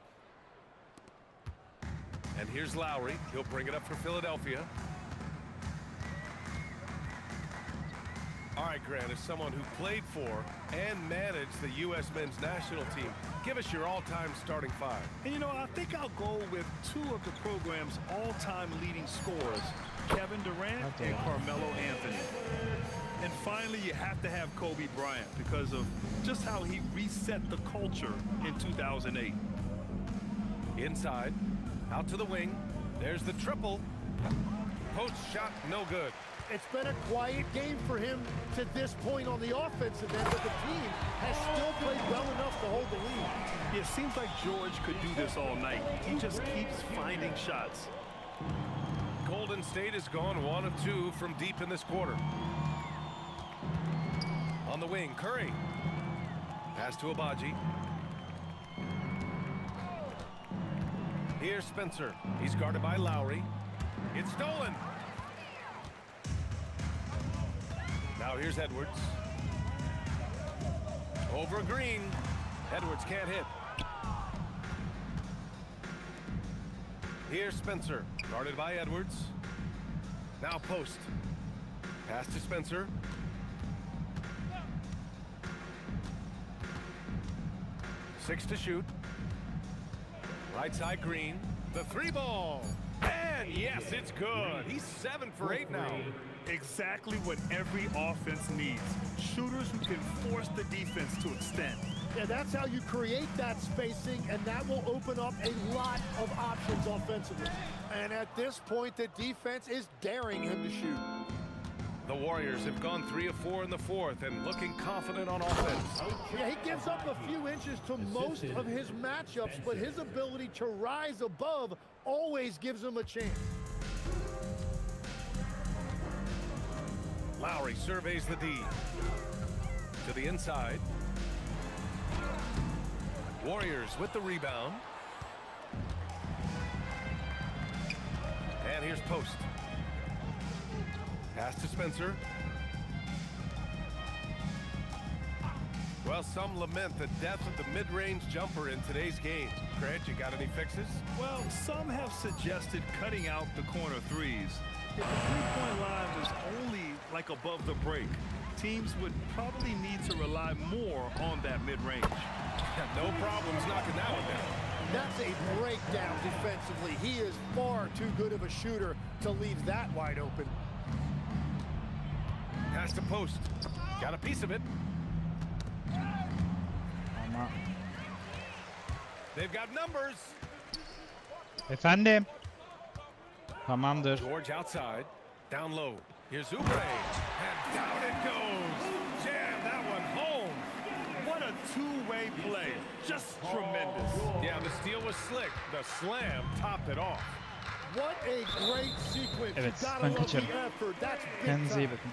And here's Lowry. He'll bring it up for Philadelphia. All right, Grant, as someone who played for and managed the U.S. men's national team, give us your all-time starting 5. And you know, I think I'll go with 2 of the program's all-time leading scorers, Kevin Durant and Carmelo Anthony. And finally, you have to have Kobe Bryant because of just how he reset the culture in 2008. Inside, out to the wing. There's the triple. Post shot, no good. It's been a quiet game for him to this point on the offensive end, but the team has still played well enough to hold the lead. It seems like George could do this all night. He just keeps finding shots. Golden State has gone 1 of 2 from deep in this quarter. On the wing, Curry. Pass to Abaji. Here's Spencer. He's guarded by Lowry. It's stolen. Now here's Edwards. Over Green. Edwards can't hit. Here's Spencer. Guarded by Edwards. Now post. Pass to Spencer. Six to shoot. Right side Green. The three ball. And yes, it's good. He's 7 for 8 now. Exactly what every offense needs. Shooters who can force the defense to extend. Yeah, that's how you create that spacing, and that will open up a lot of options offensively. And at this point, the defense is daring him to shoot. The Warriors have gone 3 of 4 in the fourth and looking confident on offense. Yeah, he gives up a few inches to most of his matchups, but his ability to rise above always gives him a chance. Lowry surveys the D. To the inside. Warriors with the rebound. And here's post. Pass to Spencer. Well, some lament the death of the mid-range jumper in today's game. Grant, you got any fixes? Well, some have suggested cutting out the corner threes. If the three-point line was only like above the break, teams would probably need to rely more on that mid-range. No problems knocking that one down. That's a breakdown defensively. He is far too good of a shooter to leave that wide open. Pass to post. Got a piece of it. They've got numbers. Efendim. Tamamdır. George outside. Down low. Here's Oubre. And down it goes. Jam that one home. What a two-way play. Just tremendous. Yeah, the steal was slick. The slam topped it off. What a great sequence. Evet, You gotta ben love the kaçarım. effort. That's big Kendinize iyi time. bakın.